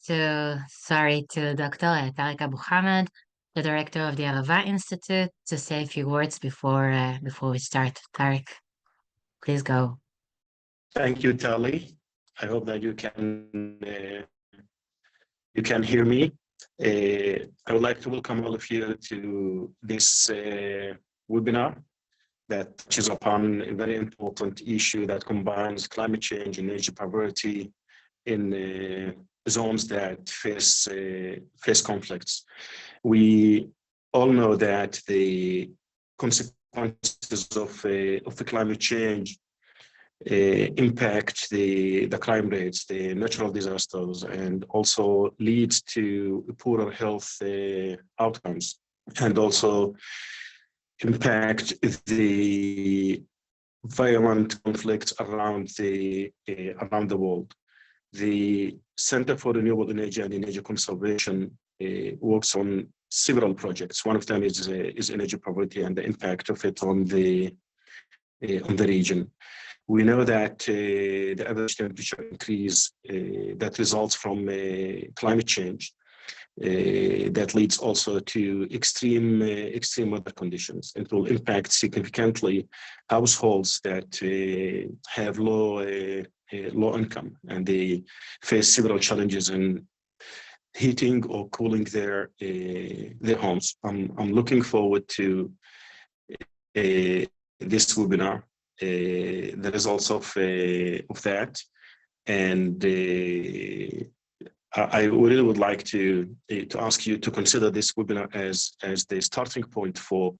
to Dr. Tareq Abu Hamid, the director of the Arava Institute, to say a few words before we start. Tareq, please go. Thank you, Tali. I hope that you can hear me. I would like to welcome all of you to this webinar that touches upon a very important issue that combines climate change and energy poverty in zones that face conflicts. We all know that the consequences of the climate change impact the crime rates, the natural disasters, and also leads to poorer health outcomes, and also impact the violent conflicts around the world. The Center for Renewable Energy and Energy Conservation works on several projects. One of them is energy poverty and the impact of it on the region. We know that the average temperature increase that results from climate change that leads also to extreme weather conditions. It will impact significantly households that have low income, and they face several challenges in heating or cooling their homes. I'm looking forward to this webinar, the results of that, and I really would like to ask you to consider this webinar as the starting point for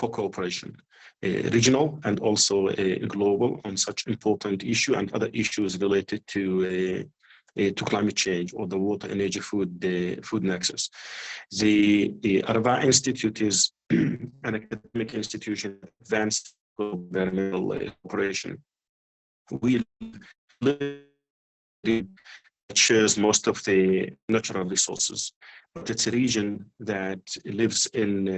cooperation, regional and also global, on such important issue and other issues related to climate change or the water, energy, food nexus. The Arava Institute is an academic institution advanced environmental cooperation. We shares most of the natural resources, but it's a region that lives in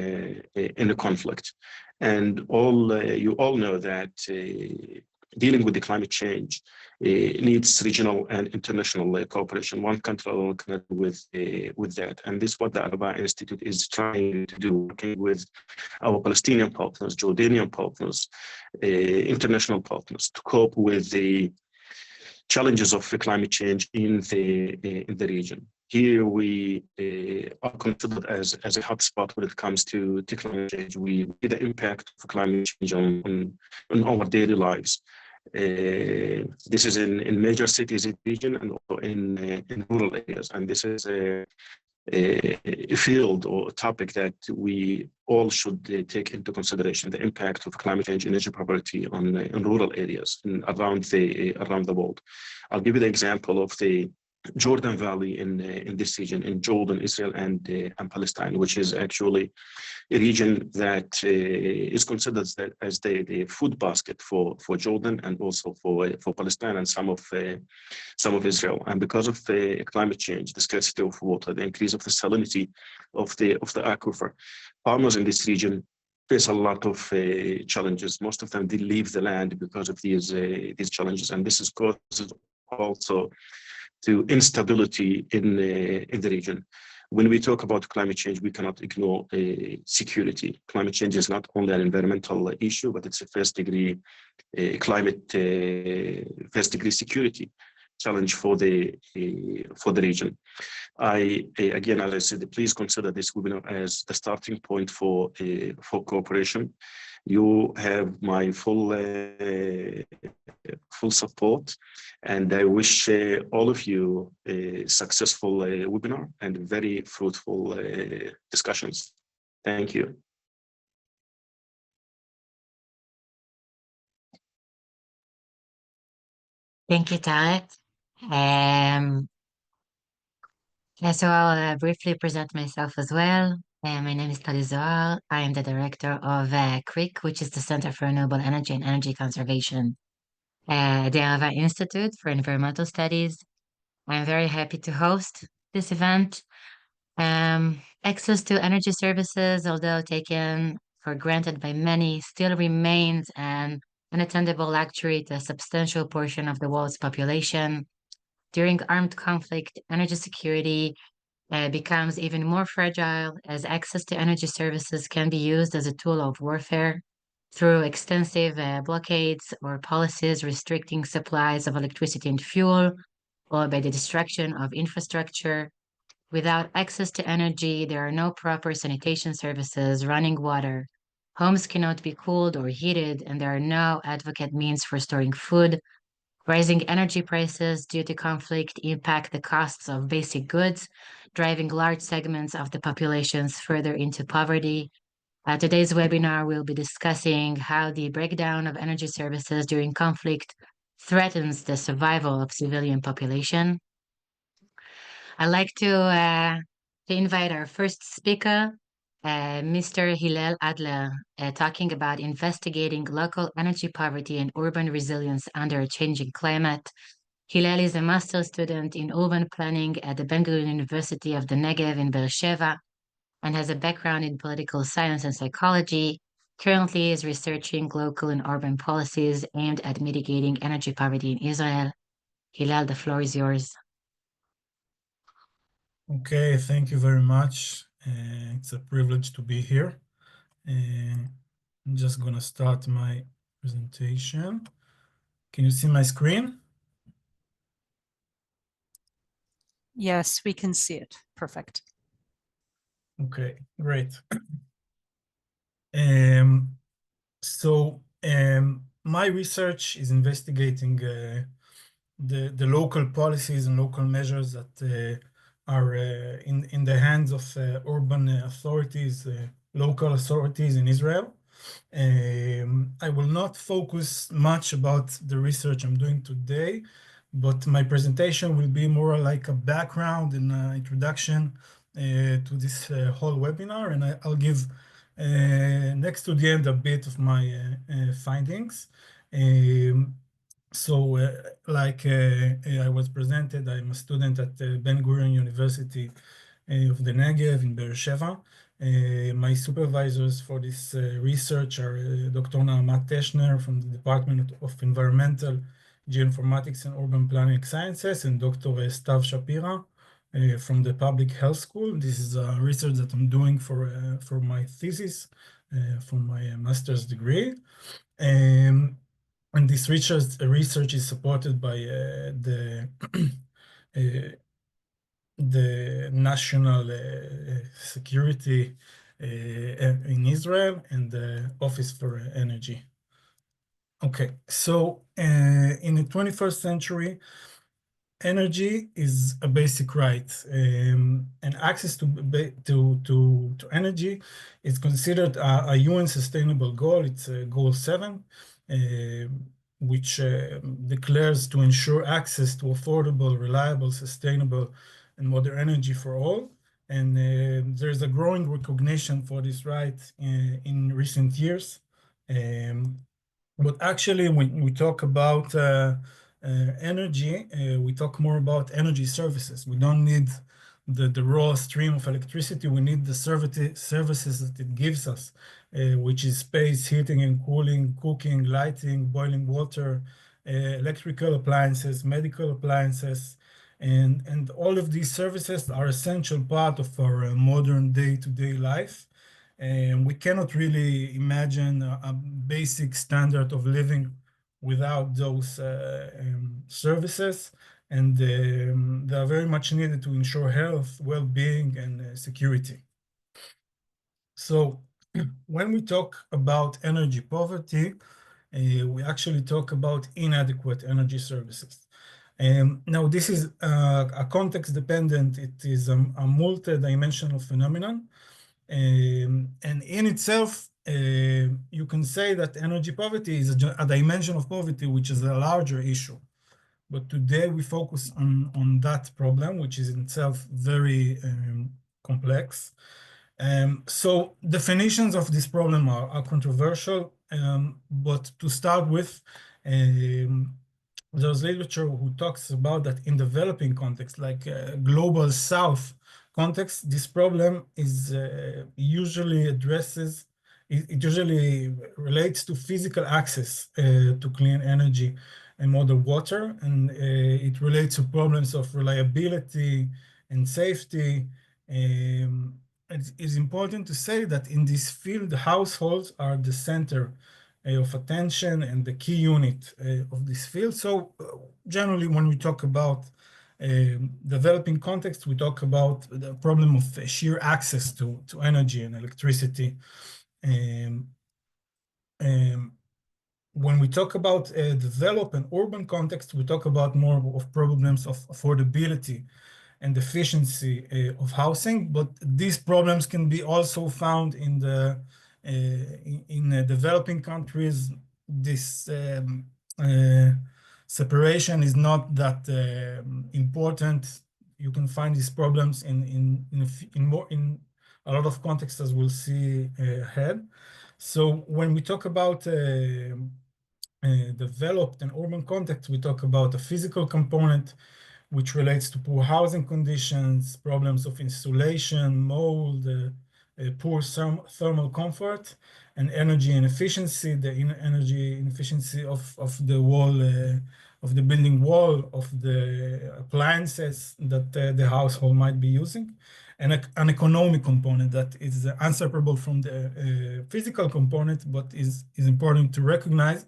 a conflict, and you all know that dealing with the climate change needs regional and international cooperation. One country alone cannot with that, and this is what the Arava Institute is trying to do, working with our Palestinian partners, Jordanian partners, international partners, to cope with the challenges of climate change in the region. Here we are considered as a hotspot when it comes to climate change. We see the impact of climate change on our daily lives. This is in major cities in the region and also in rural areas, and this is a field or a topic that we all should take into consideration: the impact of climate change, energy poverty in rural areas and around the world. I'll give you the example of the Jordan Valley in this region, in Jordan, Israel, and Palestine, which is actually a region that is considered as the food basket for Jordan and also for Palestine and some of Israel. And because of the climate change, the scarcity of water, the increase of the salinity of the aquifer, farmers in this region face a lot of challenges. Most of them, they leave the land because of these challenges, and this is causes also to instability in the region. When we talk about climate change, we cannot ignore security. Climate change is not only an environmental issue, but it's a first degree security challenge for the region. Again, as I said, please consider this webinar as the starting point for cooperation. You have my full support, and I wish all of you a successful webinar and very fruitful discussions. Thank you. Thank you, Tareq. So I'll briefly present myself as well. My name is Tali Zohar. I am the director of CREEC, which is the Center for Renewable Energy and Energy Conservation at the Arava Institute for Environmental Studies. I'm very happy to host this event. Access to energy services, although taken for granted by many, still remains an unattainable luxury to a substantial portion of the world's population. During armed conflict, energy security becomes even more fragile as access to energy services can be used as a tool of warfare through extensive blockades or policies restricting supplies of electricity and fuel, or by the destruction of infrastructure. Without access to energy, there are no proper sanitation services, running water. Homes cannot be cooled or heated, and there are no adequate means for storing food. Rising energy prices due to conflict impact the costs of basic goods, driving large segments of the populations further into poverty. Today's webinar will be discussing how the breakdown of energy services during conflict threatens the survival of civilian population. I'd like to invite our first speaker, Mr. Hillel Adler, talking about investigating local energy poverty and urban resilience under a changing climate. Hillel is a master's student in urban planning at the Gurion University of the Negev in Beersheba and has a background in political science and psychology. Currently is researching local and urban policies aimed at mitigating energy poverty in Israel. Hillel, the floor is yours. Okay, thank you very much. It's a privilege to be here. I'm just going to start my presentation. Can you see my screen? Yes, we can see it. Perfect. Okay, great. My research is investigating the local policies and local measures that are in the hands of urban authorities, local authorities in Israel. I will not focus much about the research I'm doing today, but my presentation will be more like a background and introduction to this whole webinar, and I'll give next to the end a bit of my findings. Like I was presented, I'm a student at Ben-Gurion University of the Negev in Beersheba. My supervisors for this research are Dr. Naamat Teschner from the Department of Environmental Geoinformatics and Urban Planning Sciences, and Dr. Stav Shapira from the Public Health School. This is research that I'm doing for my thesis, for my master's degree. And this research is supported by the national security in Israel and the Office for Energy. Okay, so in the 21st century, energy is a basic right, and access to energy is considered a UN sustainable goal. It's goal 7. Which declares to ensure access to affordable, reliable, sustainable, and modern energy for all. And there's a growing recognition for this right in recent years. But actually, when we talk about energy, we talk more about energy services. We don't need the raw stream of electricity. We need the services that it gives us, which is space, heating and cooling, cooking, lighting, boiling water, electrical appliances, medical appliances, and all of these services are essential part of our modern day-to-day life. And we cannot really imagine a basic standard of living without those services. And they are very much needed to ensure health, well-being, and security. So when we talk about energy poverty, we actually talk about inadequate energy services. Now, this is a context-dependent, it is a multi-dimensional phenomenon. And in itself, you can say that energy poverty is a dimension of poverty, which is a larger issue. But today we focus on that problem, which is in itself very complex. So definitions of this problem are controversial, but to start with, there's literature who talks about that in developing context, like global south context, this problem is usually addresses, it usually relates to physical access to clean energy and modern water, and it relates to problems of reliability and safety. It is important to say that in this field, the households are the center of attention and the key unit of this field. So generally, when we talk about developing context, we talk about the problem of sheer access to energy and electricity. When we talk about developed and urban context, we talk about more of problems of affordability and efficiency of housing, but these problems can be also found in the developing countries. This separation is not that important. You can find these problems in a lot of contexts, as we'll see ahead. So when we talk about developed and urban context, we talk about a physical component, which relates to poor housing conditions, problems of insulation, mold, poor thermal comfort, and energy inefficiency, the energy inefficiency of the wall, of the building wall, of the appliances that the household might be using, and an economic component that is inseparable from the physical component, but is important to recognize,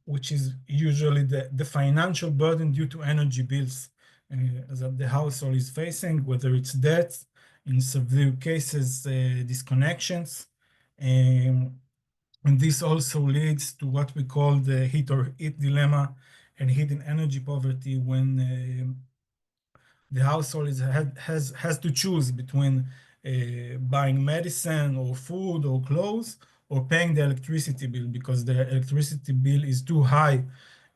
which is usually the financial burden due to energy bills that the household is facing, whether it's debt, in severe cases, disconnections. And this also leads to what we call the heat or eat dilemma and hidden energy poverty, when the household has to choose between buying medicine or food or clothes, or paying the electricity bill, because the electricity bill is too high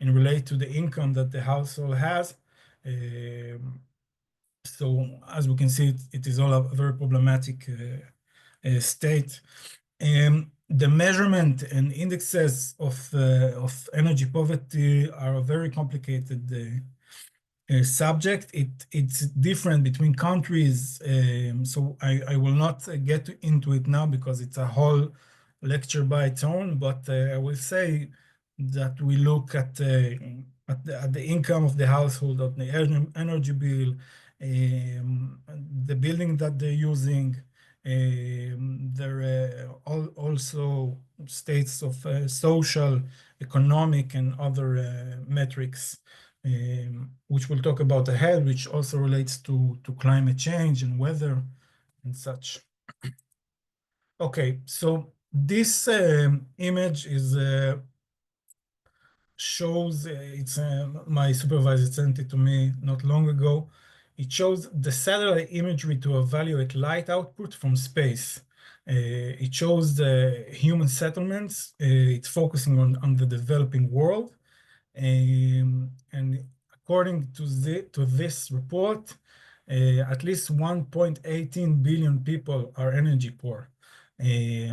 in relation to the income that the household has. So as we can see, it is all a very problematic state. The measurement and indexes of energy poverty are a very complicated subject. It's different between countries, so I will not get into it now because it's a whole lecture by its own, but I will say that we look at the income of the household, of the energy bill, the building that they're using. There are also states of social, economic, and other metrics, which we'll talk about ahead, which also relates to climate change and weather and such. Okay, so this image is shows, it's my supervisor sent it to me not long ago. It shows the satellite imagery to evaluate light output from space. It shows the human settlements. It's focusing on the developing world. And according to this report, at least 1.18 billion people are energy poor.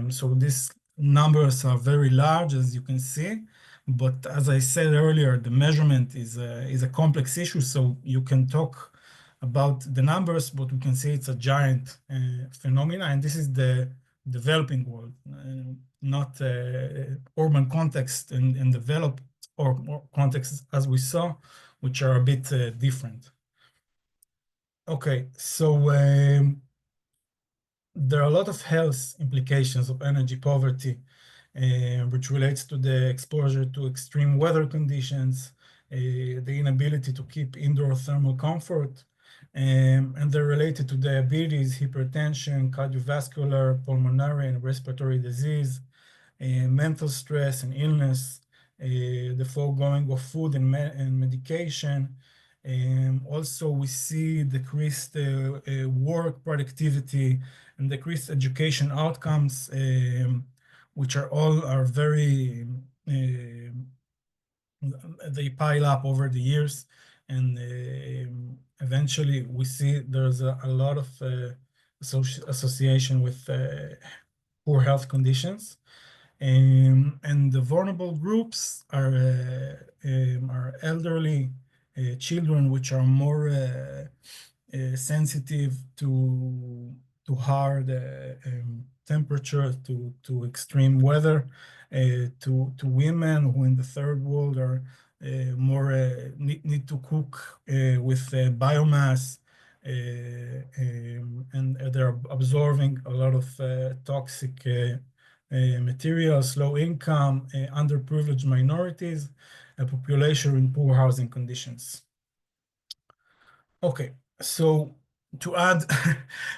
So these numbers are very large, as you can see. But as I said earlier, the measurement is a complex issue. So you can talk about the numbers, but we can see it's a giant phenomena. And this is the developing world, not urban context and developed or contexts, as we saw, which are a bit different. Okay, so there are a lot of health implications of energy poverty, which relates to the exposure to extreme weather conditions, the inability to keep indoor thermal comfort, and they're related to diabetes, hypertension, cardiovascular, pulmonary, and respiratory disease, mental stress and illness, the foregoing of food and medication. Also, we see decreased work productivity and decreased education outcomes, which are very, they pile up over the years. And eventually we see there's a lot of association with poor health conditions. And the vulnerable groups are elderly, children, which are more sensitive to hard temperature, to extreme weather, to women who in the third world are more need to cook with biomass, and they're absorbing a lot of toxic materials, low income, underprivileged minorities, a population in poor housing conditions. Okay, so to add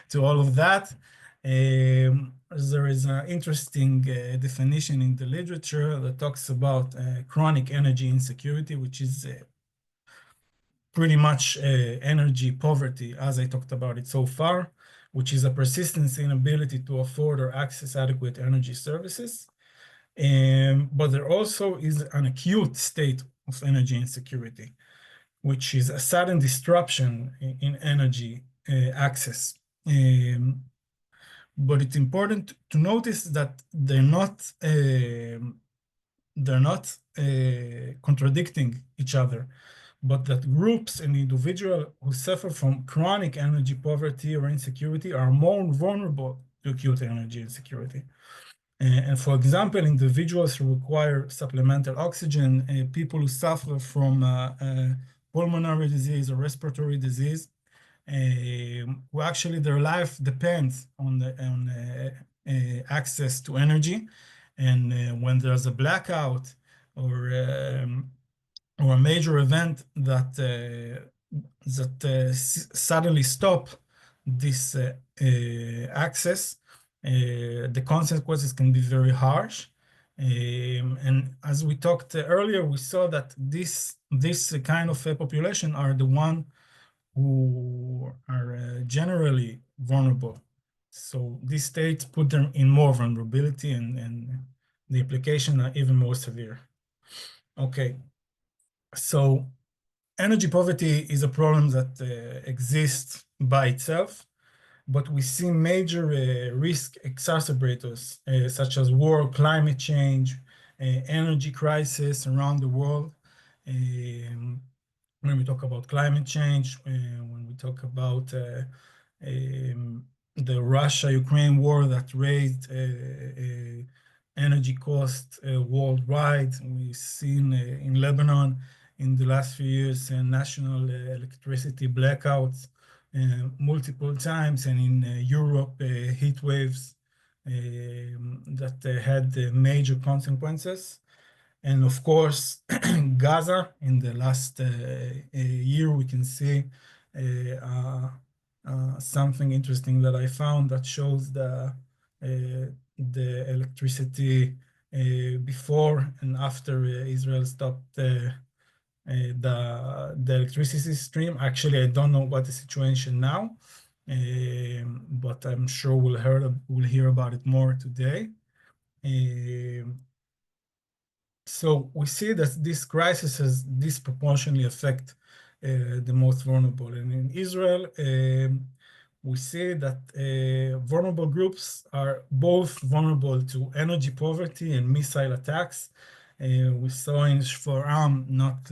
to all of that, there is an interesting definition in the literature that talks about chronic energy insecurity, which is pretty much energy poverty, as I talked about it so far, which is a persistent inability to afford or access adequate energy services. But there also is an acute state of energy insecurity, which is a sudden disruption in energy access. But it's important to notice that they're not contradicting each other, but that groups and individuals who suffer from chronic energy poverty or insecurity are more vulnerable to acute energy insecurity. And for example, individuals who require supplemental oxygen, people who suffer from pulmonary disease or respiratory disease, who actually their life depends on access to energy. And when there's a blackout or a major event that suddenly stop this access, the consequences can be very harsh. And as we talked earlier, we saw that this kind of population are the one who are generally vulnerable. So these states put them in more vulnerability, and the implications are even more severe. Okay, so energy poverty is a problem that exists by itself, but we see major risk exacerbators such as war, climate change, energy crisis around the world. When we talk about climate change, when we talk about the Russia-Ukraine war that raised energy costs worldwide. We've seen in Lebanon in the last few years national electricity blackouts multiple times, and in Europe heat waves that had major consequences. And of course, Gaza, in the last year, we can see something interesting that I found that shows the electricity before and after Israel stopped the electricity stream. Actually, I don't know what the situation now, but I'm sure we'll hear about it more today. So we see that this crisis has disproportionately affect the most vulnerable. And in Israel, we see that vulnerable groups are both vulnerable to energy poverty and missile attacks. We saw in Shforam not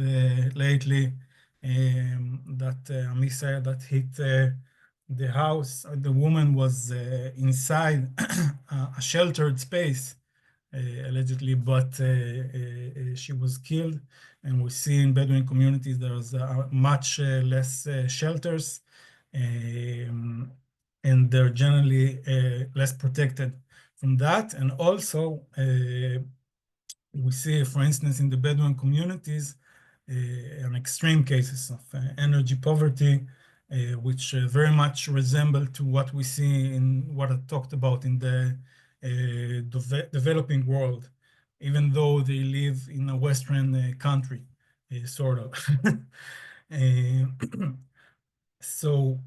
lately that a missile that hit the house, the woman was inside a sheltered space, allegedly, but she was killed. And we see in Bedouin communities there's much less shelters, and they're generally less protected from that. And also, we see, for instance, in the Bedouin communities, an extreme cases of energy poverty, which very much resemble to what we see in what I talked about in the developing world, even though they live in a Western country, sort of. So,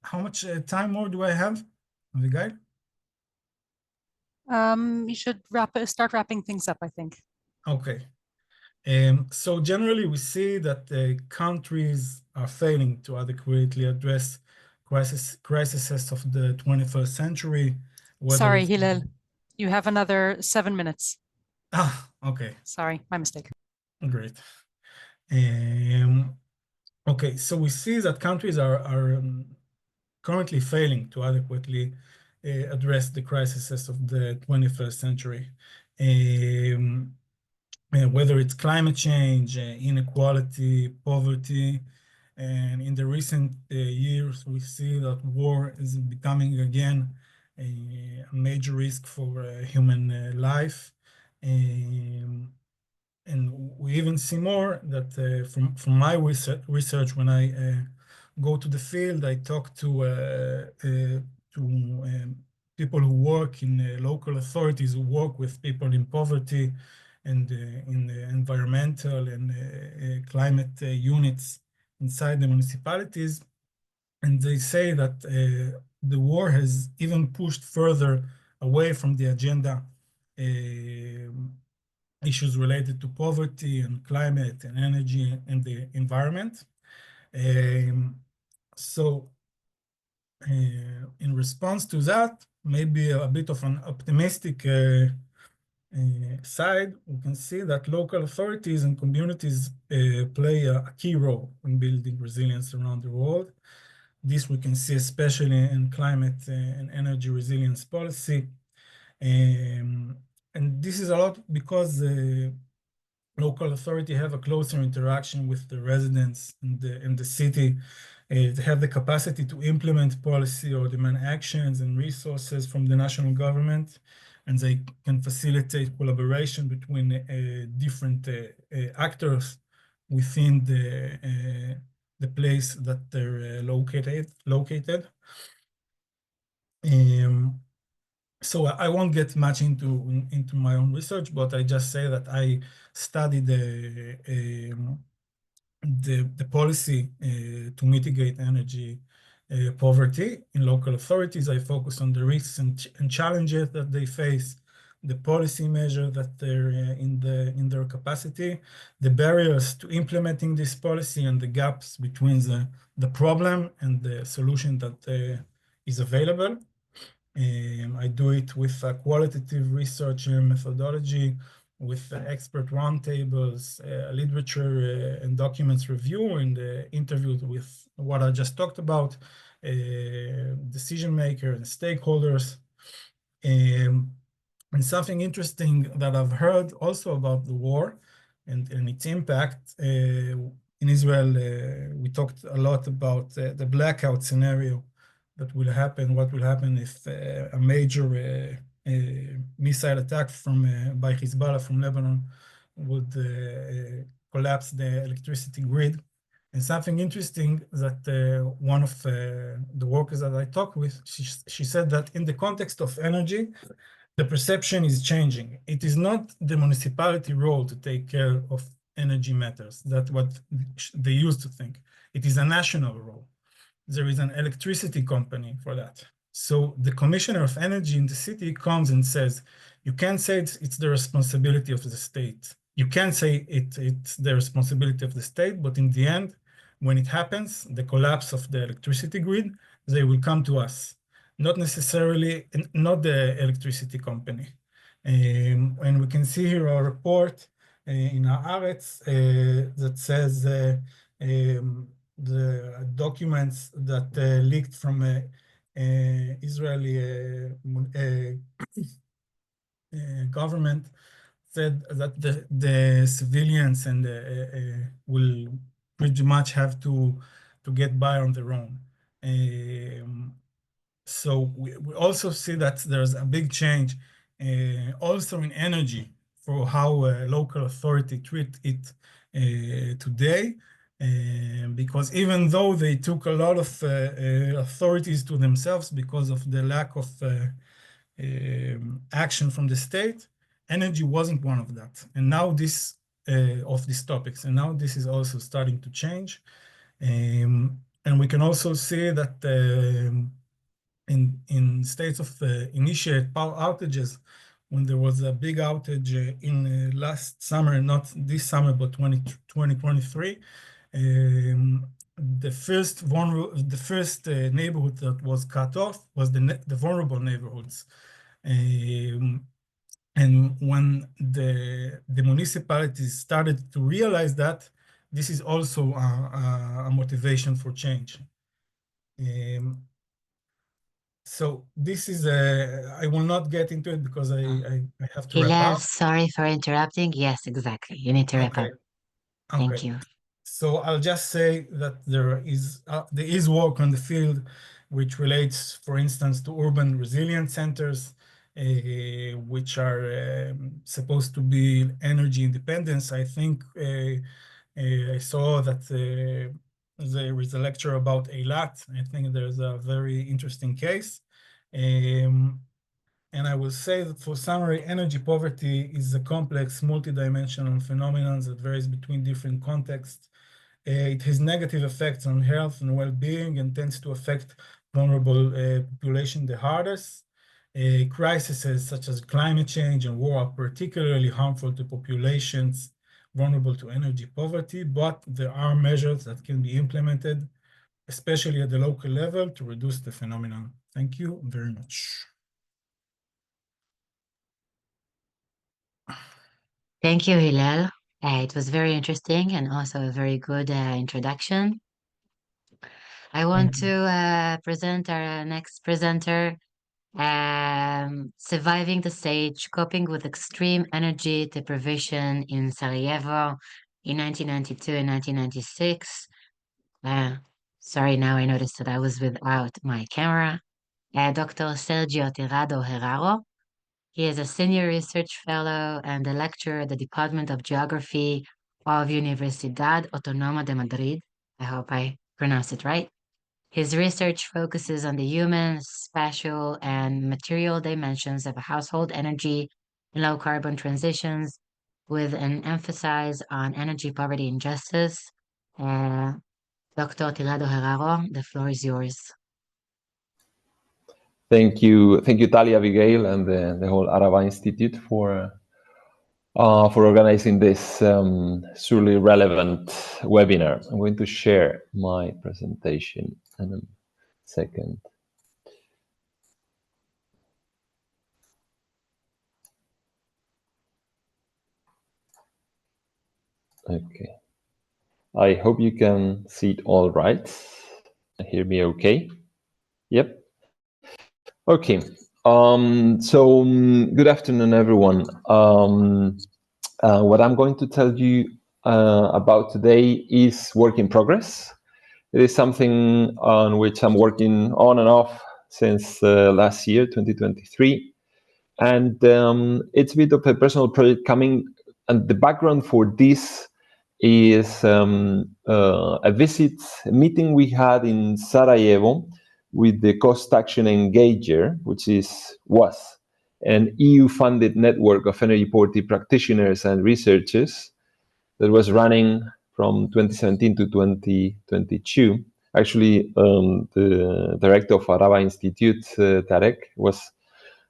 how much time more do I have on the guide? You should start wrapping things up, I think. Okay. So generally, we see that countries are failing to adequately address crises of the 21st century. Sorry, Hillel, you have another 7 minutes. Ah, okay. Sorry, my mistake. Great. Okay, so we see that countries are currently failing to adequately address the crises of the 21st century. Whether it's climate change, inequality, poverty, and in the recent years, we see that war is becoming again a major risk for human life. And we even see more that from my research, when I go to the field, I talk to people who work in local authorities, who work with people in poverty and in the environmental and climate units inside the municipalities. And they say that the war has even pushed further away from the agenda issues related to poverty and climate and energy and the environment. So in response to that, maybe a bit of an optimistic side, we can see that local authorities and communities play a key role in building resilience around the world. This we can see especially in climate and energy resilience policy. And this is a lot because local authority have a closer interaction with the residents in the city. They have the capacity to implement policy or demand actions and resources from the national government, and they can facilitate collaboration between different actors within the place that they're located. So I won't get much into my own research, but I just say that I studied the policy to mitigate energy poverty in local authorities. I focus on the risks and challenges that they face, the policy measures that they're in their capacity, the barriers to implementing this policy, and the gaps between the problem and the solution that is available. I do it with a qualitative research methodology, with expert roundtables, literature and documents review, and interviews with what I just talked about, decision makers and stakeholders. And something interesting that I've heard also about the war and its impact in Israel, we talked a lot about the blackout scenario that will happen, what will happen if a major missile attack by Hezbollah from Lebanon would collapse the electricity grid. And something interesting that one of the workers that I talked with, she said that in the context of energy, the perception is changing. It is not the municipality role to take care of energy matters. That's what they used to think. It is a national role. There is an electricity company for that. So the commissioner of energy in the city comes and says, you can't say it's the responsibility of the state. You can't say it's the responsibility of the state, but in the end, when it happens, the collapse of the electricity grid, they will come to us. Not necessarily, not the electricity company. And we can see here a report in Haaretz that says the documents that leaked from Israeli government said that the civilians and will pretty much have to get by on their own. So we also see that there's a big change also in energy for how local authority treat it today. Because even though they took a lot of authorities to themselves because of the lack of action from the state, energy wasn't one of that. And now of these topics, and now this is also starting to change. And we can also see that in states of initiate power outages, when there was a big outage in last summer, not this summer, but 2023, the first neighborhood that was cut off was the vulnerable neighborhoods. And when the municipalities started to realize that, this is also a motivation for change. So this is I will not get into it because I have to wrap Hillel, up. sorry for interrupting. Yes, exactly. You need to wrap Okay. up. Thank Okay. you. So I'll just say that there is work on the field which relates, for instance, to urban resilience centers, which are supposed to be energy independence. I think I saw that there is a lecture about Eilat. I think there's a very interesting case. And I will say that for summary, energy poverty is a complex, multidimensional phenomenon that varies between different contexts. It has negative effects on health and well-being and tends to affect vulnerable population the hardest. Crises such as climate change and war are particularly harmful to populations vulnerable to energy poverty, but there are measures that can be implemented, especially at the local level, to reduce the phenomenon. Thank you very much. Thank you, Hillel. It was very interesting and also a very good introduction. I want to present our next presenter, Surviving the Stage, Coping with Extreme Energy Deprivation in Sarajevo in 1992 and 1996. Sorry, now I noticed that I was without my camera. Dr. Sergio Tirado-Herrero. He is a senior research fellow and a lecturer at the Department of Geography of Universidad Autónoma de Madrid. I hope I pronounced it right. His research focuses on the human, spatial, and material dimensions of household energy and low carbon transitions, with an emphasis on energy poverty and justice. Dr. Tirado-Herrero, the floor is yours. Thank you, Tali, Abigail, and the whole Arava Institute for organizing this surely relevant webinar. I'm going to share my presentation in a second. Okay. I hope you can see it all right. Hear me okay? Yep. Okay. Good afternoon, everyone. What I'm going to tell you about today is work in progress. It is something on which I'm working on and off since last year, 2023. And it's a bit of a personal project coming. And the background for this is a meeting we had in Sarajevo with the Cost Action Engager, which was an EU-funded network of energy poverty practitioners and researchers that was running from 2017 to 2022. Actually, the director of Arava Institute, Tareq,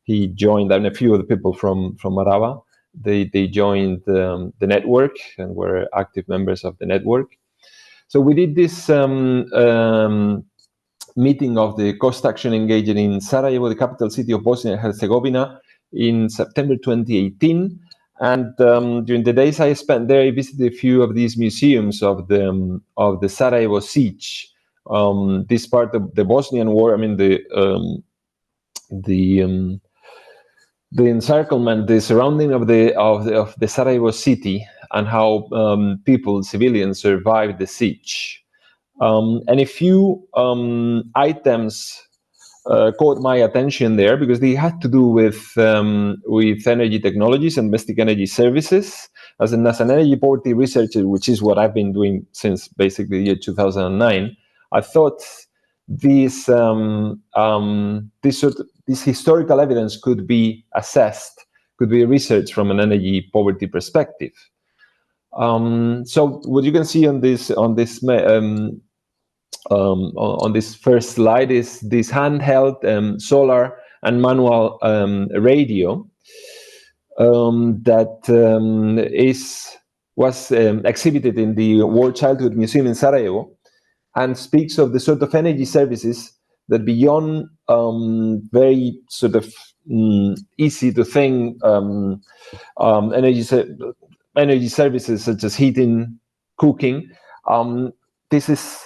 he joined, and a few of the people from Arava, they joined the network and were active members of the network. So we did this meeting of the Cost Action Engager in Sarajevo, the capital city of Bosnia and Herzegovina, in September 2018. And during the days I spent there, I visited a few of these museums of the Sarajevo siege. This part of the Bosnian war, I mean the encirclement, the surrounding of the Sarajevo city, and how civilians survived the siege. And a few items caught my attention there because they had to do with energy technologies and domestic energy services. As an energy poverty researcher, which is what I've been doing since basically the year 2009, I thought this historical evidence could be assessed, could be researched from an energy poverty perspective. So what you can see on this first slide is this handheld solar and manual radio that was exhibited in the World Childhood Museum in Sarajevo, and speaks of the sort of energy services that, beyond very sort of easy to think energy services such as heating, cooking, this is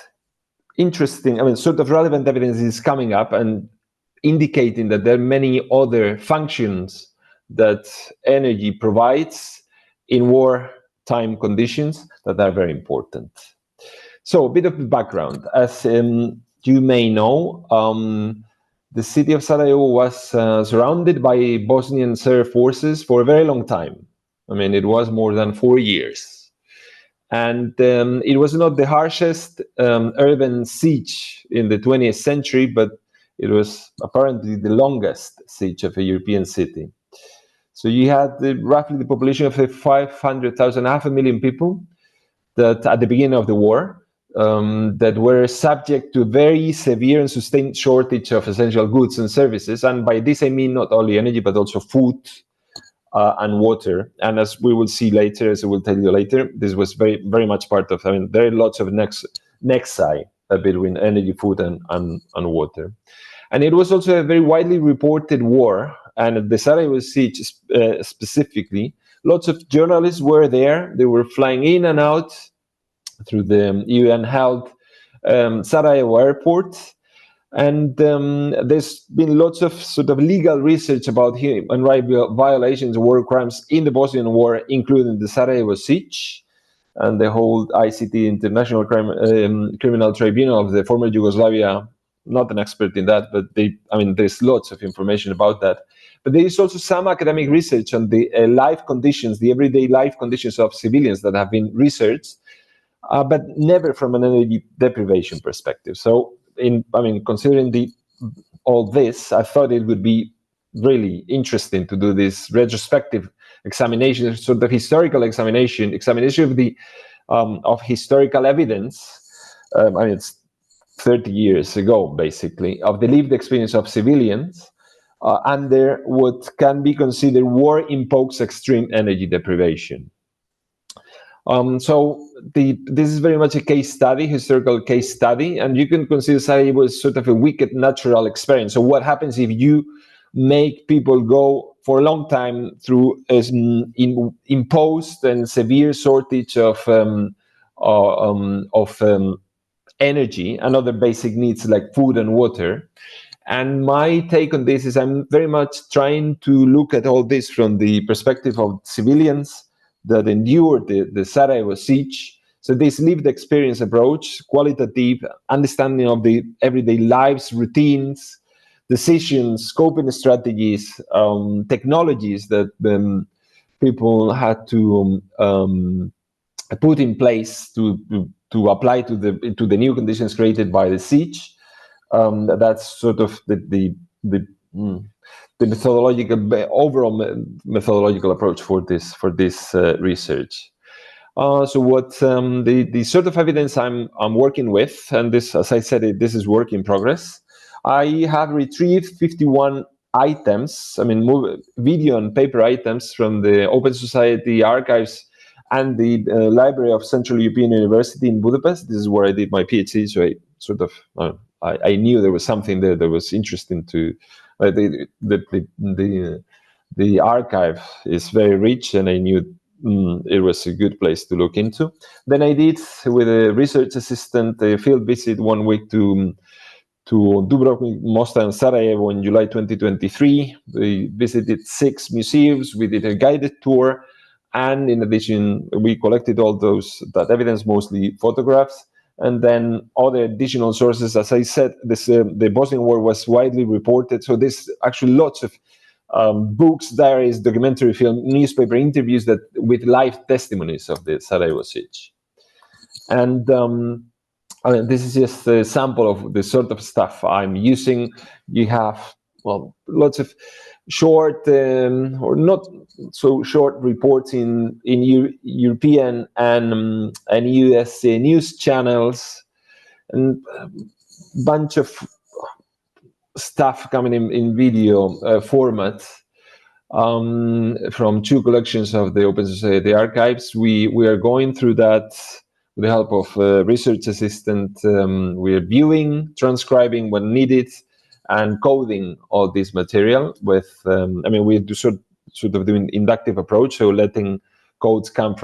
interesting. I mean, sort of relevant evidence is coming up, and indicating that there are many other functions that energy provides in wartime conditions that are very important. So a bit of the background. As you may know, the city of Sarajevo was surrounded by Bosnian Serb forces for a very long time. I mean, it was more than 4 years. And it was not the harshest urban siege in the 20th century, but it was apparently the longest siege of a European city. So you had roughly the population of 500,000, 500,000 people that at the beginning of the war, that were subject to very severe and sustained shortage of essential goods and services. And by this, I mean not only energy, but also food and water. And as we will see later, as I will tell you later, this was very, very much part of, I mean, there are lots of nexi between energy, food, and water. And it was also a very widely reported war. And the Sarajevo siege specifically, lots of journalists were there. They were flying in and out through the UN-held Sarajevo airport. And there's been lots of sort of legal research about human rights violations, war crimes in the Bosnian War, including the Sarajevo siege and the whole ICT, International Criminal Tribunal of the former Yugoslavia. Not an expert in that, but there's lots of information about that. But there is also some academic research on the life conditions, the everyday life conditions of civilians that have been researched, but never from an energy deprivation perspective. So, considering all this, I thought it would be really interesting to do this retrospective examination, sort of historical examination of the of historical evidence. It's 30 years ago, basically, of the lived experience of civilians under what can be considered war-imposed extreme energy deprivation. So this is very much a case study, historical case study, and you can consider Sarajevo as sort of a wicked natural experience. So what happens if you make people go for a long time through imposed and severe shortage of energy and other basic needs like food and water? And my take on this is I'm very much trying to look at all this from the perspective of civilians that endured the Sarajevo siege. So this lived experience approach, qualitative understanding of the everyday lives, routines, decisions, coping strategies, technologies that people had to put in place to apply to the new conditions created by the siege. That's sort of the methodological, overall methodological approach for this research. So what the sort of evidence I'm working with, and this, as I said, this is work in progress. I have retrieved 51 items, video and paper items from the Open Society archives and the Library of Central European University in Budapest. This is where I did my PhD, so I sort of I knew there was something there that was interesting to. The archive is very rich, and I knew it was a good place to look into. Then I did, with a research assistant, a field visit 1 week to Dubrovnik, Mostar, and Sarajevo in July 2023. We visited 6 museums. We did a guided tour, and in addition, we collected all that evidence, mostly photographs. And then other additional sources. As I said, the Bosnian War was widely reported. So there's actually lots of books, diaries, documentary film, newspaper interviews with live testimonies of the Sarajevo siege. And this is just a sample of the sort of stuff I'm using. You have, lots of short or not so short reports in European and US news channels, and a bunch of stuff coming in video format from 2 collections of the Open Society archives. We are going through that with the help of a research assistant. We are viewing, transcribing when needed, and coding all this material with, we do sort of doing inductive approach, so letting codes come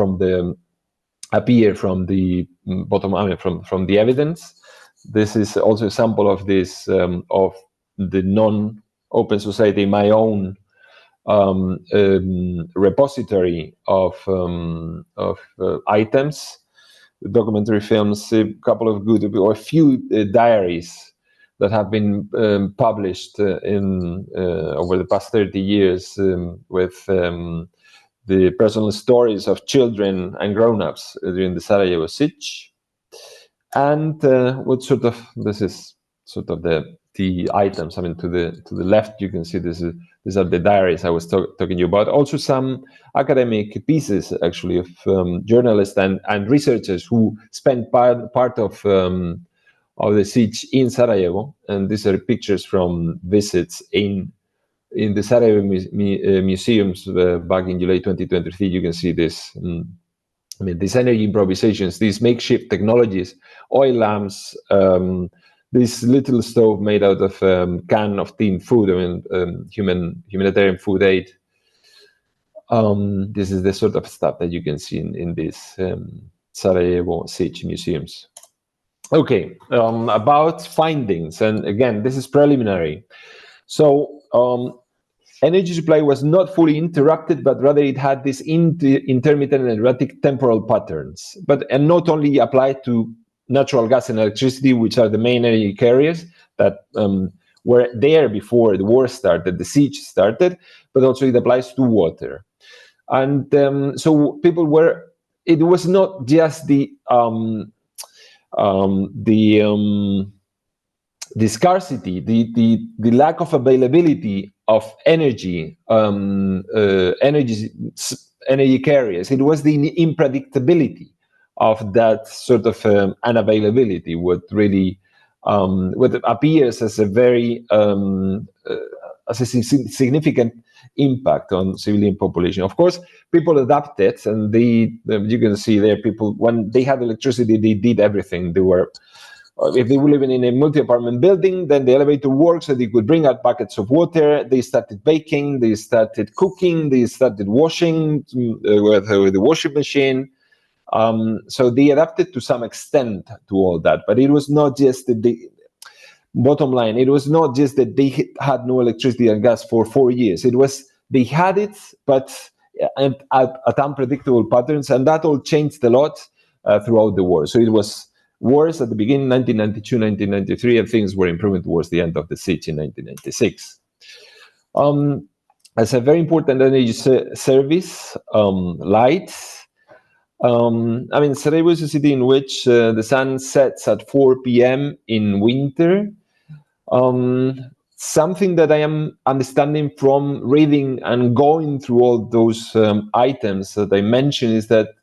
appear from the bottom, from the evidence. This is also a sample of this, of the non-open society my own repository of items, documentary films, a couple of good or a few diaries that have been published over the past 30 years with the personal stories of children and grown-ups during the Sarajevo siege. And this is sort of the items. I mean, to the left, you can see these are the diaries I was talking to you about. Also, some academic pieces, actually, of journalists and researchers who spent part of the siege in Sarajevo. And these are pictures from visits in the Sarajevo museums back in July 2023. You can see this. I mean, these energy improvisations, these makeshift technologies, oil lamps, this little stove made out of can of tin food, I mean, humanitarian food aid. This is the sort of stuff that you can see in these Sarajevo siege museums. Okay, about findings, and again, this is preliminary. So, energy supply was not fully interrupted, but rather it had this intermittent and erratic temporal patterns, and not only applied to natural gas and electricity, which are the main energy carriers that were there before the war started, the siege started, but also it applies to water. And so people it was not just the scarcity, the lack of availability of energy carriers. It was the unpredictability of that sort of unavailability, what really what appears as a very significant impact on civilian population. Of course, people adapted, and you can see there, people, when they had electricity, they did everything. They were, if they were living in a multi-apartment building, then the elevator worked, so they could bring out buckets of water. They started baking, they started cooking, they started washing with the washing machine. So they adapted to some extent to all that, but it was not just the bottom line. It was not just that they had no electricity and gas for 4 years. It was they had it, but at unpredictable patterns, and that all changed a lot throughout the war. So it was wars at the beginning, 1992, 1993, and things were improving towards the end of the siege in 1996. As a very important energy service, lights. I mean, Sarajevo is a city in which the sun sets at 4 p.m. in winter. Something that I am understanding from reading and going through all those items that I mentioned is that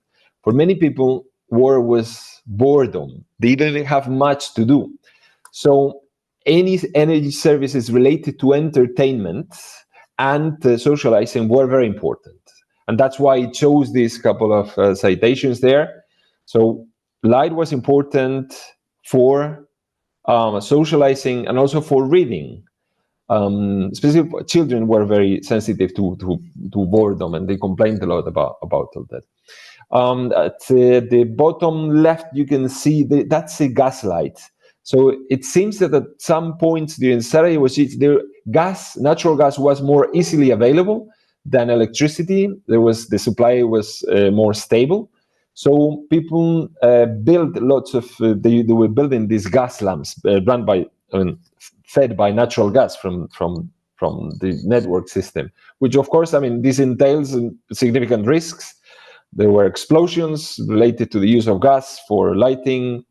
for many people, war was boredom. They didn't have much to do. So any energy services related to entertainment and socializing were very important. And that's why it shows these couple of citations there. So light was important for socializing and also for reading. Especially children were very sensitive to boredom, and they complained a lot about all that. At the bottom left, you can see that's a gas light. So it seems that at some points during Sarajevo siege, natural gas was more easily available than electricity. The supply was more stable. So people built lots of. They were building these gas lamps fed by natural gas from the network system, which of course, I mean, this entails significant risks. There were explosions related to the use of gas for lighting,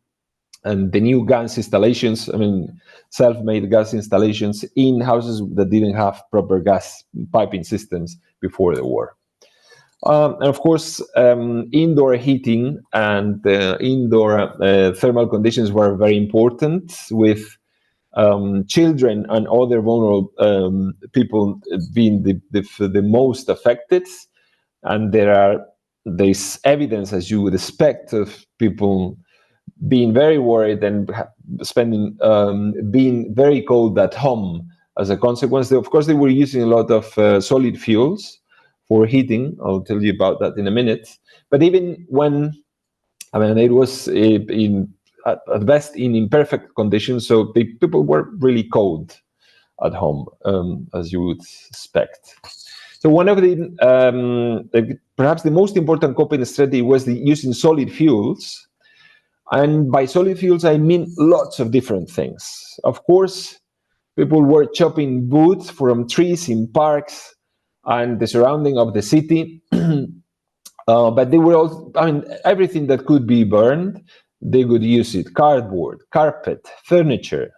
and the new gas installations, I mean, self-made gas installations in houses that didn't have proper gas piping systems before the war. And of course, indoor heating and indoor thermal conditions were very important, with children and other vulnerable people being the most affected. And there's evidence, as you would expect, of people being very worried and being very cold at home as a consequence. Of course, they were using a lot of solid fuels for heating. I'll tell you about that in a minute. But even when, I mean, it was at best in imperfect conditions, so people were really cold at home, as you would expect. So one of the, perhaps the most important coping strategy was the using solid fuels. And by solid fuels, I mean lots of different things. Of course, people were chopping wood from trees in parks and the surrounding of the city. But they were also, I mean, everything that could be burned, they would use it. Cardboard, carpet, furniture,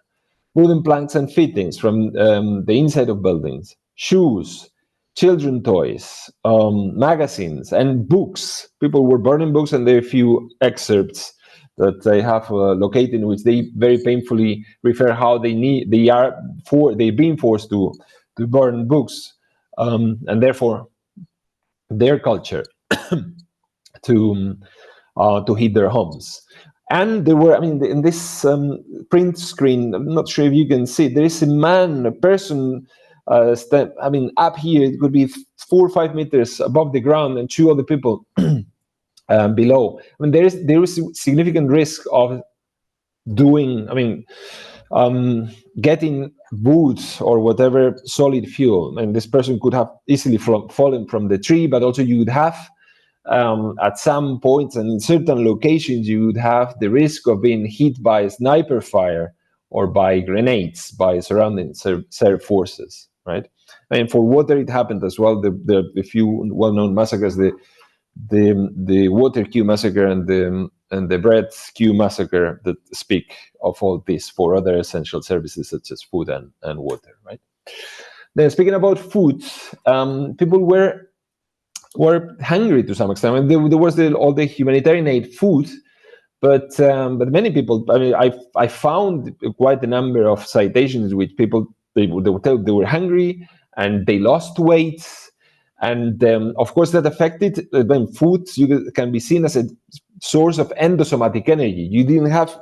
wooden planks and fittings from the inside of buildings, shoes, children toys, magazines, and books. People were burning books, and there are a few excerpts that they have located in which they very painfully refer how they've been forced to burn books, and therefore their culture to heat their homes. And there were, I mean, in this print screen, I'm not sure if you can see, there is a person, I mean, up here, it could be 4 or 5 meters above the ground, and 2 other people below. I mean, there is significant risk of doing, I mean, getting wood or whatever solid fuel. And this person could have easily fallen from the tree, but also you would have, at some points and in certain locations, you would have the risk of being hit by sniper fire or by grenades by surrounding Serb forces, right? And for water, it happened as well. The few well-known massacres, the water queue massacre and the bread queue massacre that speak of all this for other essential services such as food and water, right? Then speaking about food, people were hungry to some extent. I mean, there was all the humanitarian aid food, but many people, I mean, I found quite a number of citations in which people, they would tell they were hungry and they lost weight. And of course, that affected when food can be seen as a source of endosomatic energy. You didn't have,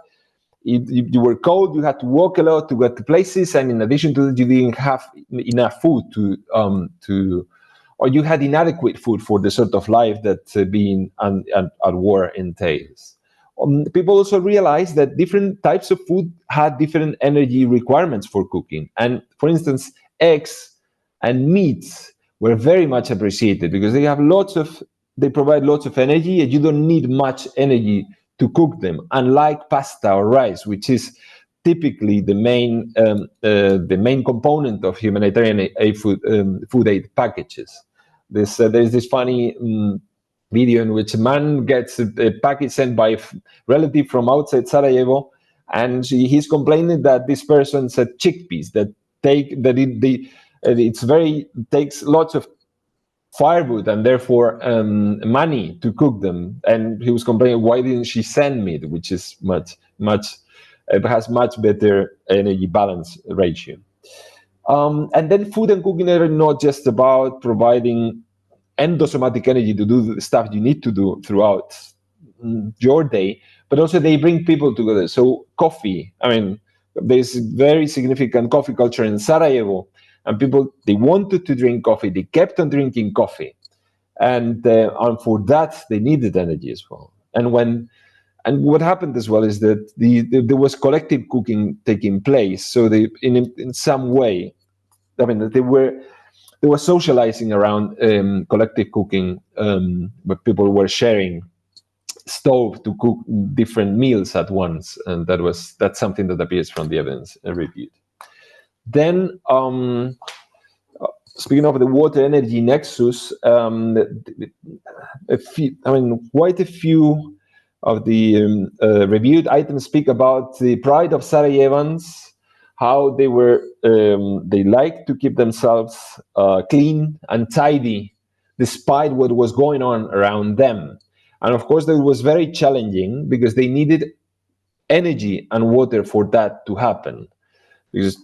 you were cold, you had to walk a lot to get to places, and in addition to that, you didn't have enough food or you had inadequate food for the sort of life that being at war entails. People also realized that different types of food had different energy requirements for cooking. And for instance, eggs and meats were very much appreciated because they provide lots of energy, and you don't need much energy to cook them, unlike pasta or rice, which is typically the main component of humanitarian aid food aid packages. There's this funny video in which a man gets a package sent by a relative from outside Sarajevo, and he's complaining that this person said chickpeas takes lots of firewood and therefore money to cook them. And he was complaining, why didn't she send meat, which is it has much better energy balance ratio. And then food and cooking are not just about providing endosomatic energy to do the stuff you need to do throughout your day, but also they bring people together. So coffee, I mean, there's very significant coffee culture in Sarajevo, and people, they wanted to drink coffee, they kept on drinking coffee, and for that they needed energy as well. And what happened as well is that there was collective cooking taking place. So they, in some way, I mean, they were socializing around collective cooking, but people were sharing stove to cook different meals at once, and that's something that appears from the evidence reviewed. Then, speaking of the water energy nexus, quite a few of the reviewed items speak about the pride of Sarajevans, how they like to keep themselves clean and tidy despite what was going on around them. And of course, that was very challenging because they needed energy and water for that to happen. Because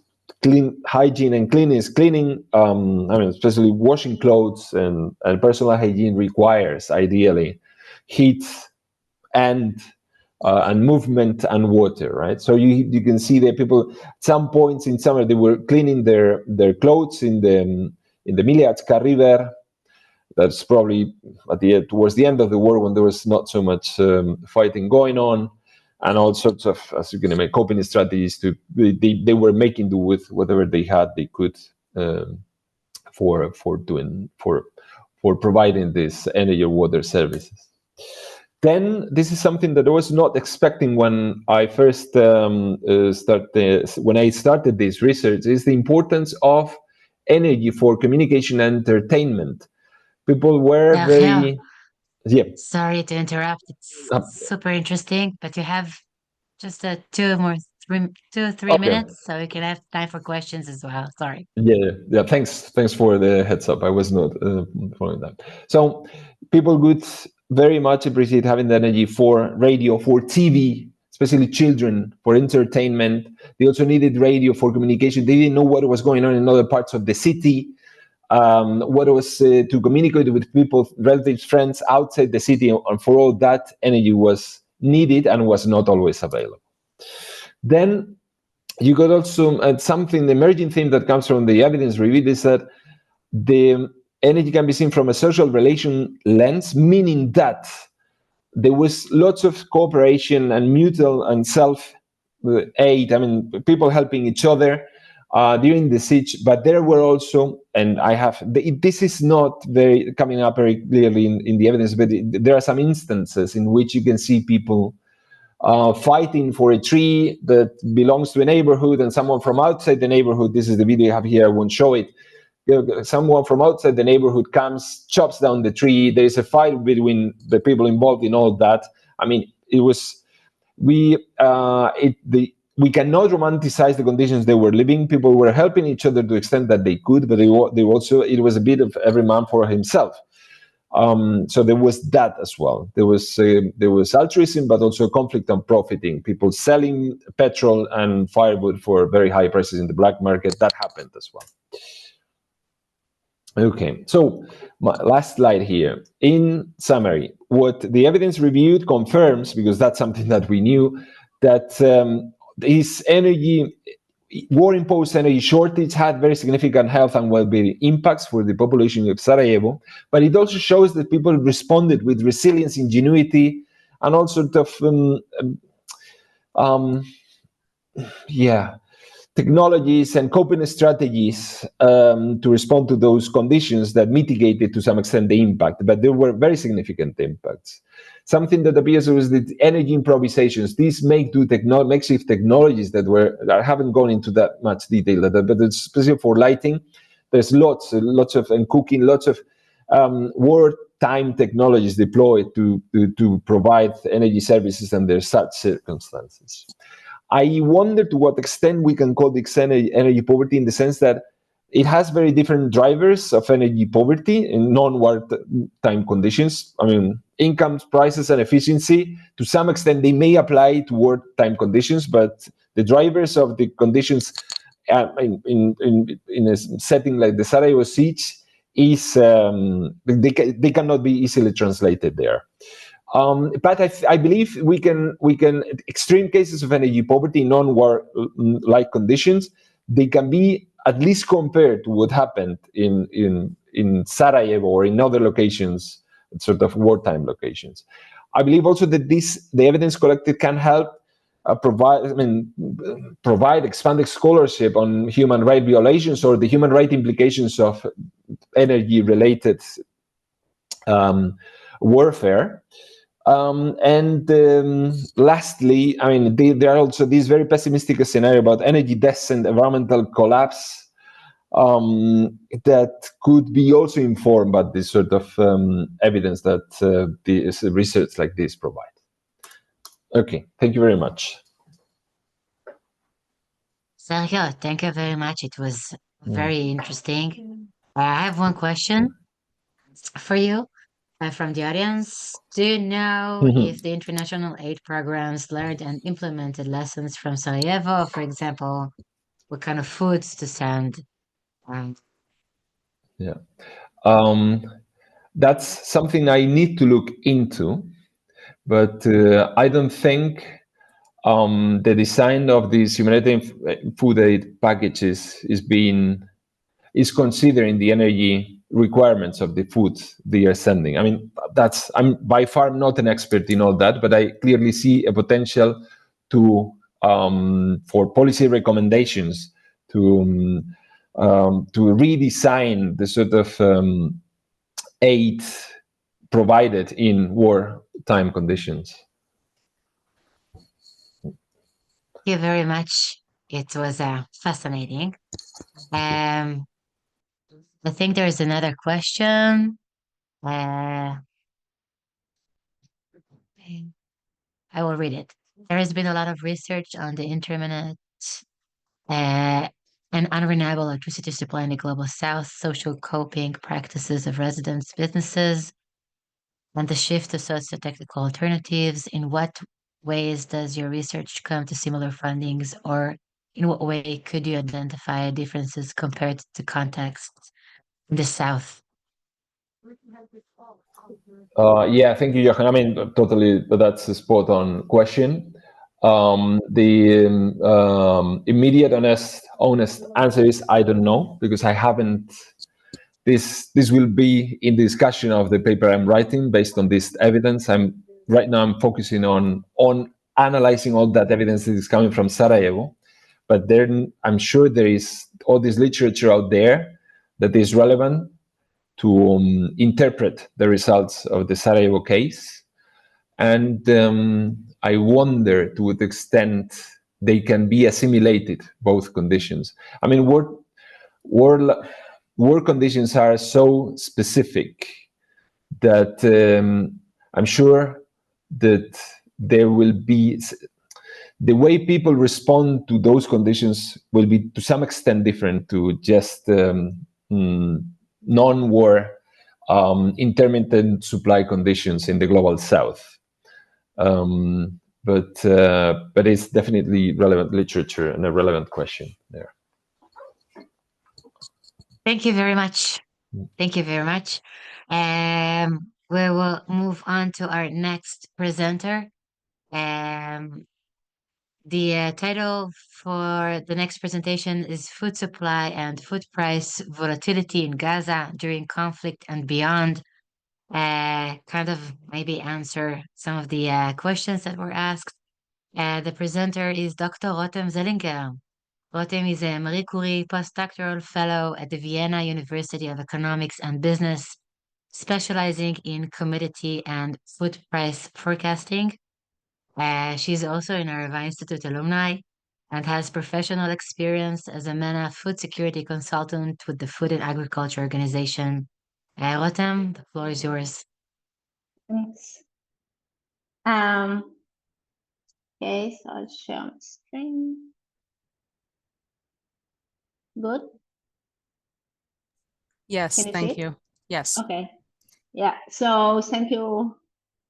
hygiene and cleaning, especially washing clothes and personal hygiene requires ideally heat and movement and water, right? So you can see that people at some points in summer they were cleaning their clothes in the Miliatska River. That's probably towards the end of the war when there was not so much fighting going on, and all sorts of, as you can imagine, coping strategies to they were making do with whatever they had they could for providing this energy or water services. Then this is something that I was not expecting when I first started this research, is the importance of energy for communication and entertainment. People were very... Yeah. Sorry to interrupt. It's super interesting, but you have just 2 or 3 minutes, so we can have time for questions as well. Sorry. Yeah. Thanks for the heads up. I was not following that. So people would very much appreciate having the energy for radio, for TV, especially children, for entertainment. They also needed radio for communication. They didn't know what was going on in other parts of the city. What was to communicate with people, relatives, friends outside the city, and for all that, energy was needed and was not always available. Then you got also the emerging theme that comes from the evidence reviewed is that the energy can be seen from a social relation lens, meaning that there was lots of cooperation and mutual and self-aid, people helping each other during the siege, but there were also, and this is not very coming up very clearly in the evidence, but there are some instances in which you can see people fighting for a tree that belongs to a neighborhood, and someone from outside the neighborhood, this is the video I have here, I won't show it, someone from outside the neighborhood comes, chops down the tree, there is a fight between the people involved in all that. We cannot romanticize the conditions they were living. People were helping each other to the extent that they could, but it was a bit of every man for himself. So there was that as well. There was altruism, but also conflict and profiting. People selling petrol and firewood for very high prices in the black market. That happened as well. Okay, so my last slide here. In summary, what the evidence reviewed confirms, because that's something that we knew, that this war-imposed energy shortage had very significant health and well-being impacts for the population of Sarajevo, but it also shows that people responded with resilience, ingenuity, and all sorts of technologies and coping strategies to respond to those conditions that mitigated to some extent the impact, but there were very significant impacts. Something that appears was the energy improvisations. These makeshift technologies that I haven't gone into that much detail, but it's specific for lighting. There's lots of, and cooking, lots of wartime technologies deployed to provide energy services under such circumstances. I wonder to what extent we can call this energy poverty, in the sense that it has very different drivers of energy poverty in non-wartime conditions. Incomes, prices, and efficiency, to some extent, they may apply to wartime conditions, but the drivers of the conditions in a setting like the Sarajevo siege is they cannot be easily translated there. But I believe we can extreme cases of energy poverty, non-war-like conditions, they can be at least compared to what happened in Sarajevo or in other locations, sort of wartime locations. I believe also that the evidence collected can help provide expanded scholarship on human rights violations or the human rights implications of energy-related warfare. Lastly, there are also these very pessimistic scenario about energy deaths and environmental collapse that could be also informed by this sort of evidence that this research like this provide. Okay, thank you very much. Sergio, thank you very much. It was very interesting. I have one question for you. From the audience, do you know if the international aid programs learned and implemented lessons from Sarajevo? For example, what kind of foods to send? That's something I need to look into, but I don't think the design of these humanitarian food aid packages is considering the energy requirements of the food they are sending. I mean, I'm by far not an expert in all that, but I clearly see a potential to for policy recommendations to redesign the sort of aid provided in wartime conditions. Thank you very much. It was fascinating. I think there is another question. I will read it. There has been a lot of research on the intermittent and unreliable electricity supply in the global south, social coping practices of residents, businesses, and the shift to socio-technical alternatives. In what ways does your research come to similar findings, or in what way could you identify differences compared to contexts in the south? Yeah, thank you, Jochen. I mean, totally, that's a spot-on question. The immediate, honest answer is I don't know, because I haven't. This will be in the discussion of the paper I'm writing based on this evidence. Right now I'm focusing on analyzing all that evidence that is coming from Sarajevo, but then I'm sure there is all this literature out there that is relevant to interpret the results of the Sarajevo case. And I wonder to what extent they can be assimilated, both conditions. I mean, war conditions are so specific that I'm sure that there will be, the way people respond to those conditions will be to some extent different to just non-war intermittent supply conditions in the global south. But it's definitely relevant literature and a relevant question there. Thank you very much. Thank you very much. We will move on to our next presenter. The title for the next presentation is Food Supply and Food Price Volatility in Gaza During Conflict and Beyond. Kind of maybe answer some of the questions that were asked. The presenter is Dr. Rotem Zelingher. Rotem is a Marie Curie postdoctoral fellow at the Vienna University of Economics and Business, specializing in commodity and food price forecasting. She's also an Arava Institute alumni and has professional experience as a MENA food security consultant with the Food and Agriculture Organization. Rotem, the floor is yours. Thanks. Okay, so I'll share my screen. Good? Yes, Can thank see it? you. Yes. Okay. Yeah, so thank you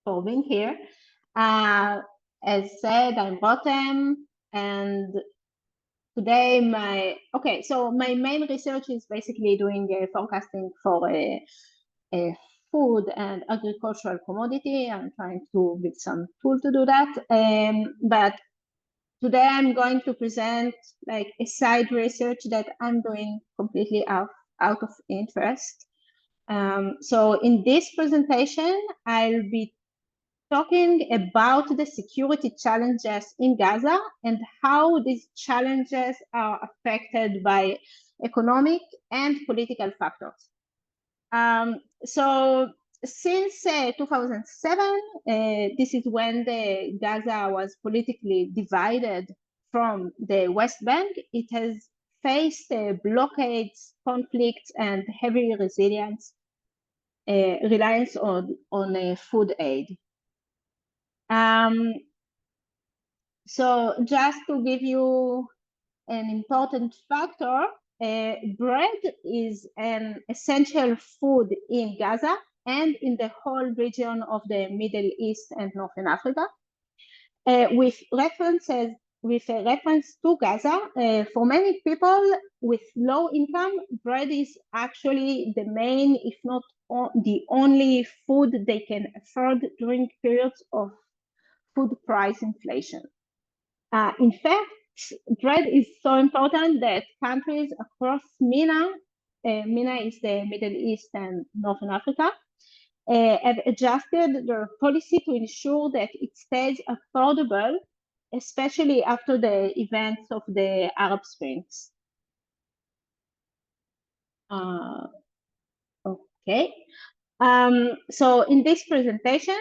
for being here. As said, I'm Rotem, and today my main research is basically doing forecasting for a food and agricultural commodity. I'm trying to build some tool to do that. But today I'm going to present like a side research that I'm doing completely out of interest. So in this presentation, I'll be talking about the security challenges in Gaza and how these challenges are affected by economic and political factors. So since 2007, this is when the Gaza was politically divided from the West Bank. It has faced blockades, conflicts, and heavy reliance on food aid. So just to give you an important factor, bread is an essential food in Gaza and in the whole region of the Middle East and Northern Africa. With a reference to Gaza, for many people with low income, bread is actually the main, if not the only food they can afford during periods of food price inflation. In fact, bread is so important that countries across MENA MENA is the Middle East and Northern Africa, have adjusted their policy to ensure that it stays affordable, especially after the events of the Arab Springs. Okay. So in this presentation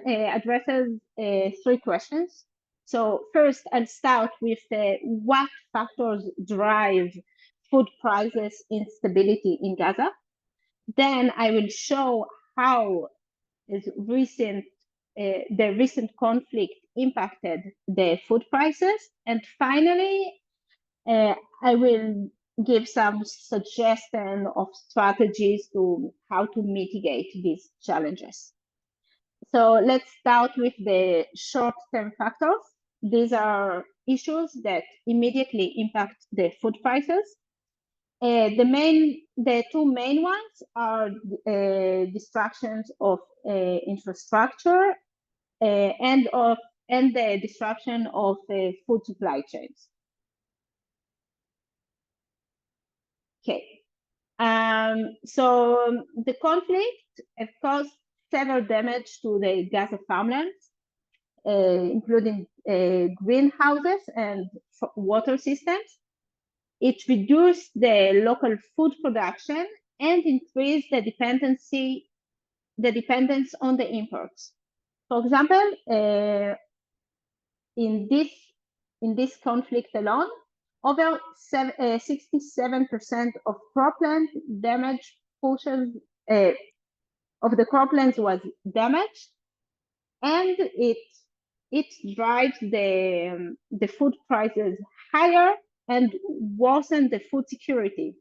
addresses 3 questions. So first, I'll start with what factors drive food prices instability in Gaza. Then I will show how the recent conflict impacted the food prices. And finally, I will give some suggestion of strategies to how to mitigate these challenges. So let's start with the short-term factors. These are issues that immediately impact the food prices. The 2 main ones are disruptions of infrastructure and the disruption of food supply chains. Okay, so the conflict has caused severe damage to the Gaza farmlands, including greenhouses and water systems. It reduced the local food production and increased the dependence on the imports. For example, in this conflict alone, over 67% of cropland damage portions of the croplands was damaged, and it drives the food prices higher and worsen the food security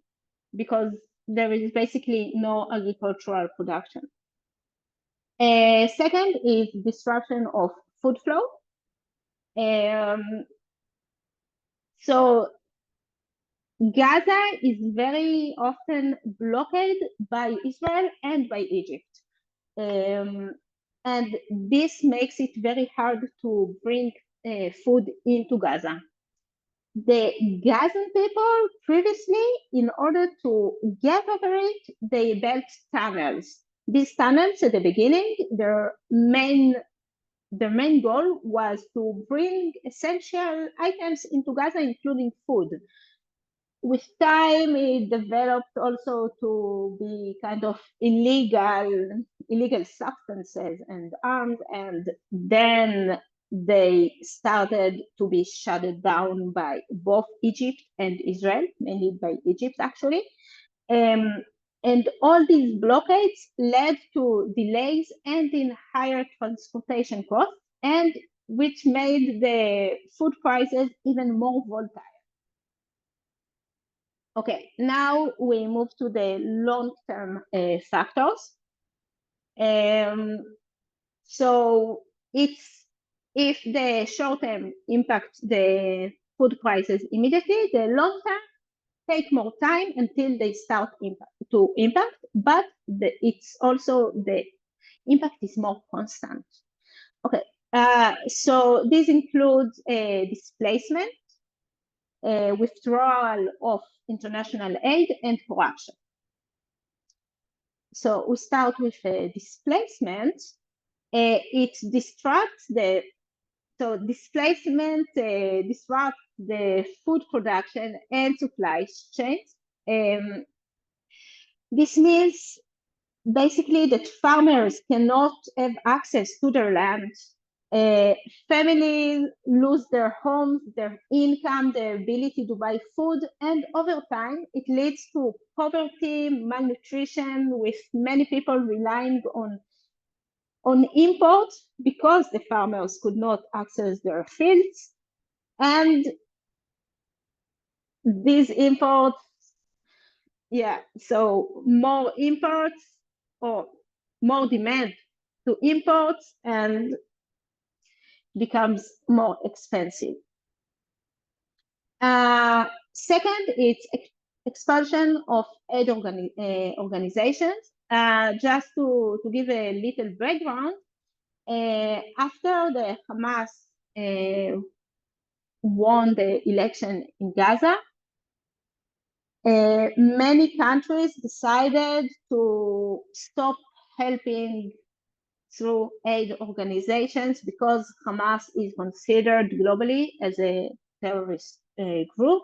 because there is basically no agricultural production. Second is disruption of food flow. So Gaza is very often blockaded by Israel and by Egypt. And this makes it very hard to bring food into Gaza. The Gazan people previously, in order to get over it, they built tunnels. These tunnels at the beginning, their main goal was to bring essential items into Gaza, including food. With time, it developed also to be kind of illegal substances and arms, and then they started to be shut down by both Egypt and Israel, mainly by Egypt actually. And all these blockades led to delays and in higher transportation costs, and which made the food prices even more volatile. Okay, now we move to the long-term factors. So if the short-term impacts the food prices immediately, the long-term take more time until they start to impact, but it's also the impact is more constant. Okay, so this includes displacement, withdrawal of international aid, and corruption. So we start with displacement. It disrupts displacement disrupts the food production and supply chains. This means basically that farmers cannot have access to their land. Families lose their homes, their income, their ability to buy food, and over time it leads to poverty, malnutrition, with many people relying on imports because the farmers could not access their fields. And these imports, so more imports or more demand to imports and becomes more expensive. Second, it's expulsion of aid organizations. Just to give a little background, after the Hamas won the election in Gaza, many countries decided to stop helping through aid organizations because Hamas is considered globally as a terrorist group.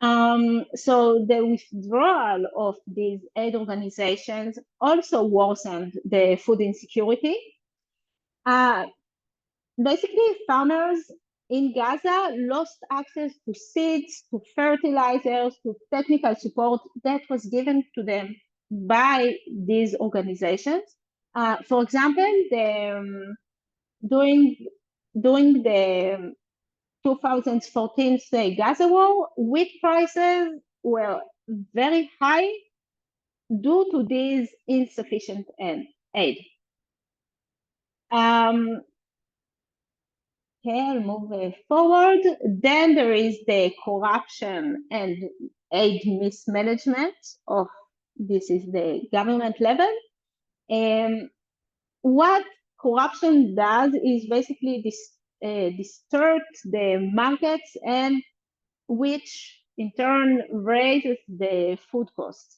So the withdrawal of these aid organizations also worsened the food insecurity. Basically, farmers in Gaza lost access to seeds, to fertilizers, to technical support that was given to them by these organizations. For example, during the 2014 Gaza war, wheat prices were very high due to this insufficient aid. Okay, I'll move forward. Then there is the corruption and aid mismanagement of, this is the government level. What corruption does is basically distort the markets, and which in turn raises the food costs.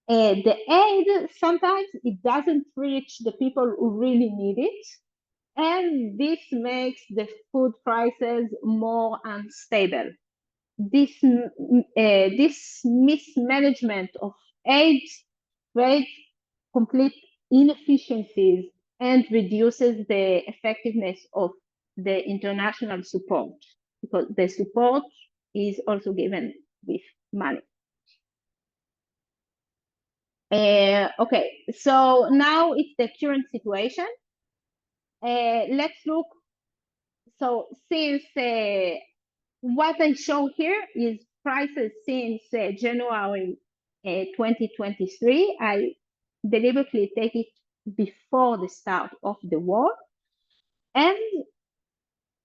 The aid, sometimes it doesn't reach the people who really need it, and this makes the food prices more unstable. This mismanagement of aid creates complete inefficiencies and reduces the effectiveness of the international support, because the support is also given with money. Okay, so now it's the current situation. Let's look. So since what I show here is prices since January 2023, I deliberately take it before the start of the war. And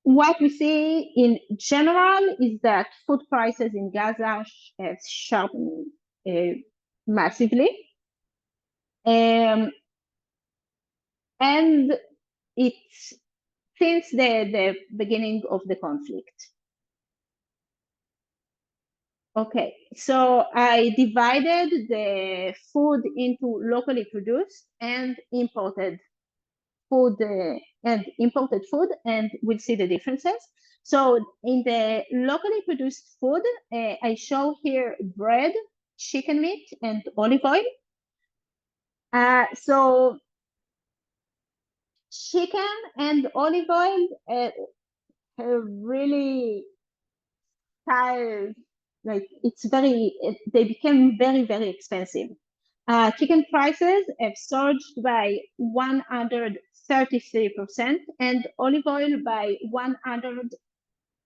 what we see in general is that food prices in Gaza have sharpened massively. And it's since the beginning of the conflict. Okay, so I divided the food into locally produced and imported food, and we'll see the differences. So in the locally produced food, I show here bread, chicken meat, and olive oil. So chicken and olive oil have really high, like they became very, very expensive. Chicken prices have surged by 133% and olive oil by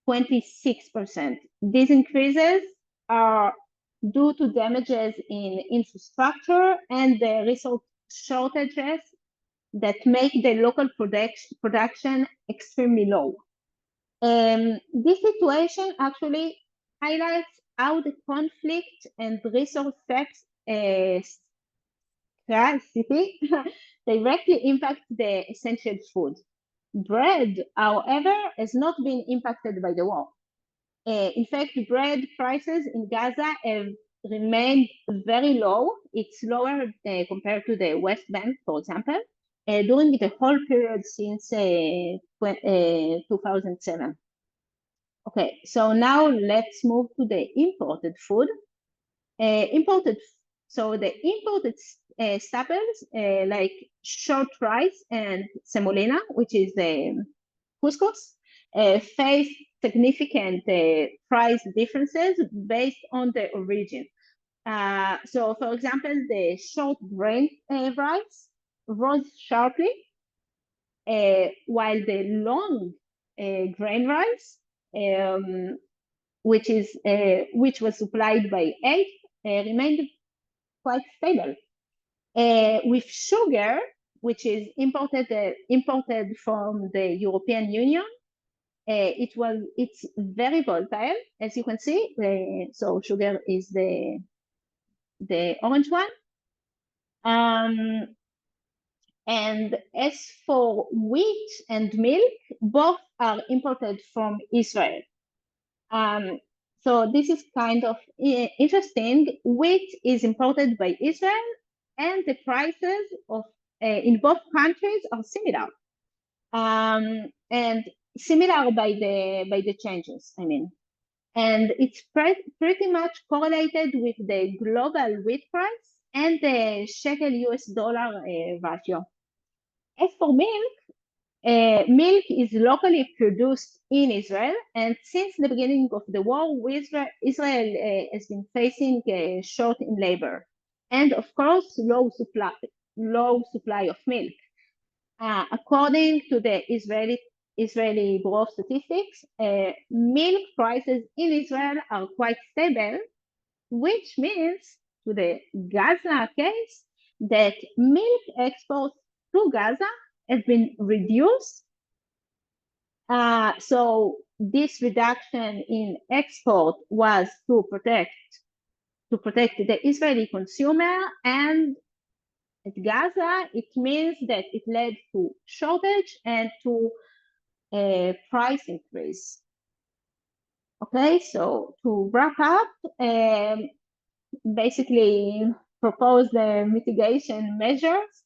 126%. These increases are due to damages in infrastructure and the resource shortages that make the local production extremely low. This situation actually highlights how the conflict and resource scarcity directly impact the essential food. Bread, however, has not been impacted by the war. In fact, bread prices in Gaza have remained very low. It's lower compared to the West Bank, for example, during the whole period since 2007. Okay, so now let's move to the imported food. So the imported staples like short rice and semolina, which is the couscous, face significant price differences based on the origin. So, for example, the short grain rice rose sharply, while the long grain rice, which was supplied by aid, remained quite stable. With sugar, which is imported from the European Union, it's very volatile, as you can see. So sugar is the orange one. And as for wheat and milk, both are imported from Israel. So this is kind of interesting. Wheat is imported by Israel, and the prices of in both countries are similar, and similar by the changes. I mean, and it's pretty much correlated with the global wheat price and the shekel US dollar ratio. As for milk, milk is locally produced in Israel, and since the beginning of the war, Israel has been facing a short in labor, and of course, low supply of milk. According to the Israeli Bureau of Statistics, milk prices in Israel are quite stable, which means to the Gaza case that milk exports to Gaza have been reduced. So this reduction in export was to protect the Israeli consumer, and at Gaza, it means that it led to shortage and to a price increase. Okay, so to wrap up, basically propose the mitigation measures.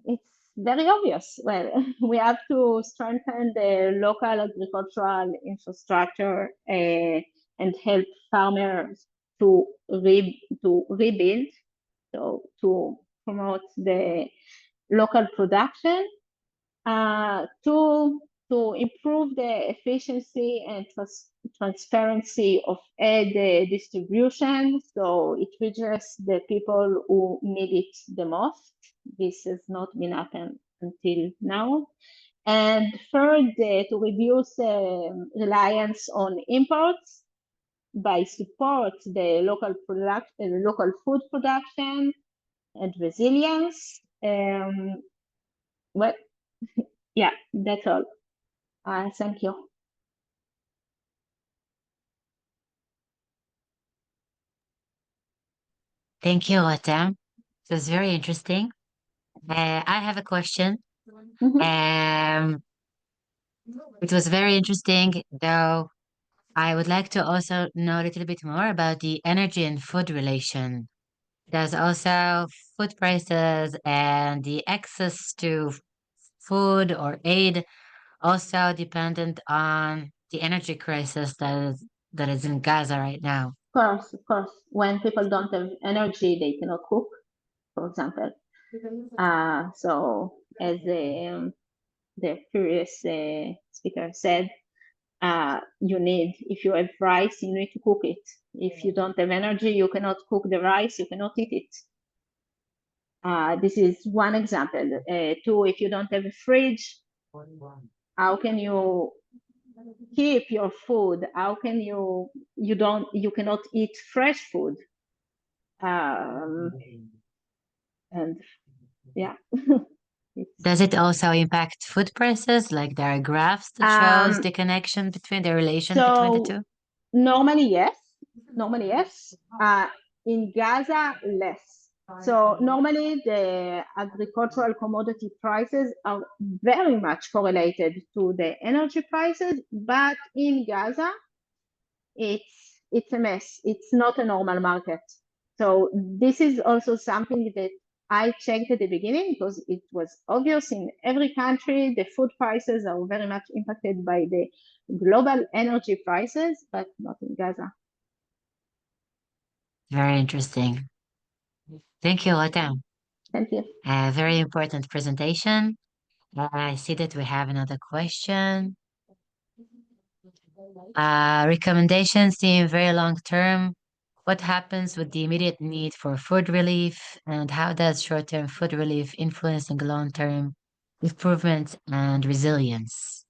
It's very obvious. Well, we have to strengthen the local agricultural infrastructure and help farmers to rebuild, so to promote the local production, to improve the efficiency and transparency of aid distribution, so it reaches the people who need it the most. This has not been happened until now. And third, to reduce reliance on imports by support the local local food production and resilience. Well, yeah, that's all. Thank you. Thank you, Rotem. It was very interesting. I have a question. It was very interesting, though I would like to also know a little bit more about the energy and food relation. There's also food prices and the access to food or aid also dependent on the energy crisis that is in Gaza right now. Of course. When people don't have energy, they cannot cook, for example. So as the previous speaker said, if you have rice, you need to cook it. If you don't have energy, you cannot cook the rice, you cannot eat it. This is one example. Two, if you don't have a fridge, how can you keep your food? How can you cannot eat fresh food? And yeah. Does it also impact food prices? Like there are graphs that shows the connection between the relation between the two? Normally, yes. In Gaza, less. So normally the agricultural commodity prices are very much correlated to the energy prices, but in Gaza, it's a mess. It's not a normal market. So this is also something that I checked at the beginning because it was obvious in every country, the food prices are very much impacted by the global energy prices, but not in Gaza. Very interesting. Thank you, Rotem. Thank you. Very important presentation. I see that we have another question. Recommendations seem very long term. What happens with the immediate need for food relief, and how does short-term food relief influence long-term improvement and resilience?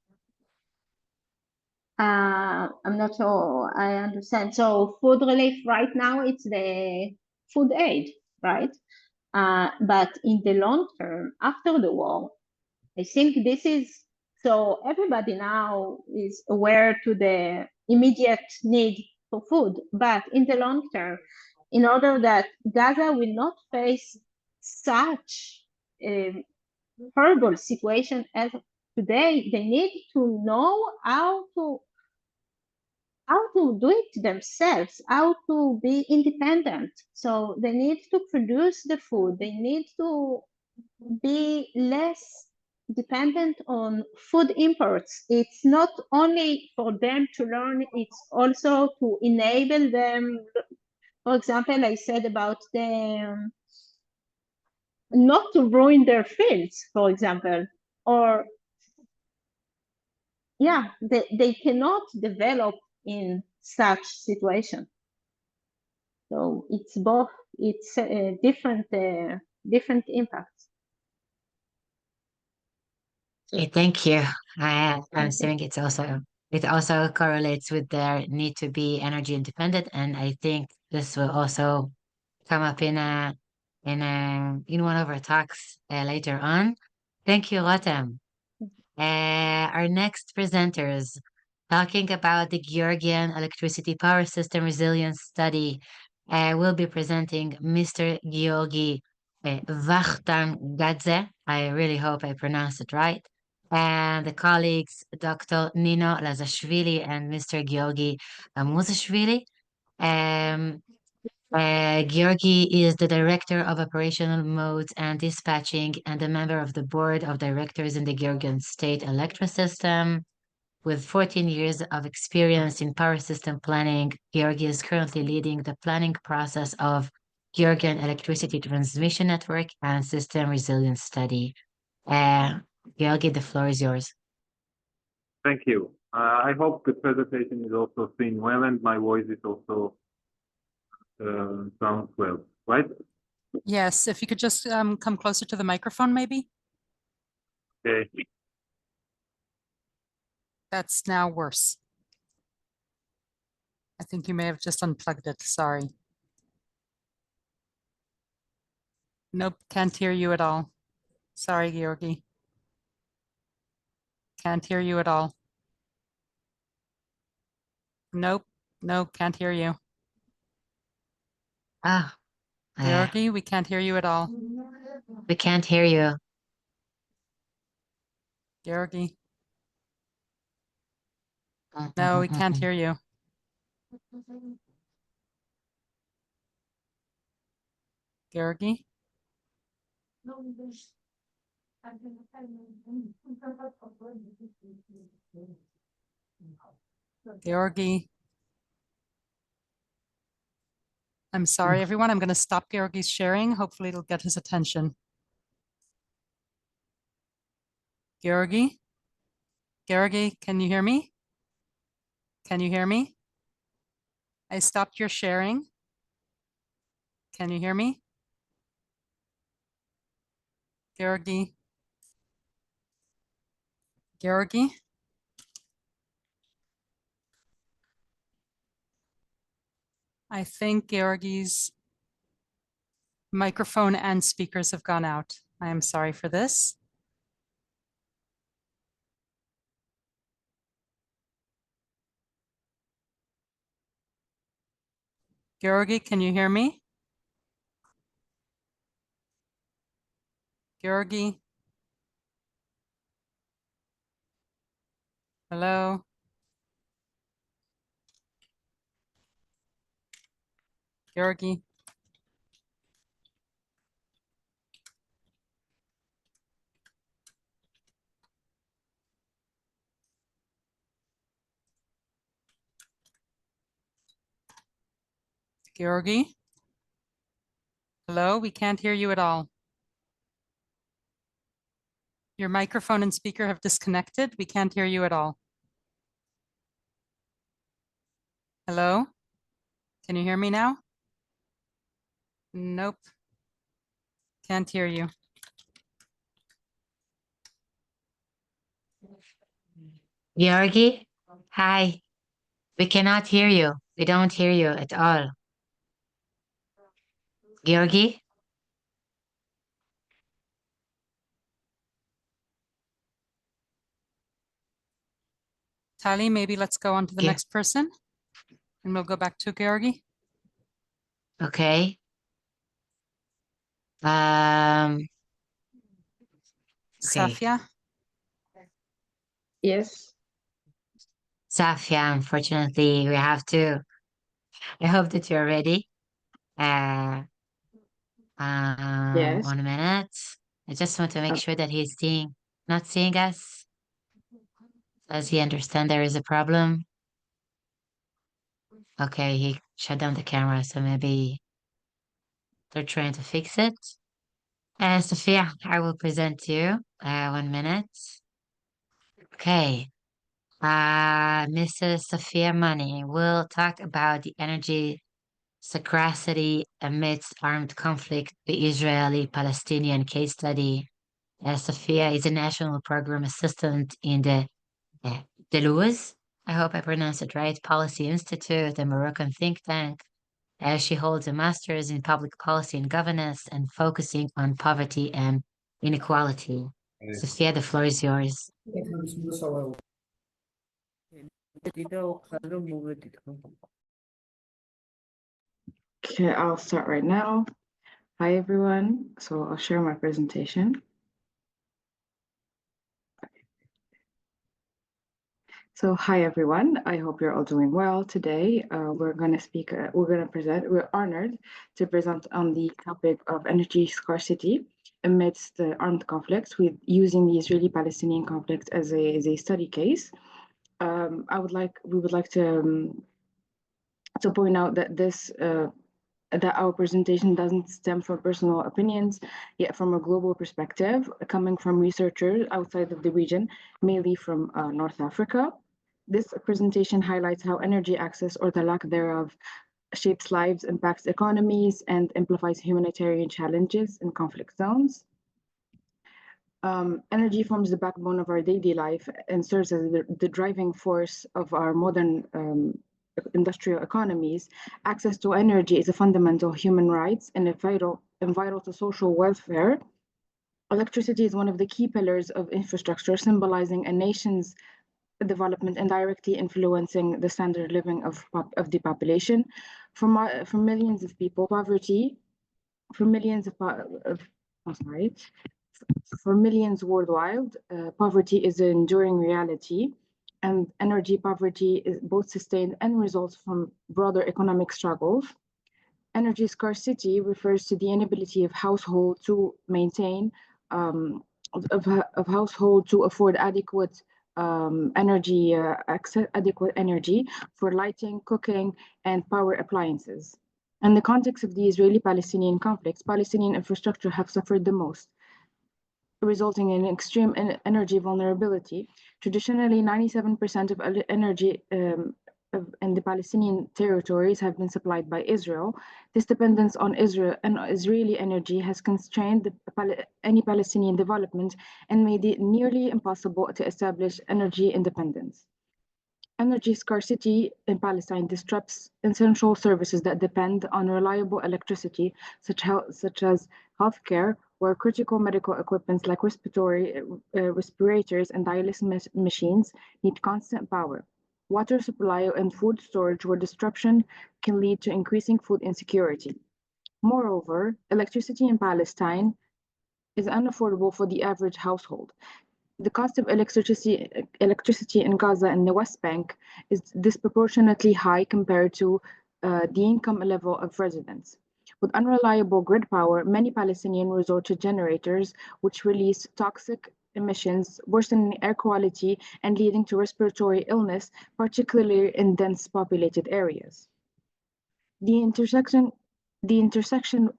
I'm not sure I understand. So food relief right now, it's the food aid, right? But in the long term, after the war, I think this is, so everybody now is aware to the immediate need for food, but in the long term, in order that Gaza will not face such a horrible situation as today, they need to know how how to do it themselves, how to be independent. So they need to produce the food. They need to be less dependent on food imports. It's not only for them to learn, it's also to enable them. For example, I said about the not to ruin their fields, for example, or yeah, they cannot develop in such situation. So it's both, it's different impacts. Okay, thank you. I'm assuming it also correlates with their need to be energy independent, and I think this will also come up in one of our talks later on. Thank you, Rotem. Our next presenters talking about the Georgian electricity power system resilience study will be presenting Mr. Giorgi Vakhtangadze. I really hope I pronounced it right. And the colleagues, Dr. Nino Lazashvili and Mr. Giorgi Amuzashvili. Giorgi is the Director of Operational Modes and Dispatching and a member of the Board of Directors in the Georgian State Electrosystem. With 14 years of experience in power system planning, Giorgi is currently leading the planning process of Georgian Electricity Transmission Network and System Resilience Study. Giorgi, the floor is yours. Thank you. I hope the presentation is also seen well and my voice is also sounds well, right? Yes, if you could just come closer to the microphone, maybe. Okay. That's now worse. I think you may have just unplugged it. Sorry. Nope, can't hear you at all. Sorry, Georgi. Can't hear you at all. Nope, no, can't hear you. Ah, Georgi, we can't hear you at all. we can't hear you. Georgi. No, we can't hear you. Georgi. Georgi. I'm sorry, everyone. I'm going to stop Georgi's sharing. Hopefully it'll get his attention. Georgi? Georgi, can you hear me? Can you hear me? I stopped your sharing. Can you hear me? Georgi? Georgi? I think Georgi's microphone and speakers have gone out. I am sorry for this. Georgi, can you hear me? Georgi? Hello? Georgi? Georgi? Hello, we can't hear you at all. Your microphone and speaker have disconnected. We can't hear you at all. Hello? Can you hear me now? Nope. Can't hear you. Giorgi, hi. We cannot hear you. We don't hear you at all. Giorgi? Tali, maybe let's go on to the next person and we'll go back to Georgi. Okay. Okay. Safiya? Yes. Safiya, unfortunately, we have to. I hope that you're ready. Yes. 1 minute. I just want to make sure that he's not seeing us. Does he understand there is a problem? Okay, he shut down the camera, so maybe they're trying to fix it. Safiya, I will present you. 1 minute. Okay. Mrs. Safiya Many will talk about the energy scarcity amidst armed conflict, the Israeli-Palestinian case study. Safiya is a national program assistant in the Deleuze, I hope I pronounced it right, Policy Institute, a Moroccan think tank. She holds a master's in public policy and governance and focusing on poverty and inequality. Safiya, the floor is yours. Okay, I'll start right now. Hi, everyone. So I'll share my presentation. So hi, everyone. I hope you're all doing well. Today, we're going to present, we're honored to present on the topic of energy scarcity amidst the armed conflicts with using the Israeli-Palestinian conflict as a study case. We would like to point out that that our presentation doesn't stem from personal opinions, yet from a global perspective, coming from researchers outside of the region, mainly from North Africa. This presentation highlights how energy access or the lack thereof shapes lives, impacts economies, and amplifies humanitarian challenges in conflict zones. Energy forms the backbone of our daily life and serves as the driving force of our modern industrial economies. Access to energy is a fundamental human right and vital to social welfare. Electricity is one of the key pillars of infrastructure, symbolizing a nation's development and directly influencing the standard of living of the population. For millions of people, for millions worldwide, poverty is an enduring reality, and energy poverty is both sustained and results from broader economic struggles. Energy scarcity refers to the inability of households to maintain, of household to afford adequate adequate energy for lighting, cooking, and power appliances. In the context of the Israeli-Palestinian conflicts, Palestinian infrastructure have suffered the most, resulting in extreme energy vulnerability. Traditionally, 97% of energy in the Palestinian territories have been supplied by Israel. This dependence on Israeli energy has constrained any Palestinian development and made it nearly impossible to establish energy independence. Energy scarcity in Palestine disrupts essential services that depend on reliable electricity, such as healthcare, where critical medical equipment like respirators and dialysis machines need constant power. Water supply and food storage, where disruption can lead to increasing food insecurity. Moreover, electricity in Palestine is unaffordable for the average household. The cost of electricity in Gaza and the West Bank is disproportionately high compared to the income level of residents. With unreliable grid power, many Palestinians resort to generators, which release toxic emissions, worsening air quality and leading to respiratory illness, particularly in dense populated areas. The intersection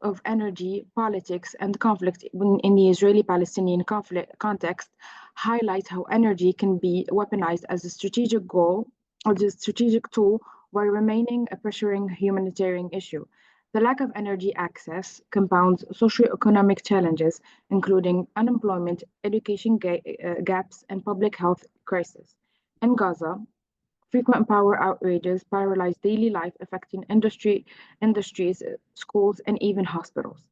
of energy, politics, and conflict in the Israeli-Palestinian conflict context highlights how energy can be weaponized as a strategic goal or the strategic tool while remaining a pressuring humanitarian issue. The lack of energy access compounds socioeconomic challenges, including unemployment, education gaps, and public health crisis. In Gaza, frequent power outages paralyze daily life, affecting industries, schools, and even hospitals.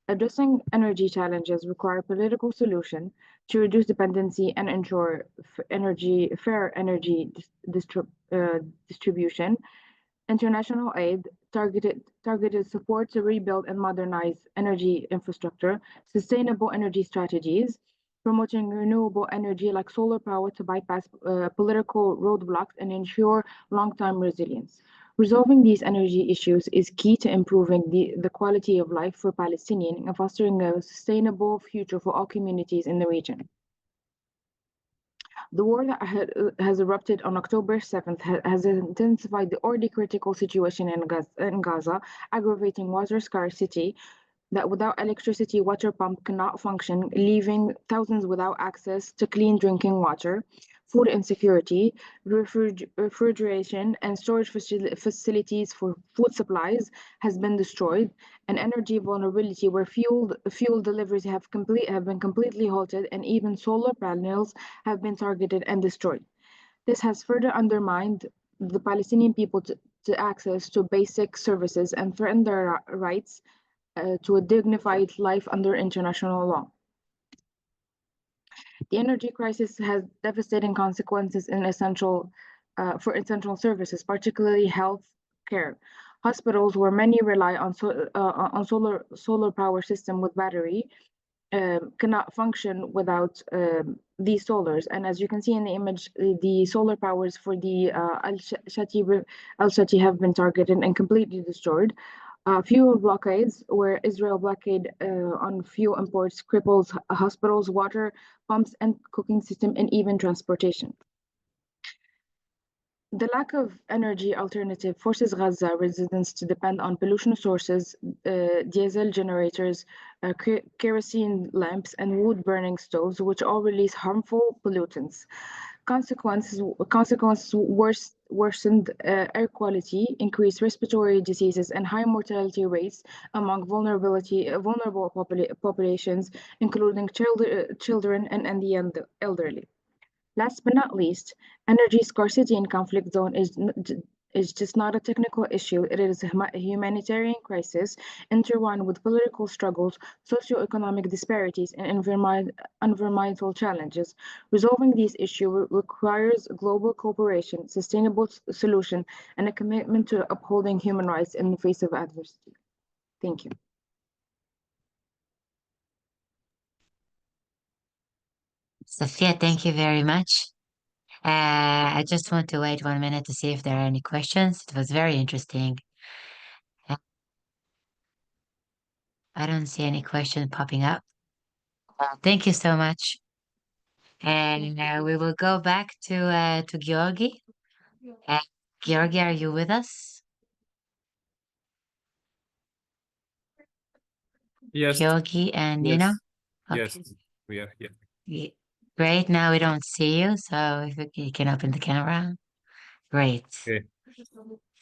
Addressing energy challenges require political solution to reduce dependency and ensure fair energy distribution. International aid, targeted support to rebuild and modernize energy infrastructure, sustainable energy strategies, promoting renewable energy like solar power to bypass political roadblocks and ensure long-term resilience. Resolving these energy issues is key to improving the quality of life for Palestinians and fostering a sustainable future for all communities in the region. The war that has erupted on October 7th has intensified the already critical situation in Gaza, aggravating water scarcity that without electricity, water pump cannot function, leaving thousands without access to clean drinking water. Food insecurity, refrigeration and storage facilities for food supplies has been destroyed, and energy vulnerability where fuel deliveries have been completely halted, and even solar panels have been targeted and destroyed. This has further undermined the Palestinian people to access to basic services and threatened their rights to a dignified life under international law. The energy crisis has devastating consequences for essential services, particularly health care. Hospitals, where many rely on solar power system with battery, cannot function without these solars. And as you can see in the image, the solar powers for the Al-Shati have been targeted and completely destroyed. Fuel blockades, where Israel blockade on fuel imports cripples hospitals, water pumps, and cooking system, and even transportation. The lack of energy alternative forces Gaza residents to depend on pollution sources, diesel generators, kerosene lamps, and wood-burning stoves, which all release harmful pollutants. Consequences worsened air quality, increased respiratory diseases, and high mortality rates among vulnerable populations, including children and the elderly. Last but not least, energy scarcity in conflict zone is just not a technical issue. It is a humanitarian crisis intertwined with political struggles, socioeconomic disparities, and environmental challenges. Resolving these issues requires global cooperation, sustainable solution, and a commitment to upholding human rights in the face of adversity. Thank you. Safiya, thank you very much. I just want to wait 1 minute to see if there are any questions. It was very interesting. I don't see any question popping up. Thank you so much. And we will go back to Giorgi. Giorgi, are you with us? Yes. Giorgi and Nino? Yes. Okay. Yes, we are here. Great. Now we don't see you, so if you can open the camera. Great. Okay.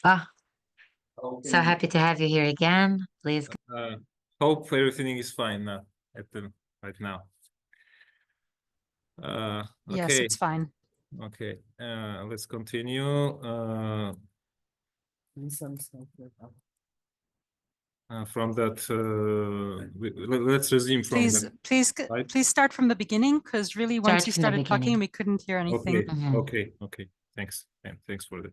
Oh, so happy to have you here again. Please. Hope everything is fine now right now. Yes, Okay. it's fine. Okay. Let's continue. From that, let's resume from Please start from the beginning, because really once you started talking, we couldn't hear anything. Okay. Thanks. And thanks for that.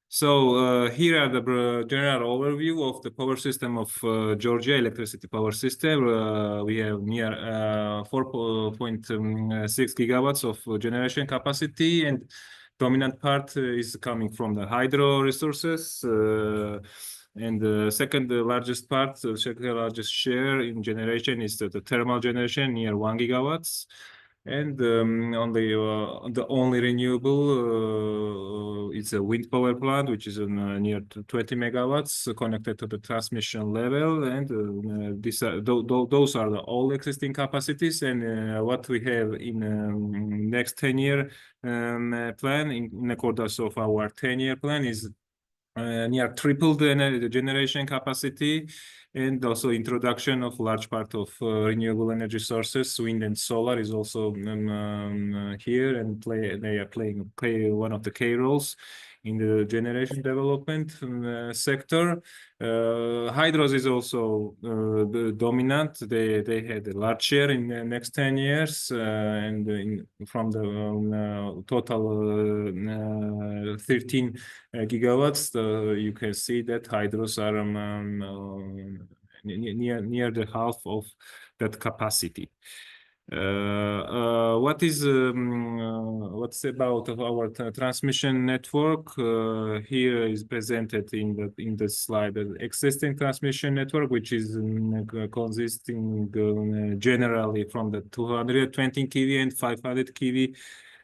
So here are the general overview of the power system of Georgia electricity power system. We have near 4.6 gigawatts of generation capacity, and dominant part is coming from the hydro resources. And the second largest part, the second largest share in generation is the thermal generation, near 1 gigawatts. And on the only renewable, it's a wind power plant, which is near 20 megawatts connected to the transmission level. And those are the all existing capacities. And what we have in next 10-year plan, in accordance of our 10-year plan, is near triple the generation capacity, and also introduction of large part of renewable energy sources. Wind and solar is also here, and play one of the key roles in the generation development sector. Hydros is also the dominant. They had a large share in the next 10 years, and from the total 13 gigawatts, you can see that hydros are near the half of that capacity. What's about our transmission network? Here is presented in the slide the existing transmission network, which is consisting generally from the 220 kV and 500 kV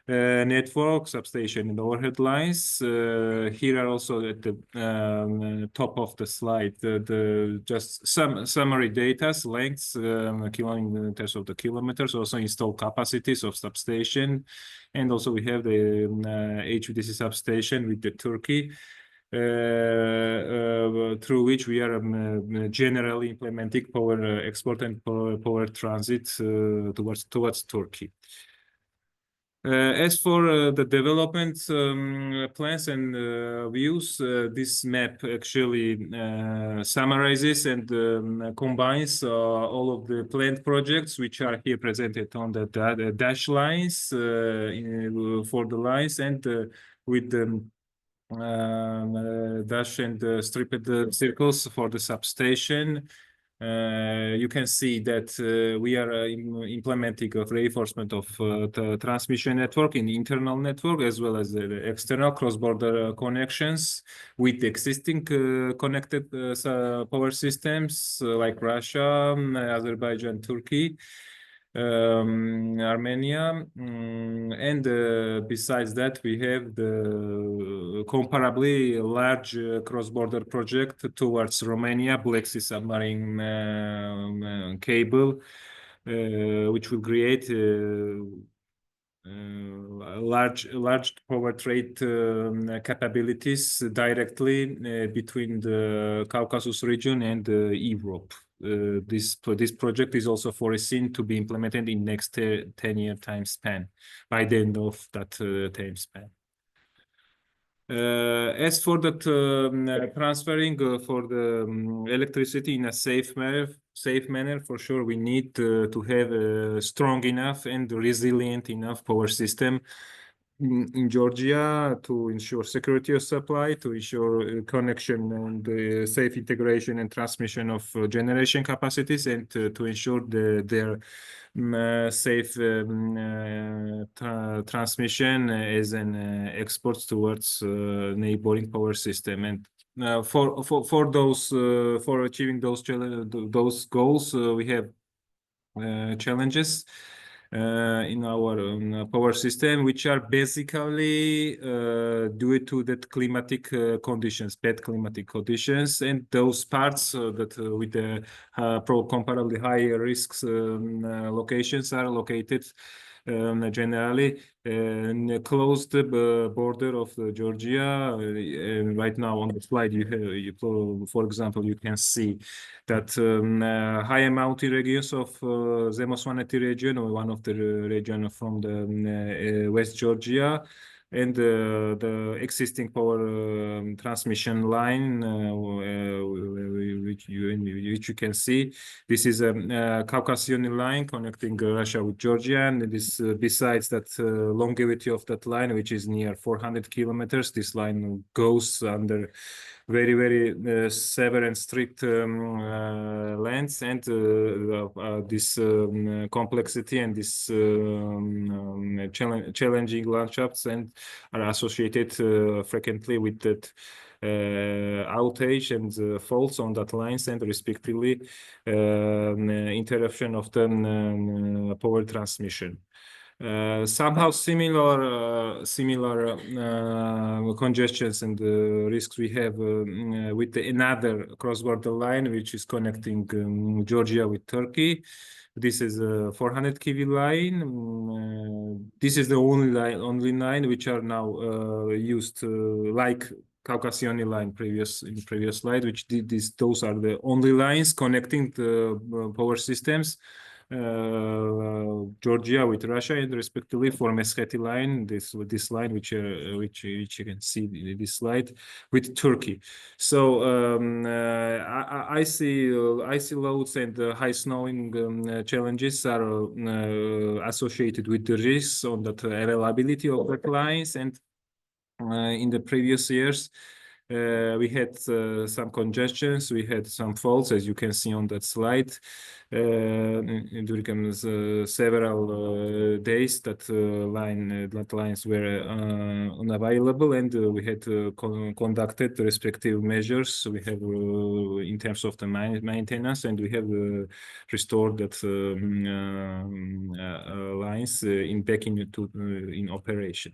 network, substation and overhead lines. Here are also at the top of the slide the just some summary data, lengths, kilometers of the kilometers, also installed capacities of substation, and also we have the HVDC substation with the Turkey. Through which we are generally implementing power export and power transit towards Turkey. As for the development plans and views, this map actually summarizes and combines all of the planned projects which are here presented on the dash lines for the lines, and with the dash and stripped circles for the substation. You can see that we are implementing a reinforcement of the transmission network in the internal network, as well as the external cross-border connections with the existing connected power systems like Russia, Azerbaijan, Turkey, Armenia, and besides that we have the comparably large cross-border project towards Romania, Black Sea submarine cable, which will create large power trade capabilities directly between the Caucasus region and Europe. This project is also foreseen to be implemented in next 10-year time span, by the end of that time span. As for that transferring for the electricity in a safe manner, for sure we need to have a strong enough and resilient enough power system in Georgia to ensure security of supply, to ensure connection and safe integration and transmission of generation capacities, and to ensure their safe transmission as an exports towards neighboring power system. And for achieving those goals, we have challenges in our power system, which are basically due to that climatic conditions, bad climatic conditions, and those parts that with the comparably higher risks locations are located generally close the border of Georgia. Right now on the slide, for example, you can see that high mountain regions of Zemosvaneti region, or one of the region from the West Georgia, and the existing power transmission line, which you can see. This is a Caucasian line connecting Russia with Georgia, and this besides that longevity of that line, which is near 400 kilometers, this line goes under very severe and strict lands, and this complexity and this challenging landschafts and are associated frequently with that outage and faults on that lines, and respectively interruption of the power transmission. Somehow similar congestions and risks we have with another cross-border line, which is connecting Georgia with Turkey. This is a 400 kV line. This is the only line which are now used like Caucasian line in previous slide, which those are the only lines connecting the power systems. Georgia with Russia, and respectively for Meskheti line, this line which you can see in this slide, with Turkey. So I see loads and high snowing challenges are associated with the risks on that availability of the lines, and in the previous years We had some congestions, we had some faults, as you can see on that slide, during several days that lines were unavailable, and we had conducted the respective measures we have in terms of the maintenance, and we have restored that lines back in operation.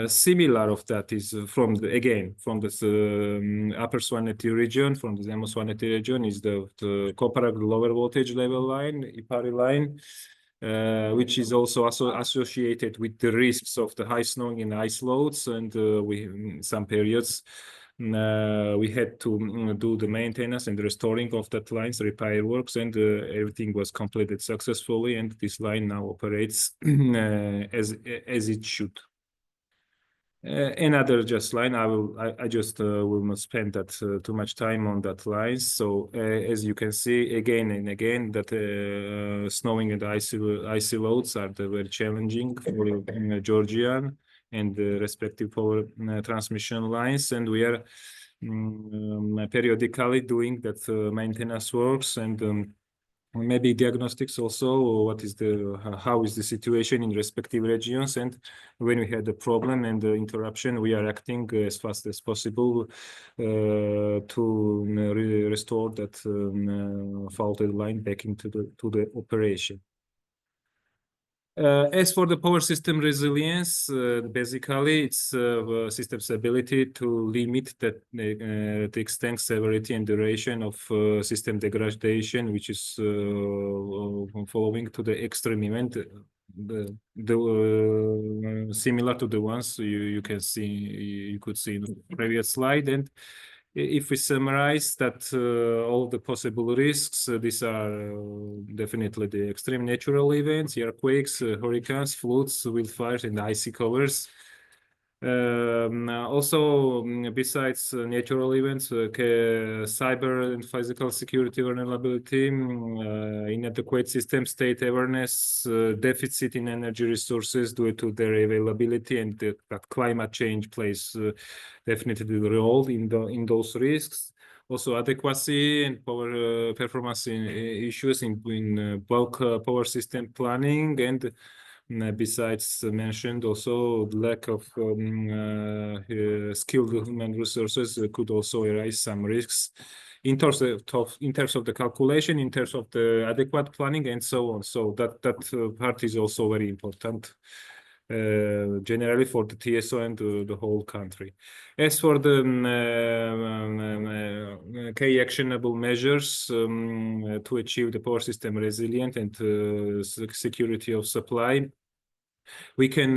Similar of that is from the upper Swaneti region, from the Zemo Swaneti region, is the Koparak lower voltage level line, IPARI line, which is also associated with the risks of the high snowing and ice loads, and in some periods we had to do the maintenance and the restoring of that line's repair works, and everything was completed successfully, and this line now operates as it should. Another just line. I just will not spend that too much time on that line. So as you can see again and again that snowing and icy loads are very challenging for Georgian and the respective power transmission lines, and we are periodically doing that maintenance works and maybe diagnostics also. How is the situation in respective regions, and when we had a problem and the interruption, we are acting as fast as possible to restore that faulted line back into the operation. As for the power system resilience, basically it's system's ability to limit the extent, severity, and duration of system degradation, which is following to the extreme event, similar to the ones you could see in the previous slide. And if we summarize that all the possible risks, these are definitely the extreme natural events, earthquakes, hurricanes, floods, wildfires, and icy covers. Also, besides natural events, cyber and physical security vulnerability, inadequate system state awareness, deficit in energy resources due to their availability, and that climate change plays definitely the role in those risks. Also, adequacy and power performance issues in bulk power system planning, and besides mentioned, also the lack of skilled human resources could also arise some risks in terms of the calculation, in terms of the adequate planning, and so on. So that part is also very important. Generally for the TSO and the whole country. As for the key actionable measures to achieve the power system resilient and security of supply, we can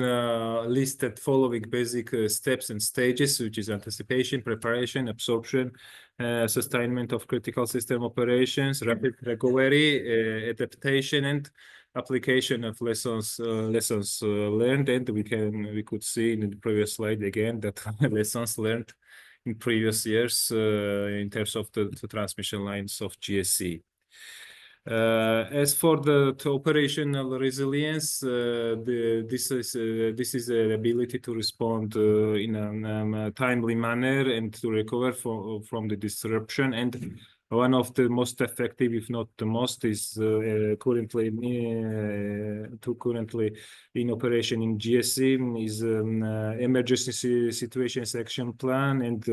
list the following basic steps and stages, which is anticipation, preparation, absorption, sustainment of critical system operations, rapid recovery, adaptation, and application of lessons learned. And we could see in the previous slide again that lessons learned in previous years in terms of the transmission lines of GSE. As for the operational resilience, this is the ability to respond in a timely manner and to recover from the disruption. And one of the most effective, if not the most, is currently in operation in GSE is emergency situations action plan and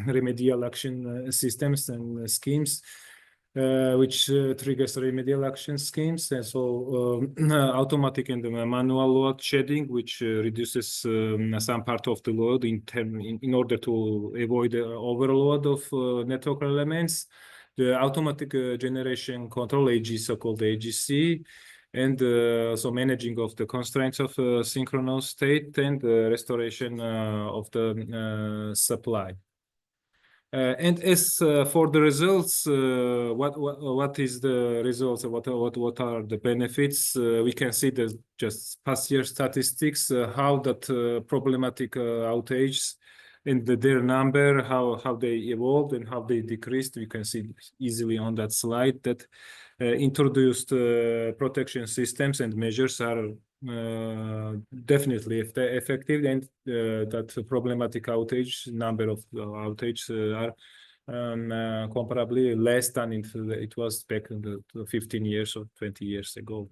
remedial action systems and schemes. Which triggers remedial action schemes, and so automatic and manual load shedding, which reduces some part of the load in order to avoid the overload of network elements. The automatic generation control, so-called AGC, and so managing of the constraints of synchronous state and restoration of the supply. And as for the results, what is the results? What are the benefits? We can see that just past year statistics, how that problematic outages and their number, how they evolved and how they decreased. We can see easily on that slide that introduced protection systems and measures are definitely effective, and that problematic outage number of outages are comparably less than it was back in the 15 years or 20 years ago.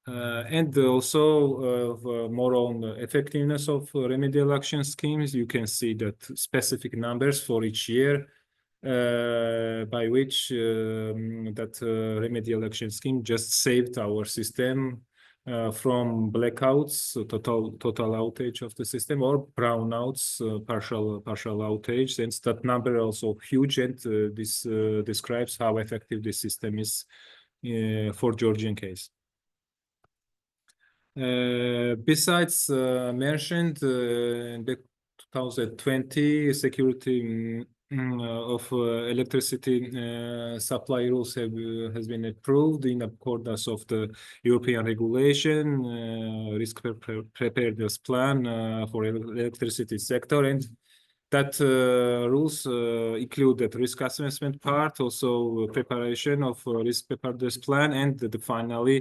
And also more on the effectiveness of remedial action schemes, you can see that specific numbers for each year by which that remedial action scheme just saved our system from blackouts, so total outage of the system, or brownouts, partial outage. And that number also huge, and this describes how effective this system is for Georgian case. Besides mentioned in the 2020 security of electricity supply rules has been approved in accordance of the European regulation, risk preparedness plan for electricity sector, and that rules include that risk assessment part, also preparation of risk preparedness plan, and the final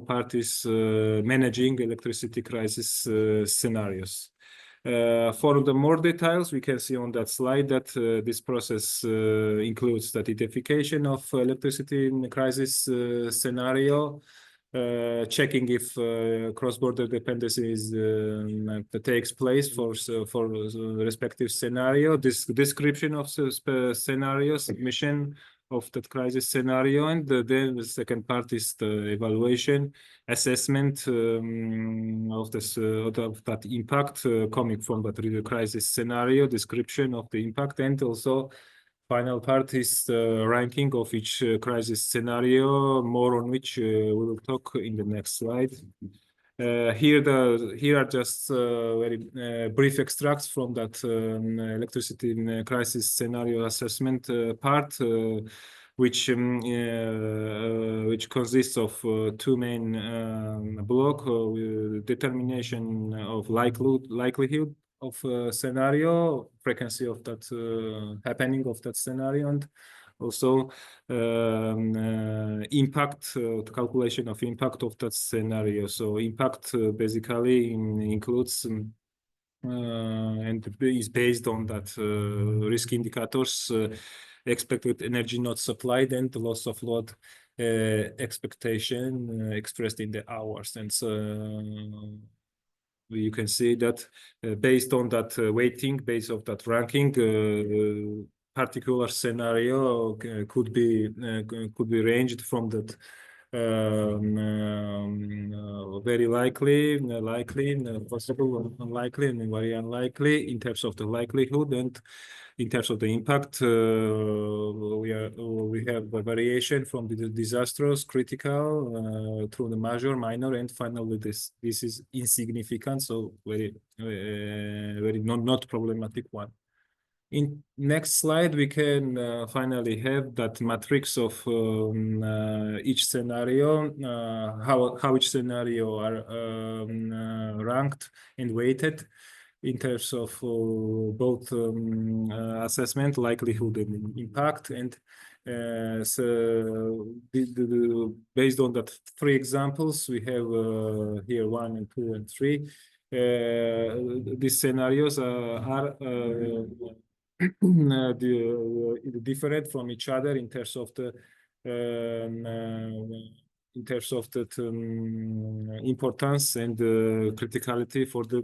part is managing electricity crisis scenarios. For the more details, we can see on that slide that this process includes the identification of electricity in crisis scenario, checking if cross-border dependencies takes place for the respective scenario, description of scenario, submission of that crisis scenario, and then the second part is the evaluation, assessment of that impact coming from that crisis scenario, description of the impact, and also final part is the ranking of each crisis scenario, more on which we will talk in the next slide. Here are just very brief extracts from that electricity crisis scenario assessment part, which consists of two main blocks: determination of likelihood of scenario, frequency of that happening of that scenario, and also impact, calculation of impact of that scenario. So impact basically includes and is based on that risk indicators, expected energy not supplied, and the loss of load expectation expressed in the hours. And so you can see that based on that weighting, based on that ranking, particular scenario could be ranged from that very likely, possible, unlikely, and very unlikely in terms of the likelihood, and in terms of the impact. We have a variation from the disastrous, critical, through the major, minor, and finally this is insignificant, so very not problematic one. In next slide, we can finally have that matrix of each scenario, how each scenario are ranked and weighted in terms of both assessment, likelihood, and impact. And so based on that three examples, we have here 1 and 2 and 3. These scenarios are different from each other in terms of the importance and criticality for the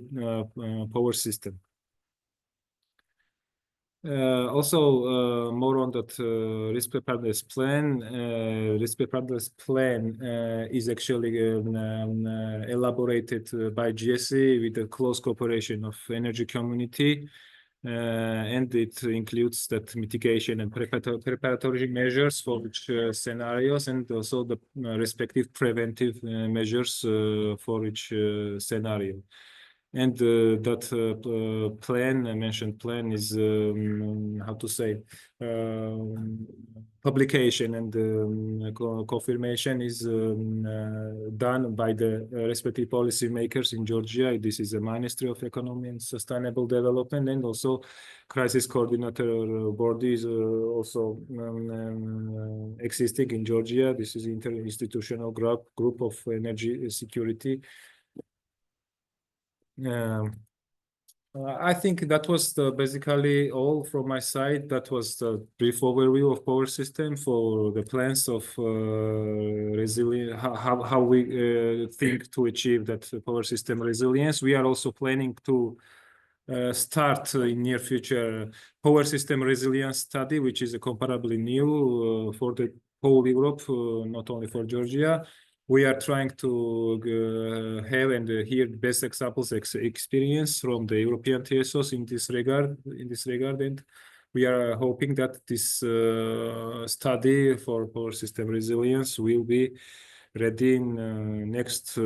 power system. Also, more on that risk preparedness plan. Risk preparedness plan is actually elaborated by GSE with the close cooperation of energy community. And it includes that mitigation and preparatory measures for each scenarios, and also the respective preventive measures for each scenario. And that plan, I mentioned plan, is how to say, publication and confirmation is done by the respective policy makers in Georgia. This is the Ministry of Economy and Sustainable Development, and also crisis coordinator board is also existing in Georgia. This is interinstitutional group of energy security. I think that was basically all from my side. That was the brief overview of power system for the plans of resilience, how we think to achieve that power system resilience. We are also planning to start in near future power system resilience study, which is comparably new for the whole Europe, not only for Georgia. We are trying to have and hear best examples, experience from the European TSOs in this regard. And we are hoping that this study for power system resilience will be ready in next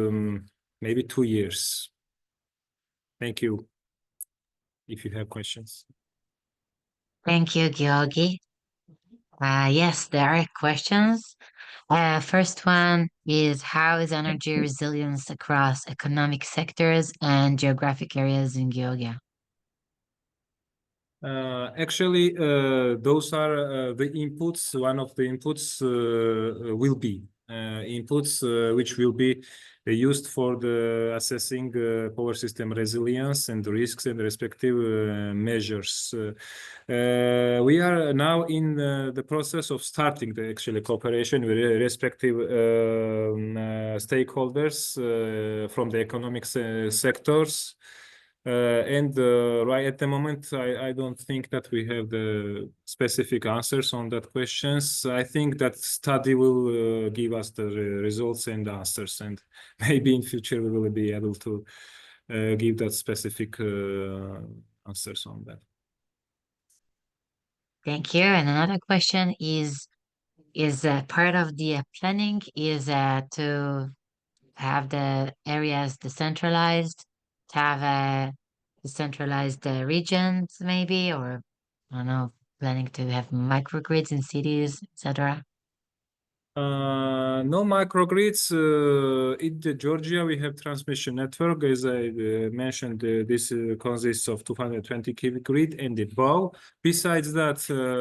maybe 2 years. Thank you. If you have questions. Thank you, Giorgi. Yes, there are questions. First one is, how is energy resilience across economic sectors and geographic areas in Georgia? Actually, those are the inputs. One of the inputs will be inputs which will be used for the assessing power system resilience and risks and respective measures. We are now in the process of starting the actually cooperation with respective stakeholders from the economic sectors. And right at the moment, I don't think that we have the specific answers on that questions. I think that study will give us the results and answers, and maybe in future we will be able to give that specific answers on that. Thank you. And another question is part of the planning is to have the areas decentralized, to have decentralized regions maybe, or I don't know, planning to have microgrids in cities, etc. No microgrids. In Georgia, we have transmission network. As I mentioned, this consists of 220 kV grid and above. Besides that,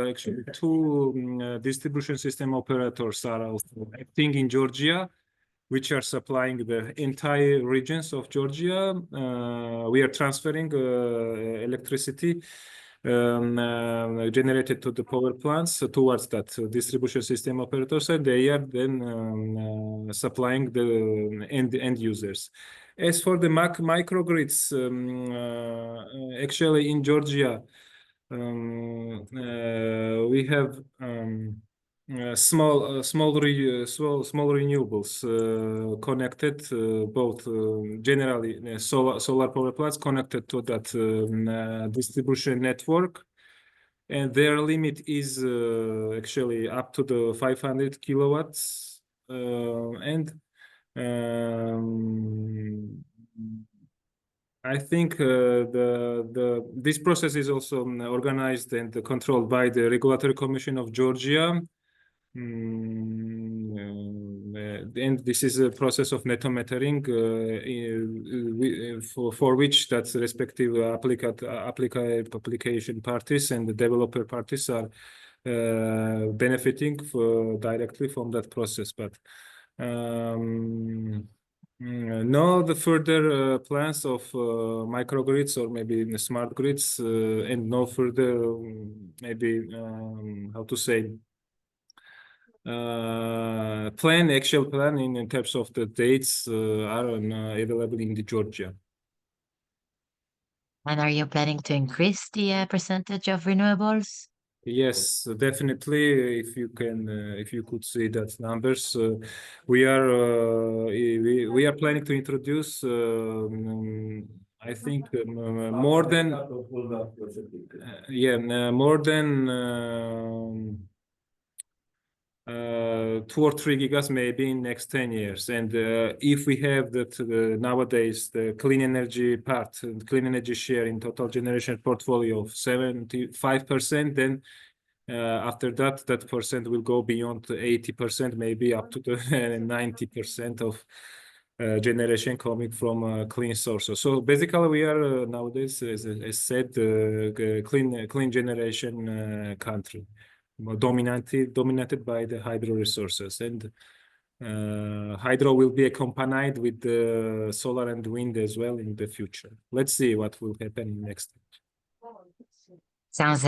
actually, two distribution system operators are also acting in Georgia, which are supplying the entire regions of Georgia. We are transferring electricity generated to the power plants towards that distribution system operators, and they are then supplying the end users. As for the microgrids, actually in Georgia, we have small renewables connected, both generally solar power plants connected to that distribution network, and their limit is actually up to the 500 kilowatts, and I think this process is also organized and controlled by the Regulatory Commission of Georgia. And this is a process of netto metering for which that respective application parties and the developer parties are benefiting directly from that process. But no, the further plans of microgrids or maybe in the smart grids and no further maybe how to say actual plan in terms of the dates are available in the Georgia. And are you planning to increase the percentage of renewables? Yes, definitely. If you could see that numbers, we are planning to introduce. I think more than more than 2 or 3 gigas maybe in next 10 years. And if we have that nowadays the clean energy part, clean energy share in total generation portfolio of 75%, then after that, that percent will go beyond 80%, maybe up to the 90% of generation coming from clean sources. So basically, we are nowadays, as said, clean generation country, dominated by the hydro resources, and hydro will be accompanied with the solar and wind as well in the future. Let's see what will happen next. Sounds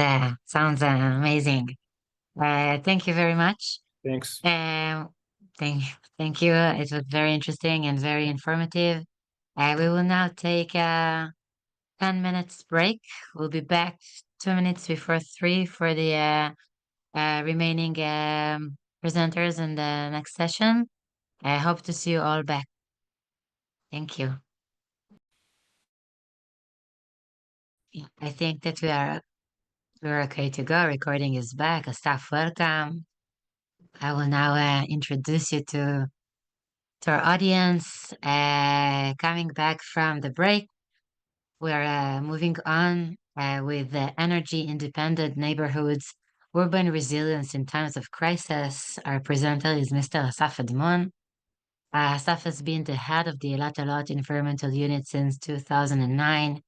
amazing. Thank you very much. Thanks. Thank you. It was very interesting and very informative. We will now take a 10 minutes break. We'll be back 2 minutes before 3 for the remaining presenters in the next session. I hope to see you all back. Thank you. Yeah, I think that we're okay to go. Recording is back. Assaf, welcome. I will now introduce you to our audience. Coming back from the break, we're moving on with the energy independent neighborhoods, urban resilience in times of crisis. Our presenter is Mr. Assaf Admon. Assaf has been the head of the Eilat-Eilot Environmental Unit since 2009.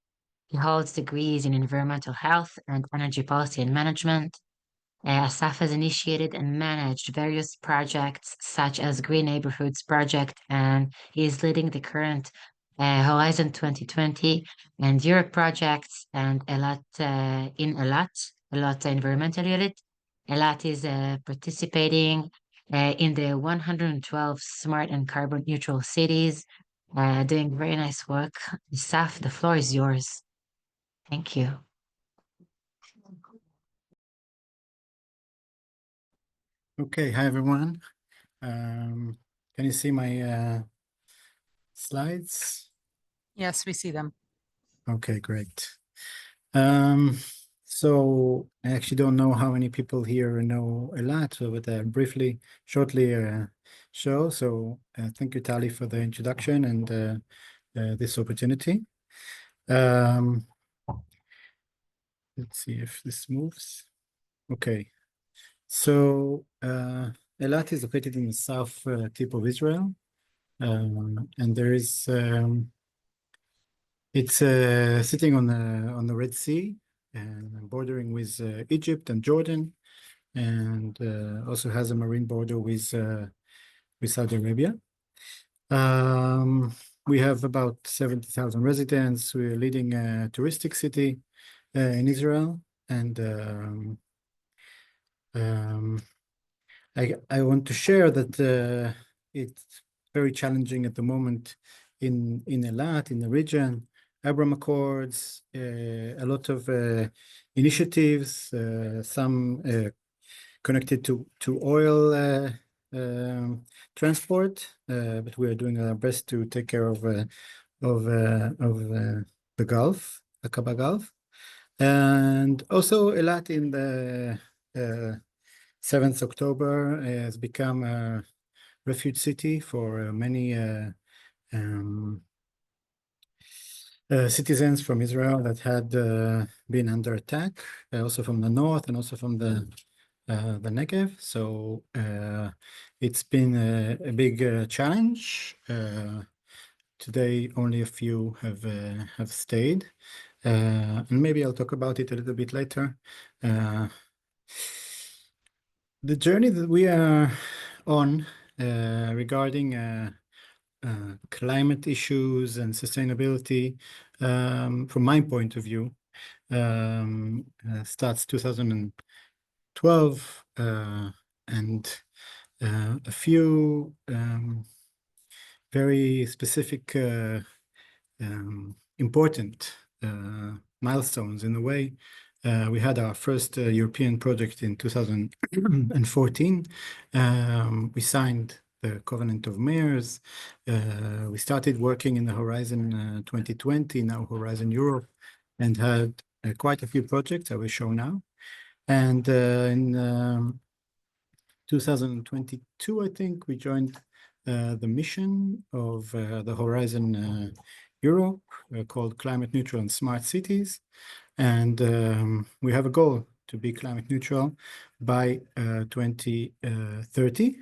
He holds degrees in environmental health and energy policy and management. Assaf has initiated and managed various projects such as Green Neighborhoods Project, and he is leading the current Horizon 2020 and Europe projects and Eilat Environmental Unit. Eilat is participating in the 112 smart and carbon neutral cities, doing very nice work. Assaf, the floor is yours. Thank you. Okay, hi everyone. Can you see my slides? Yes, we see them. Okay, great. So I actually don't know how many people here know Eilat, so but shortly show. So thank you, Tali, for the introduction and this opportunity. Let's see if this moves. Okay. So Eilat is located in the south tip of Israel, and there is it's sitting on the Red Sea and bordering with Egypt and Jordan, and also has a marine border with Saudi Arabia. We have about 70,000 residents. We're a leading touristic city in Israel, and I want to share that it's very challenging at the moment in Eilat, in the region. Abraham Accords, a lot of initiatives, some connected to oil transport, but we are doing our best to take care of the Gulf, Aqaba Gulf, and also Eilat in the 7th October has become a refuge city for many citizens from Israel that had been under attack, also from the north and also from the Negev. So it's been a big challenge. Today, only a few have stayed, and maybe I'll talk about it a little bit later. The journey that we are on regarding climate issues and sustainability, from my point of view, starts 2012, and a few very specific important milestones in a way. We had our first European project in 2014. We signed the Covenant of Mayors. We started working in the Horizon 2020, now Horizon Europe, and had quite a few projects I will show now. And in 2022, I think, we joined the mission of the Horizon Europe called Climate Neutral and Smart Cities. And we have a goal to be climate neutral by 2030.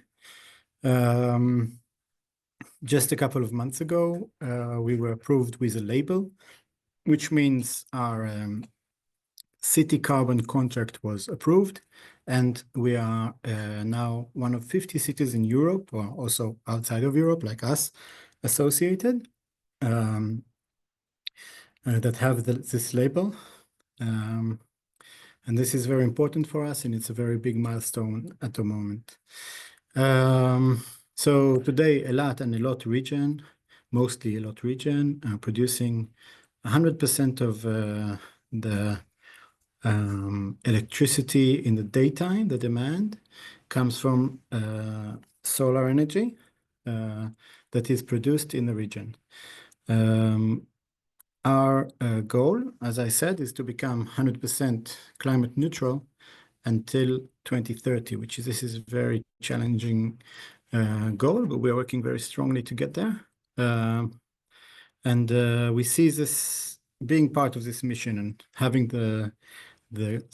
Just a couple of months ago, we were approved with a label, which means our city carbon contract was approved, and we are now one of 50 cities in Europe, or also outside of Europe, like us, associated, that have this label. And this is very important for us, and it's a very big milestone at the moment. So today, Eilat and Eilot region, mostly Eilot region, are producing 100% of the electricity in the daytime. The demand comes from solar energy that is produced in the region. Our goal, as I said, is to become 100% climate neutral until 2030, this is a very challenging goal, but we're working very strongly to get there. And we see this being part of this mission and having the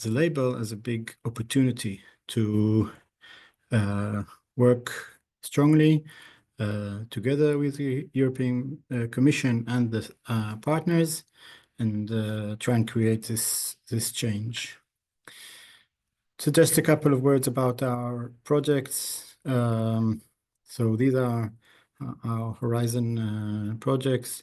label as a big opportunity to work strongly together with the European Commission and the partners, and try and create this change. So just a couple of words about our projects. So these are our Horizon projects.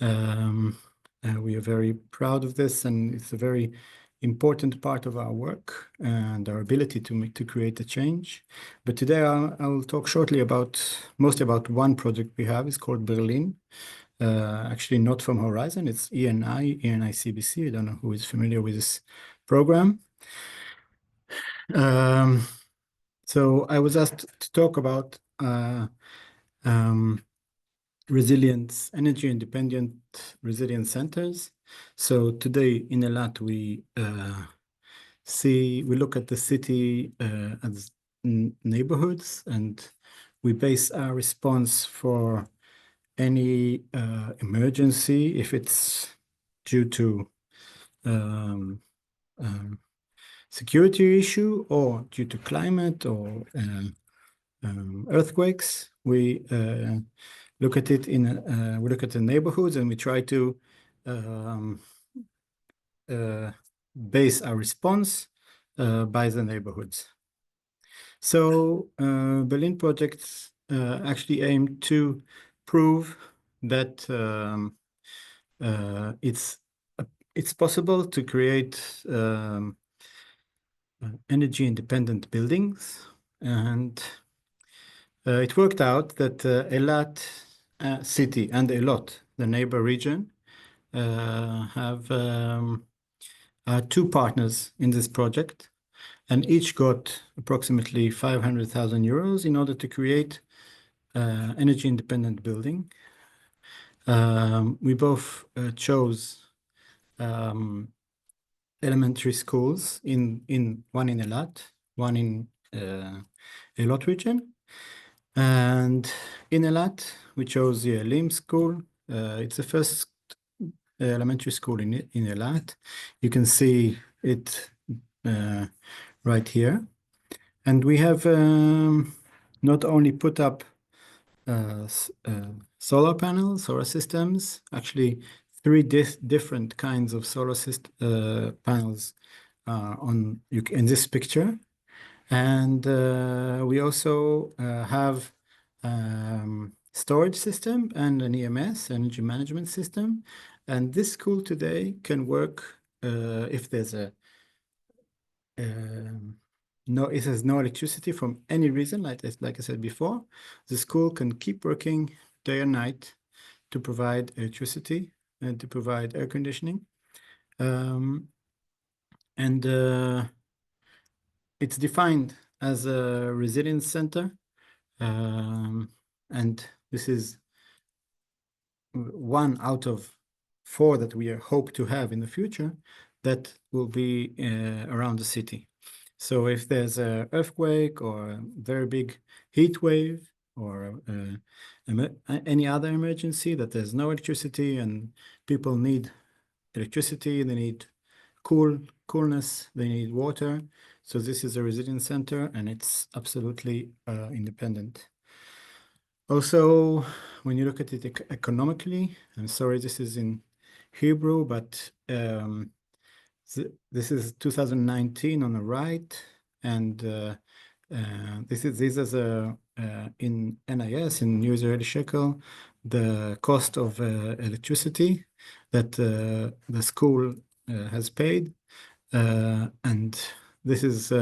We are very proud of this, and it's a very important part of our work and our ability to create a change. But today I'll talk shortly mostly about one project we have. It's called Berlin. Actually not from Horizon, it's ENI CBC. I don't know who is familiar with this program. So I was asked to talk about resilience, energy independent resilience centers. So today in Eilat, we look at the city as neighborhoods, and we base our response for any emergency, if it's due to security issue or due to climate or earthquakes. We look at it we look at the neighborhoods, and we try to base our response by the neighborhoods. So Berlin projects actually aim to prove that it's possible to create energy independent buildings, and it worked out that Eilat city and Eilot, the neighbor region, have two partners in this project, and each got approximately 500,000 euros in order to create energy independent building. We both chose elementary schools, one in Eilat, one in Eilot region. And in Eilat, we chose the Elim school. It's the first elementary school in Eilat. You can see it right here. And we have not only put up solar panels, solar systems, actually 3 different kinds of solar panels in this picture. And we also have storage system and an EMS, energy management system. And this school today can work if there's it has no electricity from any reason, like I said before. The school can keep working day and night to provide electricity and to provide air conditioning. It's defined as a resilience center. And this is 1 out of 4 that we hope to have in the future that will be around the city. So if there's an earthquake or a very big heat wave or any other emergency that there's no electricity and people need electricity, they need coolness, they need water. So this is a resilience center and it's absolutely independent. Also, when you look at it economically, I'm sorry, this is in Hebrew, but this is 2019 on the right, and this is in NIS, in New Israeli shekel, the cost of electricity that the school has paid, and this is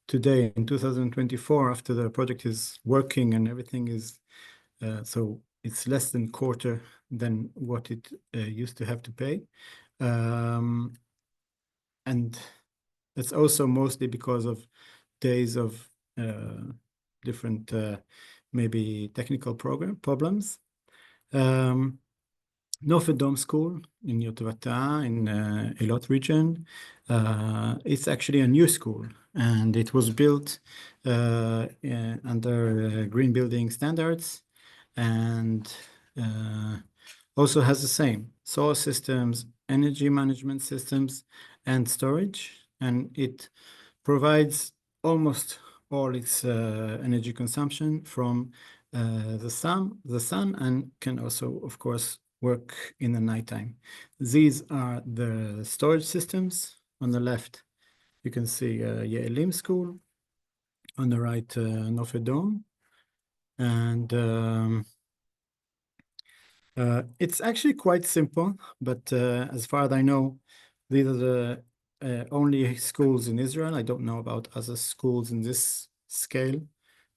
today in 2024 after the project is working and everything is so it's less than quarter than what it used to have to pay. And it's also mostly because of days of different maybe technical problems. Nofed Dome School in Yotvata in Eilat region. It's actually a new school and it was built under green building standards and also has the same solar systems, energy management systems, and storage, and it provides almost all its energy consumption from the sun, and can also, of course, work in the nighttime. These are the storage systems. On the left, you can see Ye'elim School. On the right, Nofed Dome. And it's actually quite simple, but as far as I know, these are the only schools in Israel. I don't know about other schools in this scale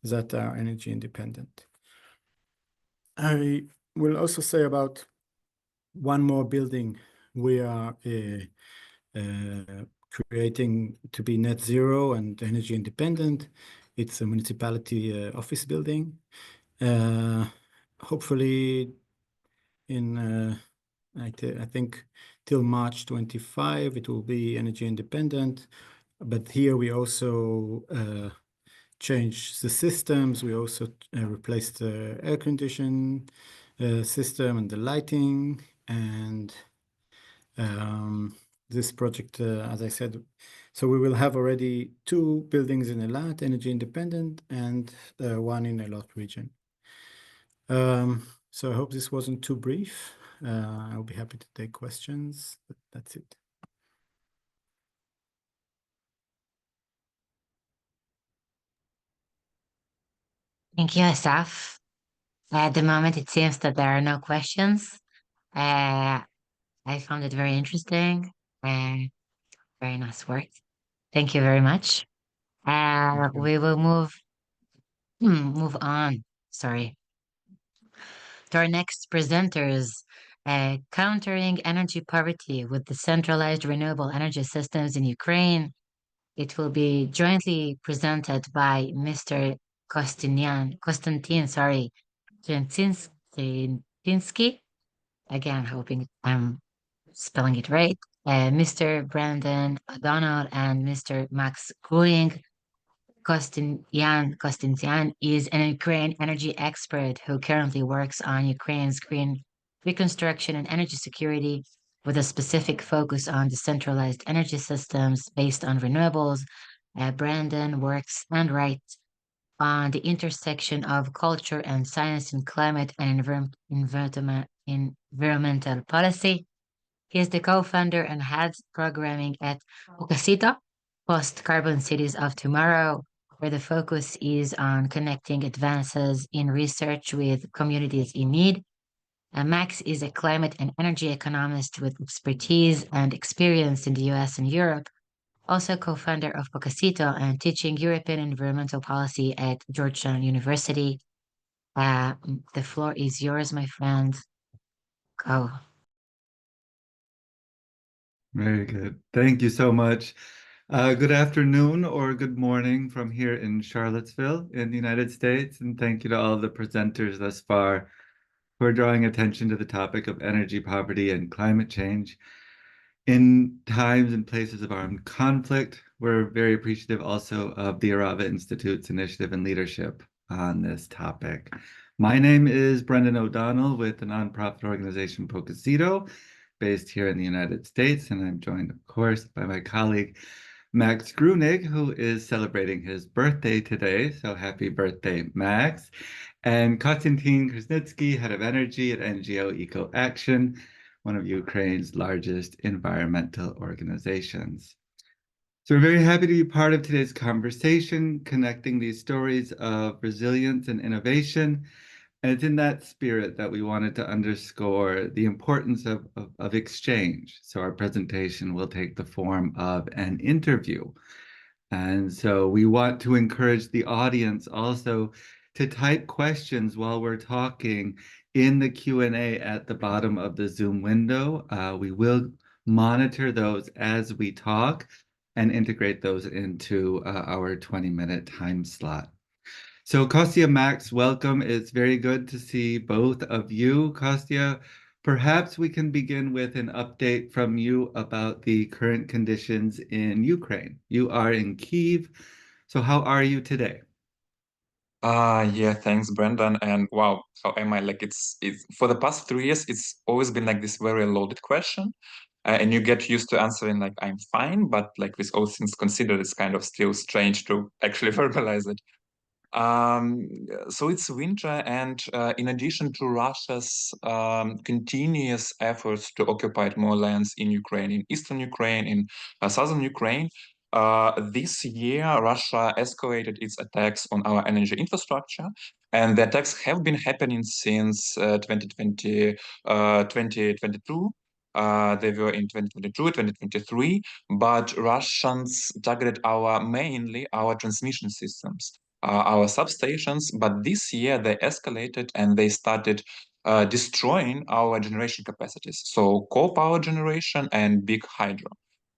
that are energy independent. I will also say about one more building we are creating to be net zero and energy independent. It's a municipality office building. Hopefully in I think till March 25 it will be energy independent, but here we also changed the systems. We also replaced the air conditioning system and the lighting, and this project, as I said, so we will have already 2 buildings in Eilat, energy independent, and one in Eilat region. So I hope this wasn't too brief. I'll be happy to take questions, but that's it. Thank you, Assaf. At the moment, it seems that there are no questions. I found it very interesting. Very nice work. Thank you very much. We will move on. Sorry. To our next presenters, countering energy poverty with the centralized renewable energy systems in Ukraine. It will be jointly presented by Mr. Kostiantyn Krynytskyi. Again, hoping I'm spelling it right. Mr. Brandon O'Donnell and Mr. Max Gurion. Kostiantyn is an Ukrainian energy expert who currently works on Ukraine's green reconstruction and energy security with a specific focus on decentralized energy systems based on renewables. Brandon works and writes on the intersection of culture and science in climate and environmental policy. He is the co-founder and heads programming at Post Carbon Cities of Tomorrow, where the focus is on connecting advances in research with communities in need. Max is a climate and energy economist with expertise and experience in the US and Europe, also co-founder of Pocasito and teaching European environmental policy at Georgian University. The floor is yours, my friend. Go. Very good. Thank you so much. Good afternoon or good morning from here in Charlottesville in the United States. And thank you to all the presenters thus far for drawing attention to the topic of energy poverty and climate change. In times and places of armed conflict, we're very appreciative also of the Arava Institute's initiative and leadership on this topic. My name is Brendan O'Donnell with the nonprofit organization Pocasito, based here in the United States, and I'm joined, of course, by my colleague Max Grunig, who is celebrating his birthday today. So happy birthday, Max. And Kostiantyn Krynytskyi, head of energy at NGO Ecoaction, one of Ukraine's largest environmental organizations. So we're very happy to be part of today's conversation, connecting these stories of resilience and innovation. And it's in that spirit that we wanted to underscore the importance of exchange. So our presentation will take the form of an interview. And so we want to encourage the audience also to type questions while we're talking in the Q&A at the bottom of the Zoom window. We will monitor those as we talk and integrate those into our 20-minute time slot. So Kostya, Max, welcome. It's very good to see both of you. Kostya, perhaps we can begin with an update from you about the current conditions in Ukraine. You are in Kyiv. So how are you today? Yeah, thanks, Brendan. And wow, how am I? Like it's for the past 3 years, it's always been like this very loaded question. And you get used to answering like I'm fine, but like with all things considered, it's kind of still strange to actually verbalize it. So it's winter, and in addition to Russia's continuous efforts to occupy more lands in Ukraine, in eastern Ukraine, in southern Ukraine, this year Russia escalated its attacks on our energy infrastructure, and the attacks have been happening since 2022. They were in 2022, 2023, but Russians targeted mainly our transmission systems, our substations. But this year they escalated and they started destroying our generation capacities. So coal power generation and big hydro.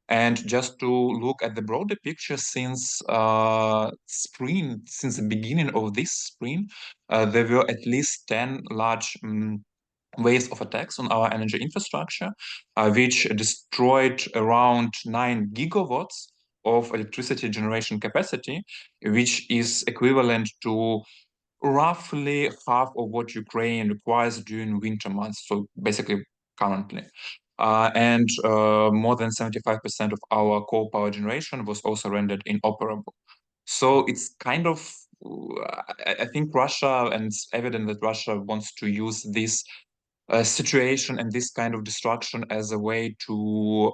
And just to look at the broader picture, since spring, since the beginning of this spring, there were at least 10 large waves of attacks on our energy infrastructure, which destroyed around 9 gigawatts of electricity generation capacity, which is equivalent to roughly half of what Ukraine requires during winter months. So basically, currently. And more than 75% of our coal power generation was also rendered inoperable. So it's kind of, I think Russia, and it's evident that Russia wants to use this situation and this kind of destruction as a way to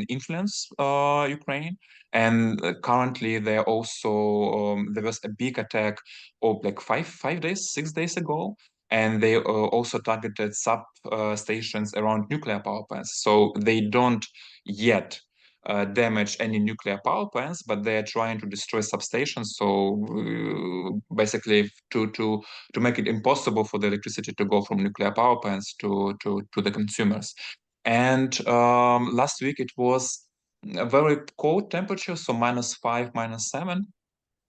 influence Ukraine. And currently, there was a big attack of like 6 days ago, and they also targeted sub stations around nuclear power plants. So they don't yet damage any nuclear power plants, but they are trying to destroy substations. So basically, to make it impossible for the electricity to go from nuclear power plants to the consumers. And last week it was a very cold temperature, so -5, -7.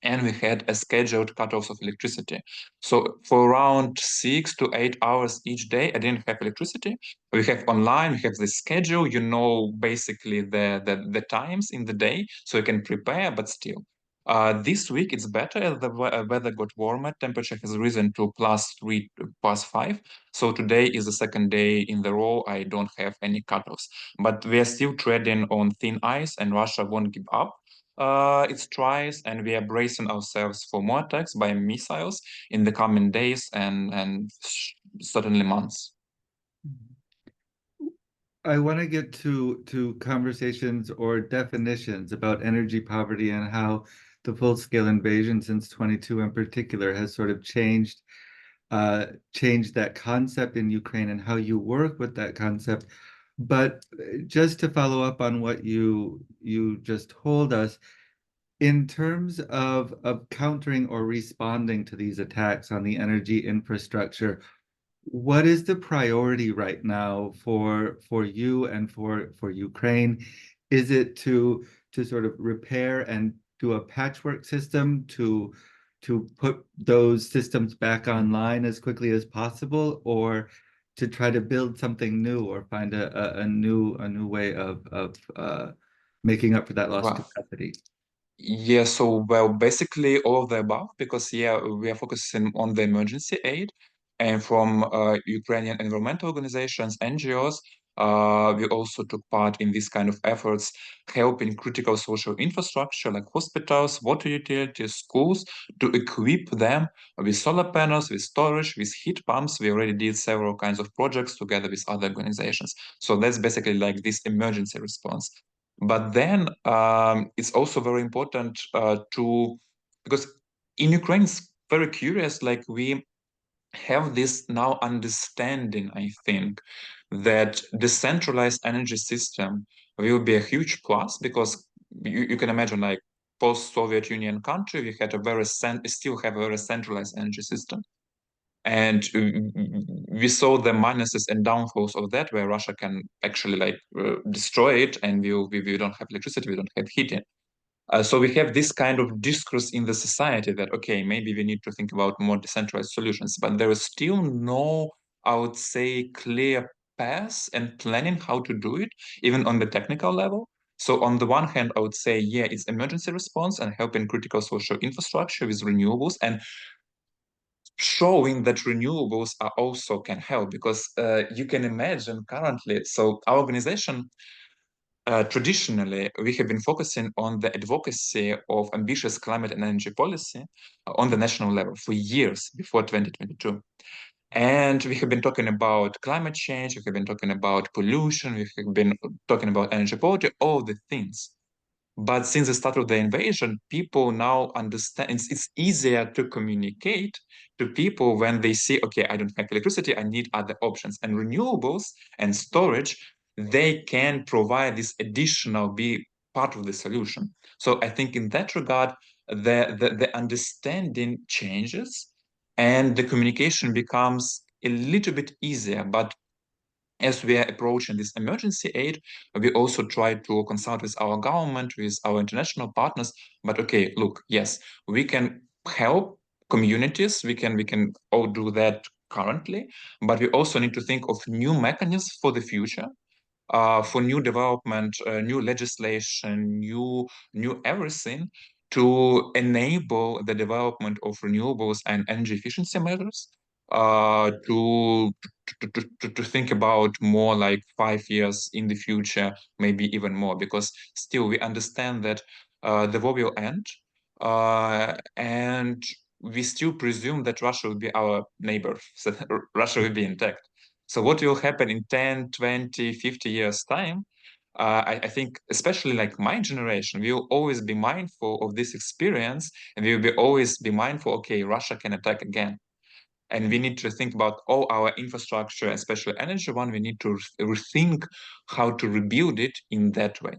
And we had a scheduled cutoffs of electricity. So for around 6 to 8 hours each day, I didn't have electricity. We have online, we have the schedule, you know, basically the times in the day, so you can prepare, but still. This week it's better. The weather got warmer. Temperature has risen to +3, +5. So today is the second day in the row I don't have any cutoffs. But we are still treading on thin ice, and Russia won't give up its tries, and we are bracing ourselves for more attacks by missiles in the coming days and certainly months. I want to get to conversations or definitions about energy poverty and how the full-scale invasion since 22 in particular has sort of changed that concept in Ukraine and how you work with that concept. But just to follow up on what you just told us, in terms of countering or responding to these attacks on the energy infrastructure, what is the priority right now for you and for Ukraine? Is it to sort of repair and do a patchwork system to put those systems back online as quickly as possible, or to try to build something new or find a new way of making up for that lost capacity? Yeah, so well, basically all of the above, because yeah, we are focusing on the emergency aid, and from Ukrainian environmental organizations, NGOs, we also took part in this kind of efforts, helping critical social infrastructure like hospitals, water utilities, schools, to equip them with solar panels, with storage, with heat pumps. We already did several kinds of projects together with other organizations. So that's basically like this emergency response. But then it's also very important because in Ukraine it's very curious, like we have this now understanding, I think, that decentralized energy system will be a huge plus, because you can imagine, like post-Soviet Union country, we had still have a very centralized energy system. And we saw the minuses and downfalls of that, where Russia can actually like destroy it, and we don't have electricity, we don't have heating. So we have this kind of discourse in the society that, okay, maybe we need to think about more decentralized solutions, but there is still no, I would say, clear path and planning how to do it, even on the technical level. So on the one hand, I would say, yeah, it's emergency response and helping critical social infrastructure with renewables, and showing that renewables are also can help, because you can imagine currently, so our organization, traditionally, we have been focusing on the advocacy of ambitious climate and energy policy on the national level for years before 2022. And we have been talking about climate change, we have been talking about pollution, we have been talking about energy poverty, all the things. But since the start of the invasion, people now understand it's easier to communicate to people when they say, okay, I don't have electricity, I need other options. And renewables and storage, they can provide this additional, be part of the solution. So I think in that regard, the understanding changes and the communication becomes a little bit easier. But as we are approaching this emergency aid, we also try to consult with our government, with our international partners. But okay, look, yes, we can help communities. We can all do that currently, but we also need to think of new mechanisms for the future, for new development, new legislation, new everything to enable the development of renewables and energy efficiency measures. To think about more like 5 years in the future, maybe even more, because still we understand that the war will end, and we still presume that Russia will be our neighbor, so Russia will be intact. So what will happen in 10, 20, 50 years time? I think especially like my generation, we will always be mindful of this experience, and we will always be mindful, okay, Russia can attack again. And we need to think about all our infrastructure, especially energy one. We need to rethink how to rebuild it in that way.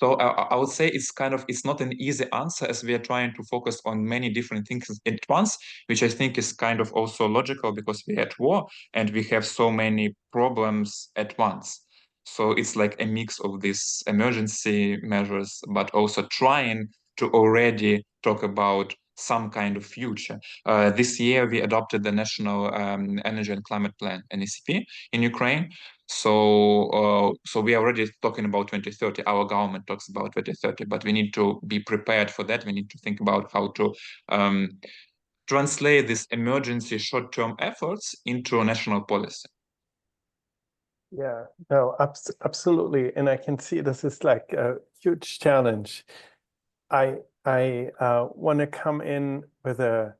So I would say it's not an easy answer, as we are trying to focus on many different things at once, which I think is kind of also logical, because we're at war and we have so many problems at once. So it's like a mix of these emergency measures, but also trying to already talk about some kind of future. This year, we adopted the National Energy and Climate Plan, NECP, in Ukraine. So we are already talking about 2030. Our government talks about 2030, but we need to be prepared for that. We need to think about how to translate these emergency short-term efforts into a national policy. Yeah, no, absolutely. And I can see this is like a huge challenge. I want to come in with a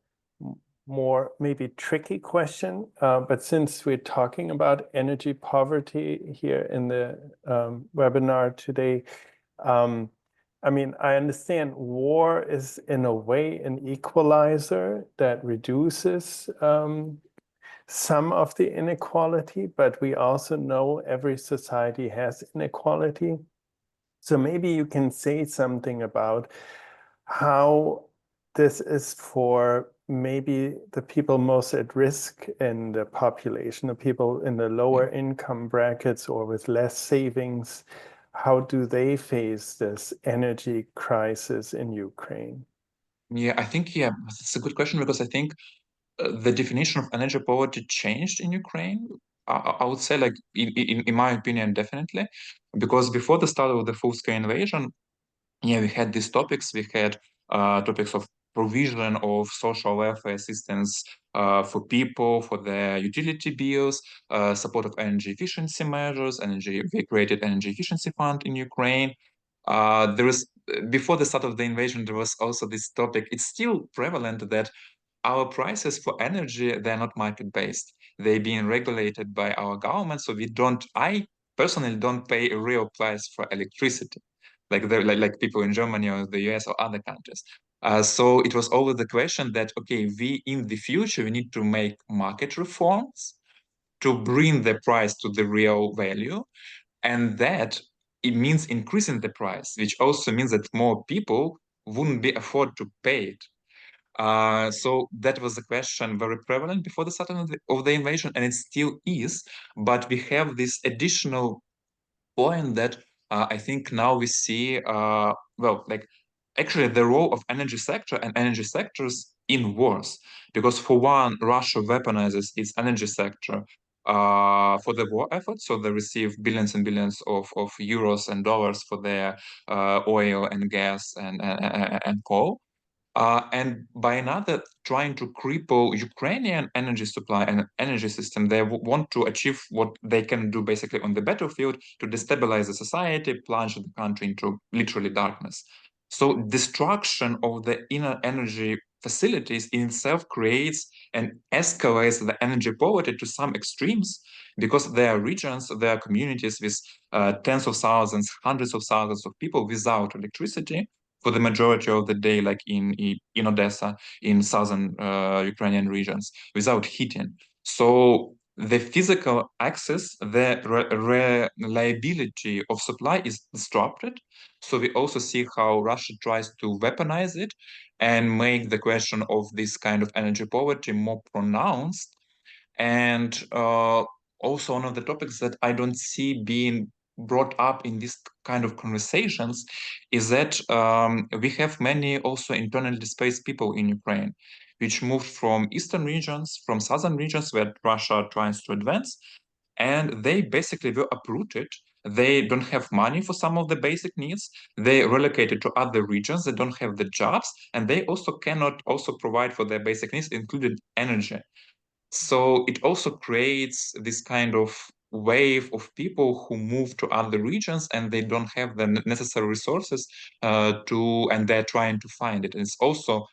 more maybe tricky question, but since we're talking about energy poverty here in the webinar today, I mean, I understand war is in a way an equalizer that reduces some of the inequality, but we also know every society has inequality. So maybe you can say something about how this is for maybe the people most at risk in the population, the people in the lower income brackets or with less savings. How do they face this energy crisis in Ukraine? Yeah, I think, yeah, it's a good question, because I think the definition of energy poverty changed in Ukraine. I would say, like, in my opinion, definitely, because before the start of the full-scale invasion, yeah, we had these topics. We had topics of provision of social welfare assistance for people, for their utility bills, support of energy efficiency measures, we created energy efficiency fund in Ukraine. There is, before the start of the invasion, there was also this topic. It's still prevalent that our prices for energy, they're not market-based. They're being regulated by our government. So I personally don't pay a real price for electricity, like people in Germany or the US or other countries. So it was always the question that, okay, in the future, we need to make market reforms to bring the price to the real value. And that it means increasing the price, which also means that more people wouldn't be afford to pay it. So that was a question very prevalent before the start of the invasion, and it still is. But we have this additional point that I think now we see, well, like actually the role of energy sector and energy sectors in wars. Because for one, Russia weaponizes its energy sector for the war effort. So they receive billions and billions of euros and dollars for their oil and gas and coal. And by another, trying to cripple Ukrainian energy supply and energy system, they want to achieve what they can do basically on the battlefield to destabilize the society, plunge the country into literally darkness. So destruction of the inner energy facilities in itself creates and escalates the energy poverty to some extremes, because there are regions, there are communities with tens of thousands, hundreds of thousands of people without electricity for the majority of the day, like in Odessa, in southern Ukrainian regions, without heating. So the physical access, the reliability of supply is disrupted. So we also see how Russia tries to weaponize it and make the question of this kind of energy poverty more pronounced. And also one of the topics that I don't see being brought up in this kind of conversations is that we have many also internally displaced people in Ukraine, which moved from eastern regions, from southern regions where Russia tries to advance, and they basically were uprooted. They don't have money for some of the basic needs. They relocated to other regions. They don't have the jobs, and they also cannot also provide for their basic needs, including energy. So it also creates this kind of wave of people who move to other regions and they don't have the necessary resources and they're trying to find it. And it's also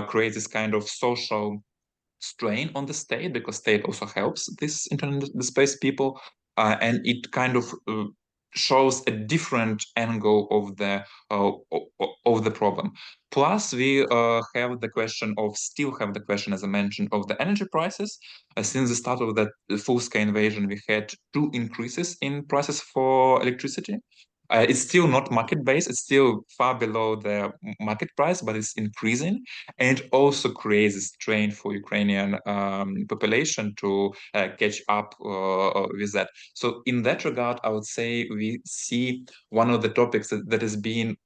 creates this kind of social strain on the state, because state also helps this internally displaced people, and it kind of shows a different angle of the problem. Plus, we still have the question, as I mentioned, of the energy prices. Since the start of the full-scale invasion, we had 2 increases in prices for electricity. It's still not market-based. It's still far below the market price, but it's increasing. And it also creates a strain for Ukrainian population to catch up with that. So in that regard, I would say we see one of the topics that is being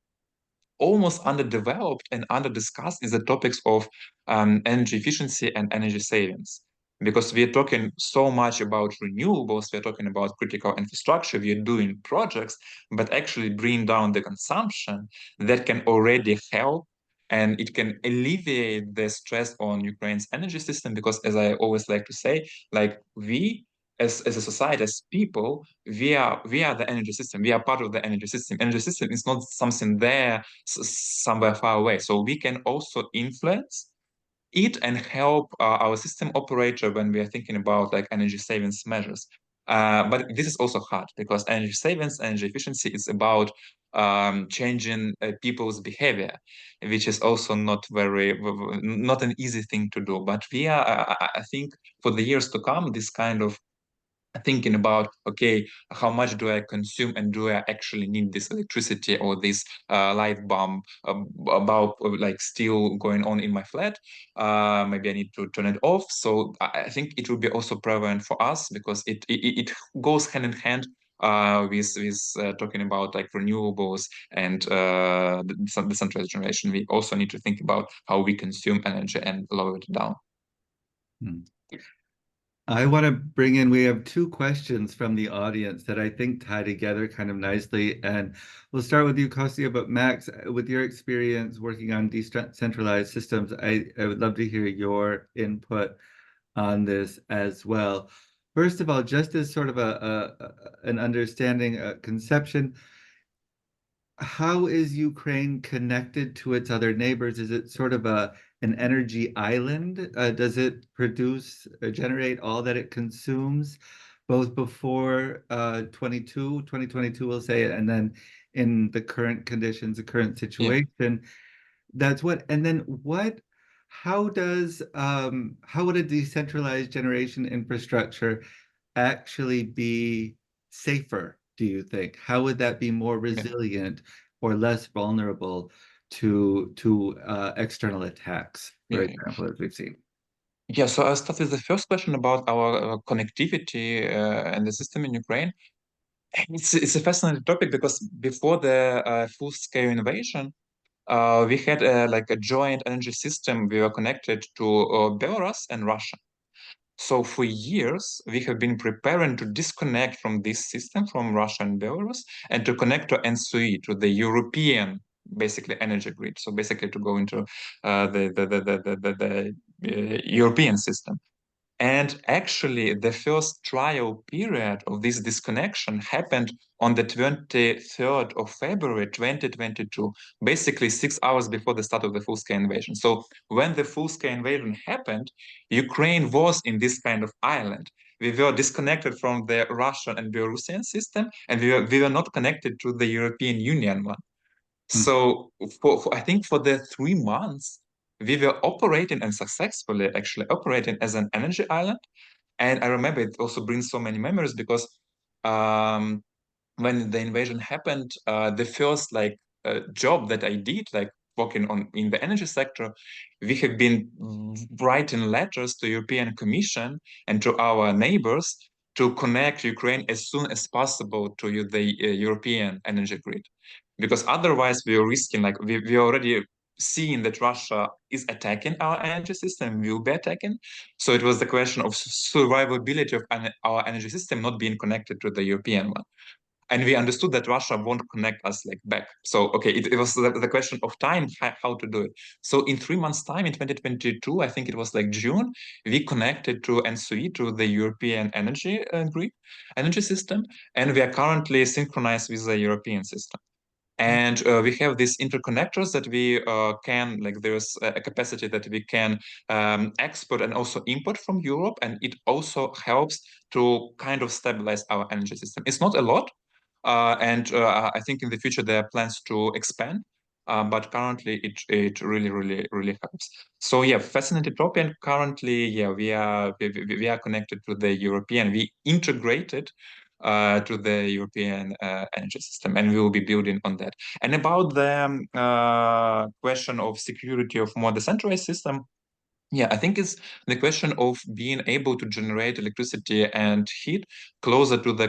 almost underdeveloped and under-discussed is the topics of energy efficiency and energy savings. Because we are talking so much about renewables, we are talking about critical infrastructure, we are doing projects, but actually bring down the consumption that can already help, and it can alleviate the stress on Ukraine's energy system. Because as I always like to say, like we as a society, as people, we are the energy system. We are part of the energy system. Energy system is not something there somewhere far away. So we can also influence it and help our system operator when we are thinking about like energy savings measures. But this is also hard, because energy savings, energy efficiency is about changing people's behavior, which is also not an easy thing to do. But we are, I think, for the years to come, this kind of thinking about, okay, how much do I consume and do I actually need this electricity or this light bulb about like still going on in my flat? Maybe I need to turn it off. So I think it will be also prevalent for us, because it goes hand in hand with talking about like renewables and decentralized generation. We also need to think about how we consume energy and lower it down. I want to bring in, we have two questions from the audience that I think tie together kind of nicely. And we'll start with you, Kostya, but Max, with your experience working on decentralized systems, I would love to hear your input on this as well. First of all, just as sort of an understanding, a conception, how is Ukraine connected to its other neighbors? Is it sort of an energy island? Does it produce, generate all that it consumes, both before 2022, we'll say, and then in the current conditions, the current situation? Yeah. That's what, and then what, how would a decentralized generation infrastructure actually be safer, do you think? How would that be more resilient or less vulnerable to external attacks, for example, as we've seen? Yeah, so I'll start with the first question about our connectivity and the system in Ukraine. It's a fascinating topic because before the full-scale invasion, we had like a joint energy system. We were connected to Belarus and Russia. So for years, we have been preparing to disconnect from this system, from Russia and Belarus, and to connect to ENTSO-E, to the European, basically, energy grid. So basically to go into the European system. And actually, the first trial period of this disconnection happened on the 23rd of February, 2022, basically 6 hours before the start of the full-scale invasion. So when the full-scale invasion happened, Ukraine was in this kind of island. We were disconnected from the Russian and Belarusian system, and we were not connected to the European Union one. So I think for the 3 months, we were operating and successfully actually operating as an energy island. And I remember it also brings so many memories because when the invasion happened, the first job that I did, like working in the energy sector, we have been writing letters to European Commission and to our neighbors to connect Ukraine as soon as possible to the European energy grid. Because otherwise we are risking, like we already seeing that Russia is attacking our energy system, will be attacking. So it was the question of survivability of our energy system not being connected to the European one. And we understood that Russia won't connect us like back. So, okay, it was the question of time, how to do it. So in 3 months' time, in 2022, I think it was like June, we connected to ENTSO-E, to the European energy grid, energy system, and we are currently synchronized with the European system. And we have these interconnectors that we can, like there's a capacity that we can export and also import from Europe. And it also helps to kind of stabilize our energy system. It's not a lot. And I think in the future there are plans to expand. But currently it really, really, really helps. So yeah, fascinating topic. And currently, yeah, we are connected to the European. We integrated to the European energy system, and we will be building on that. And about the question of security of more decentralized system, yeah, I think it's the question of being able to generate electricity and heat closer to the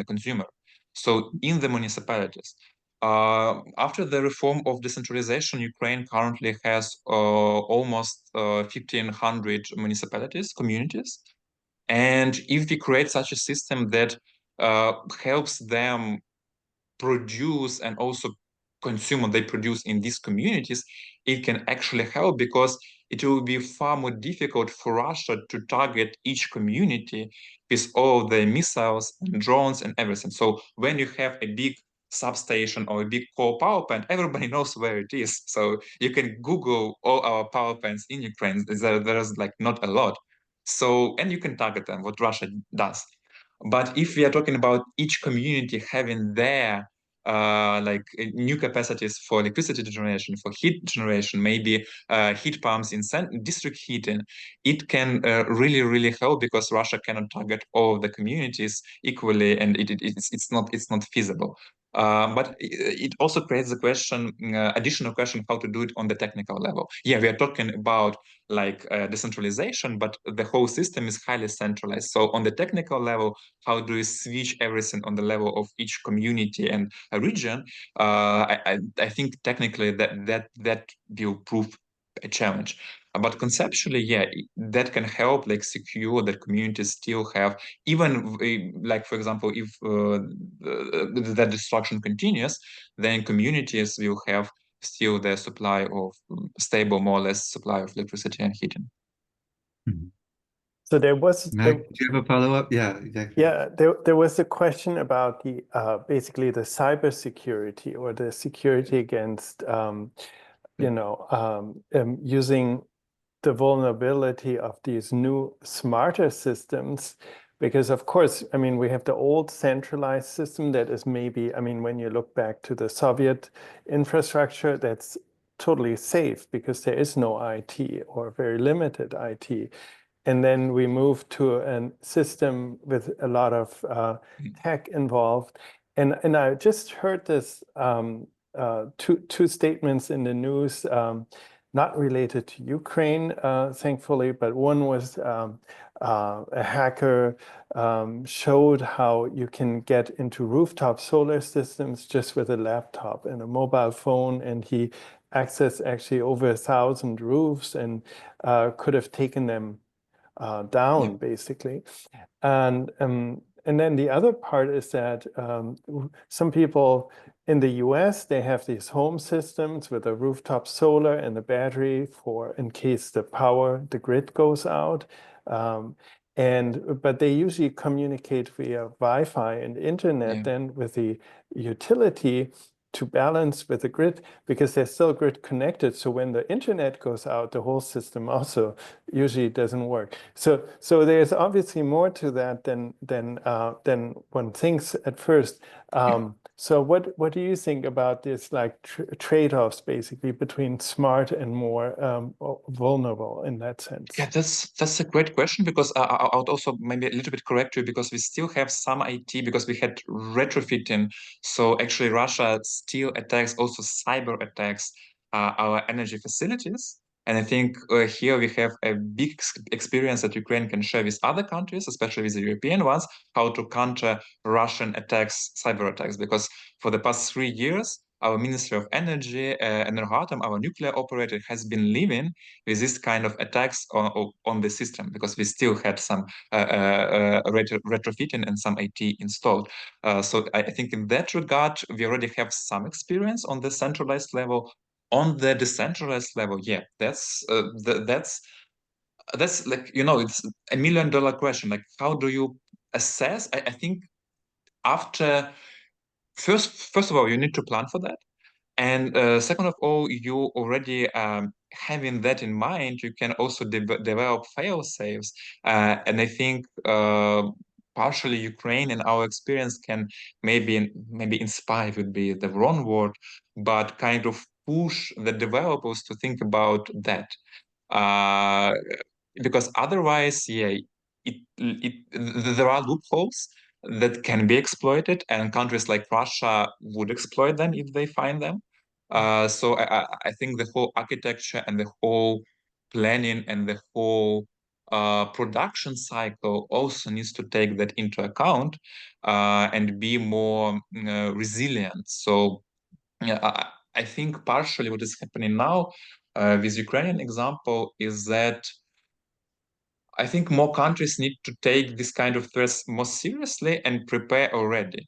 consumer. So in the municipalities, after the reform of decentralization, Ukraine currently has almost 1,500 municipalities, communities. And if we create such a system that helps them produce and also consume what they produce in these communities, it can actually help, because it will be far more difficult for Russia to target each community with all the missiles and drones and everything. So when you have a big substation or a big coal power plant, everybody knows where it is. So you can Google all our power plants in Ukraine. There's like not a lot. So, and you can target them, what Russia does. But if we are talking about each community having their like new capacities for electricity generation, for heat generation, maybe heat pumps in district heating, it can really, really help, because Russia cannot target all of the communities equally, and it's not feasible. But it also creates the question, additional question, how to do it on the technical level. Yeah, we are talking about like decentralization, but the whole system is highly centralized. So on the technical level, how do you switch everything on the level of each community and a region? I think technically that will prove a challenge. But conceptually, yeah, that can help like secure that communities still have, even like, for example, if that destruction continues, then communities will have still the supply of stable, more or less supply of electricity and heating. So there was. Mac, do you have a follow-up? Yeah, exactly. Yeah, there was a question about the basically the cybersecurity or the security against using the vulnerability of these new smarter systems, because of course, I mean, we have the old centralized system that is maybe, I mean, when you look back to the Soviet infrastructure, that's totally safe because there is no IT or very limited IT. And then we move to a system with a lot of tech involved. And I just heard this two statements in the news, not related to Ukraine, thankfully, but one was a hacker showed how you can get into rooftop solar systems just with a laptop and a mobile phone, and he accessed actually over 1,000 roofs and could have taken them down, basically. And then the other part is that some people in the US, they have these home systems with a rooftop solar and a battery for in case the grid goes out. But they usually communicate via Wi-Fi and internet then with the utility to balance with the grid, because they're still grid connected. So when the internet goes out, the whole system also usually doesn't work. So there's obviously more to that than one thinks at first. So what do you think about this, like trade-offs basically between smart and more vulnerable in that sense? Yeah, that's a great question, because I would also maybe a little bit correct you, because we still have some IT, because we had retrofitting. So actually Russia still attacks, also cyber attacks our energy facilities. And I think here we have a big experience that Ukraine can share with other countries, especially with the European ones, how to counter Russian attacks, cyber attacks. Because for the past 3 years, our Ministry of Energy and Rotem, our nuclear operator, has been living with this kind of attacks on the system, because we still had some retrofitting and some IT installed. So I think in that regard, we already have some experience on the centralized level. On the decentralized level, yeah, that's like, it's $1 million question. Like, how do you assess? I think after first of all, you need to plan for that. And second of all, you already having that in mind, you can also develop fail-safes. And I think partially Ukraine and our experience can maybe inspire would be the wrong word, but kind of push the developers to think about that. Because otherwise, yeah, there are loopholes that can be exploited, and countries like Russia would exploit them if they find them. So I think the whole architecture and the whole planning and the whole production cycle also needs to take that into account and be more resilient. So yeah, I think partially what is happening now with Ukrainian example is that I think more countries need to take this kind of threats more seriously and prepare already.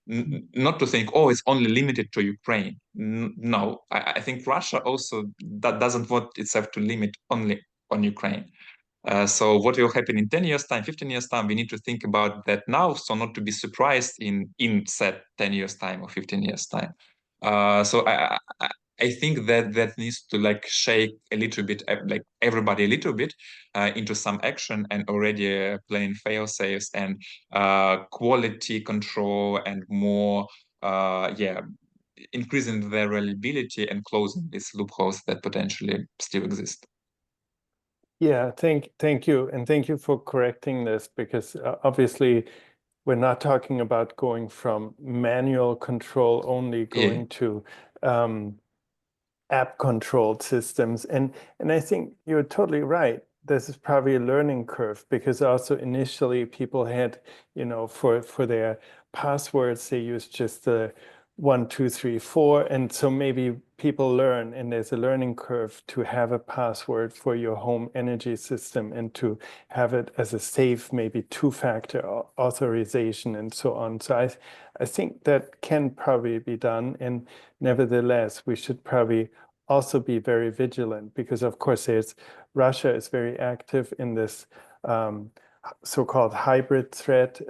Not to think, oh, it's only limited to Ukraine. No, I think Russia also doesn't want itself to limit only on Ukraine. So what will happen in 10 years' time, 15 years' time, we need to think about that now, so not to be surprised in said 10 years' time or 15 years' time. So I think that needs to like shake a little bit, like everybody a little bit into some action, and already playing fail-safes and quality control and more, increasing their reliability and closing these loopholes that potentially still exist. Yeah, thank you. And thank you for correcting this, because obviously we're not talking about going from manual control only going to app controlled systems. And I think you're totally right. This is probably a learning curve, because also initially people had, for their passwords, they used just the 1, 2, 3, 4. And so maybe people learn, and there's a learning curve to have a password for your home energy system and to have it as a safe, maybe 2-factor authorization and so on. So I think that can probably be done. And nevertheless, we should probably also be very vigilant because, of course, Russia is very active in this so-called hybrid threat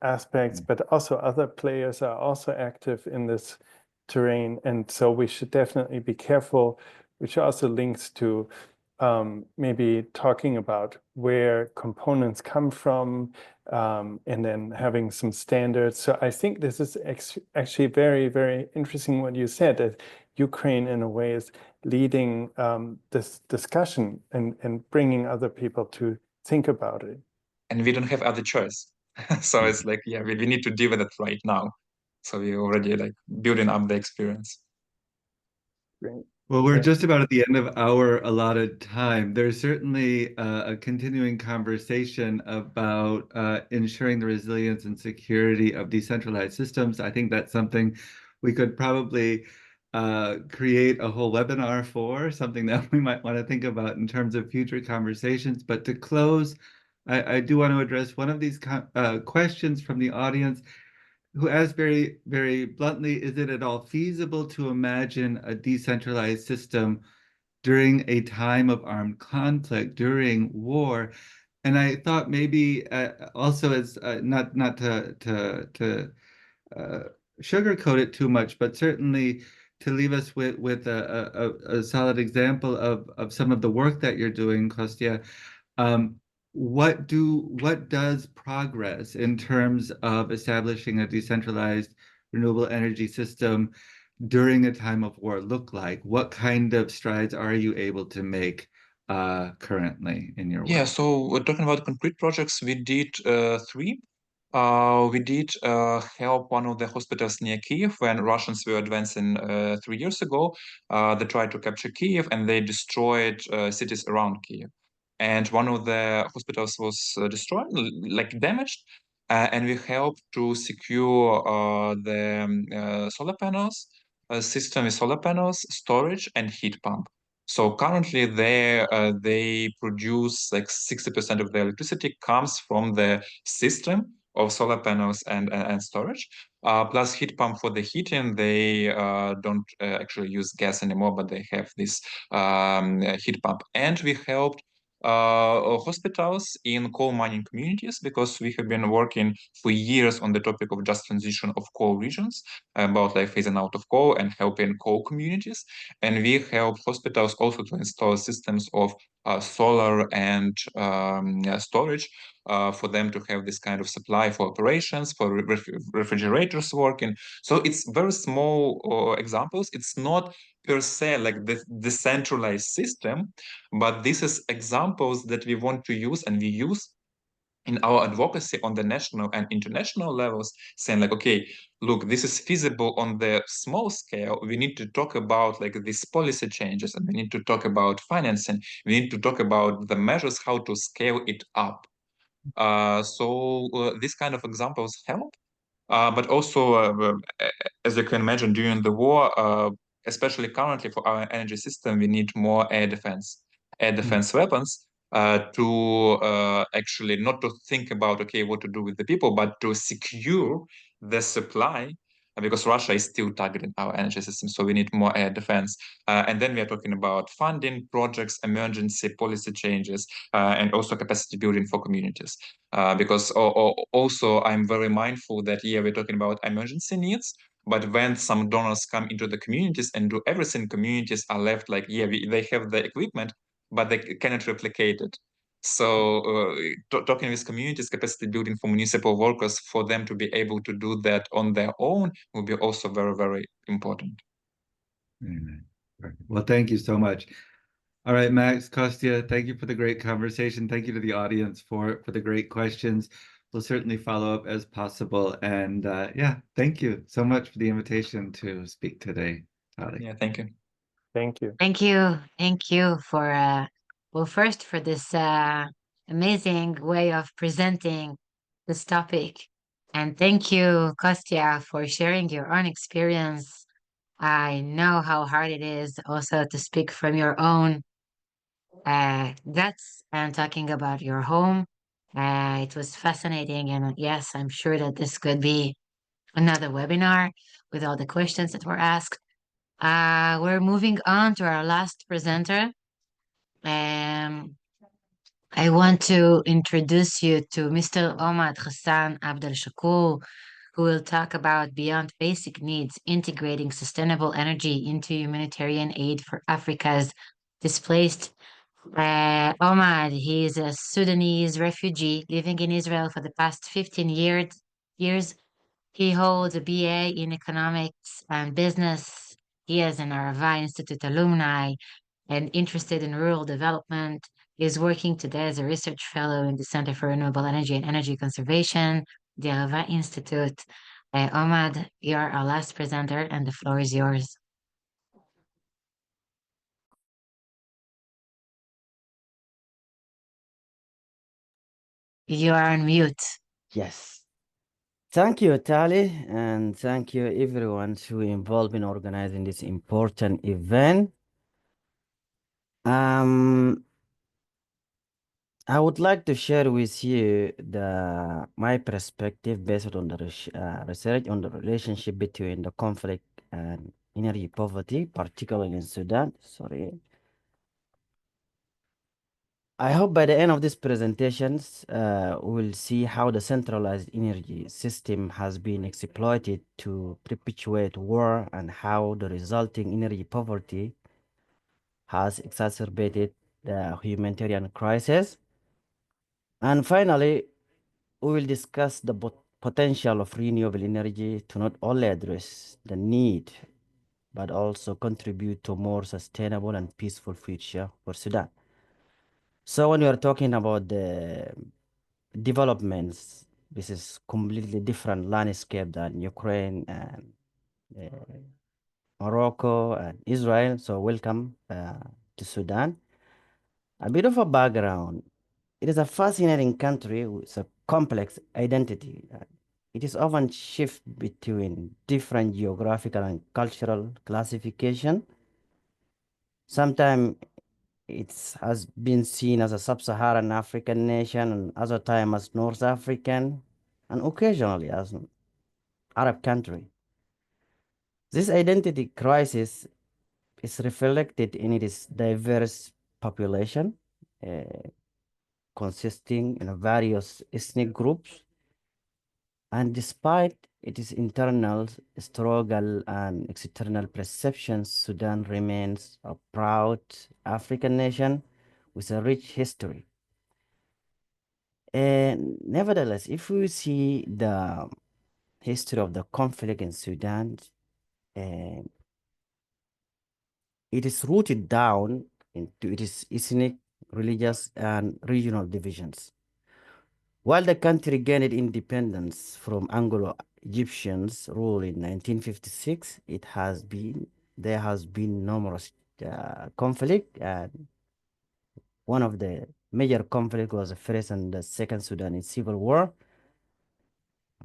aspects, but also other players are also active in this terrain. And so we should definitely be careful, which also links to maybe talking about where components come from and then having some standards. So I think this is actually very, very interesting what you said, that Ukraine in a way is leading this discussion and bringing other people to think about it. And we don't have other choice. So it's like, yeah, we need to deal with it right now. So we're already like building up the experience. Great. Well, we're just about at the end of our allotted time. There's certainly a continuing conversation about ensuring the resilience and security of decentralized systems. I think that's something we could probably create a whole webinar for, something that we might want to think about in terms of future conversations. But to close, I do want to address one of these questions from the audience, who asked very, very bluntly, is it at all feasible to imagine a decentralized system during a time of armed conflict, during war? And I thought maybe also as not to sugarcoat it too much, but certainly to leave us with a solid example of some of the work that you're doing, Kostya. What does progress in terms of establishing a decentralized renewable energy system during a time of war look like? What kind of strides are you able to make currently in your work? Yeah, so we're talking about concrete projects. We did 3. We did help one of the hospitals near Kiev when Russians were advancing 3 years ago. They tried to capture Kiev and they destroyed cities around Kiev. And one of the hospitals was destroyed, like damaged, and we helped to secure the solar panels, system with solar panels, storage, and heat pump. So currently they produce like 60% of the electricity comes from the system of solar panels and storage, plus heat pump for the heating. They don't actually use gas anymore, but they have this heat pump. And we helped hospitals in coal mining communities, because we have been working for years on the topic of just transition of coal regions, about like phasing out of coal and helping coal communities. And we help hospitals also to install systems of solar and storage for them to have this kind of supply for operations, for refrigerators working. So it's very small examples. It's not per se like the decentralized system, but this is examples that we want to use and we use in our advocacy on the national and international levels, saying like, okay, look, this is feasible on the small scale. We need to talk about like these policy changes, and we need to talk about financing. We need to talk about the measures, how to scale it up. So these kind of examples help. But also, as you can imagine, during the war, especially currently for our energy system, we need more air defense weapons to actually not to think about, okay, what to do with the people, but to secure the supply, because Russia is still targeting our energy system. So we need more air defense. And then we are talking about funding projects, emergency policy changes, and also capacity building for communities. Because also I'm very mindful that, yeah, we're talking about emergency needs, but when some donors come into the communities and do everything, communities are left like, yeah, they have the equipment, but they cannot replicate it. So talking with communities, capacity building for municipal workers, for them to be able to do that on their own will be also very, very important. Well, thank you so much. All right, Max, Kostya, thank you for the great conversation. Thank you to the audience for the great questions. We'll certainly follow up as possible. And yeah, thank you so much for the invitation to speak today, Tali. Yeah, thank you. Thank you. Thank you. Thank you for, well, first for this amazing way of presenting this topic. And thank you, Kostya, for sharing your own experience. I know how hard it is also to speak from your own guts and talking about your home. It was fascinating. And yes, I'm sure that this could be another webinar with all the questions that were asked. We're moving on to our last presenter. I want to introduce you to Mr. Omad Hassan Abdel Shakur, who will talk about Beyond Basic Needs, integrating sustainable energy into humanitarian aid for Africa's displaced. Omad, he is a Sudanese refugee living in Israel for the past 15 years. He holds a BA in economics and business. He is an Arava Institute alumni and interested in rural development. He is working today as a research fellow in the Center for Renewable Energy and Energy Conservation, the Arava Institute. Omad, you are our last presenter, and the floor is yours. You are on mute. Yes. Thank you, Tali, and thank you everyone who involved in organizing this important event. I would like to share with you my perspective based on the research on the relationship between the conflict and energy poverty, particularly in Sudan. Sorry. I hope by the end of this presentations, we'll see how the centralized energy system has been exploited to perpetuate war and how the resulting energy poverty has exacerbated the humanitarian crisis. And finally, we will discuss the potential of renewable energy to not only address the need, but also contribute to a more sustainable and peaceful future for Sudan. So when we are talking about the developments, this is completely different landscape than Ukraine and Morocco and Israel. So welcome to Sudan. A bit of a background. It is a fascinating country with a complex identity. It is often shift between different geographical and cultural classification. Sometimes it has been seen as a sub-Saharan African nation, and other time as North African, and occasionally as an Arab country. This identity crisis is reflected in its diverse population, consisting in various ethnic groups. And despite its internal struggle and external perceptions, Sudan remains a proud African nation with a rich history. And nevertheless, if we see the history of the conflict in Sudan, it is rooted down into its ethnic, religious, and regional divisions. While the country gained independence from Anglo-Egyptians rule in 1956, there has been numerous conflict, and one of the major conflict was the First and the Second Sudanese Civil War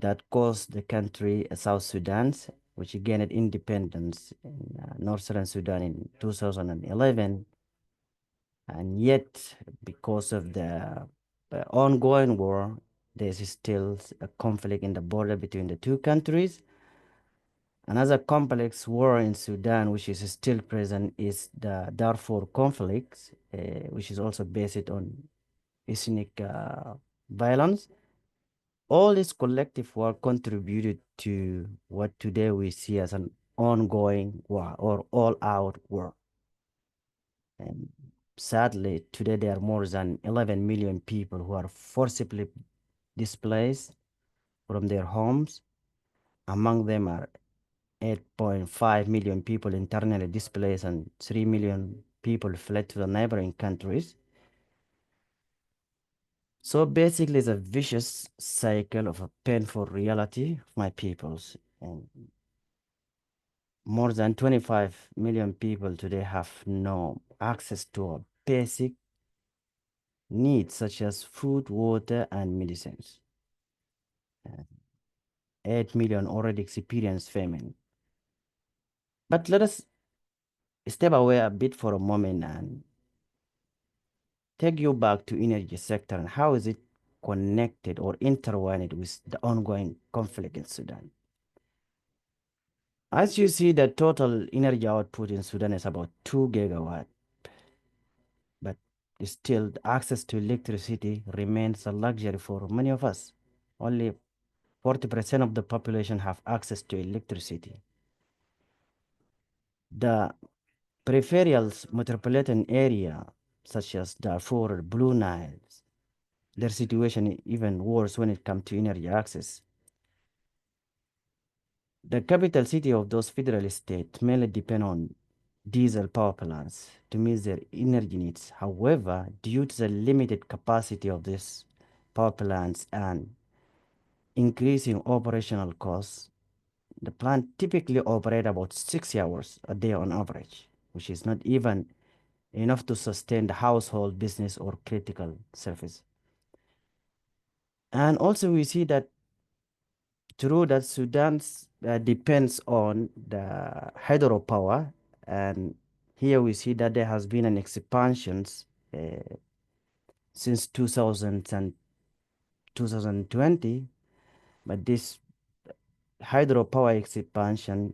that caused the country, South Sudan, which gained independence in Northern Sudan in 2011. And yet, because of the ongoing war, there is still a conflict in the border between the two countries. Another complex war in Sudan, which is still present, is the Darfur conflict, which is also based on ethnic violence. All this collective work contributed to what today we see as an ongoing war or all-out war. And sadly, today there are more than 11 million people who are forcibly displaced from their homes. Among them are 8.5 million people internally displaced and 3 million people fled to the neighboring countries. So basically, it's a vicious cycle of a painful reality of my peoples. And more than 25 million people today have no access to a basic needs such as food, water, and medicines. 8 million already experience famine. But let us step away a bit for a moment and take you back to energy sector and how is it connected or intertwined with the ongoing conflict in Sudan. As you see, the total energy output in Sudan is about 2 gigawatt, but still the access to electricity remains a luxury for many of us. Only 40% of the population have access to electricity. The peripheral metropolitan area, such as Darfur or Blue Nile, their situation is even worse when it comes to energy access. The capital city of those federal states mainly depend on diesel power plants to meet their energy needs. However, due to the limited capacity of these power plants and increasing operational costs, the plant typically operate about 6 hours a day on average, which is not even enough to sustain the household, business, or critical service. And also we see that true that Sudan depends on the hydropower, and here we see that there has been an expansion since 2000 and 2020, but this hydropower expansion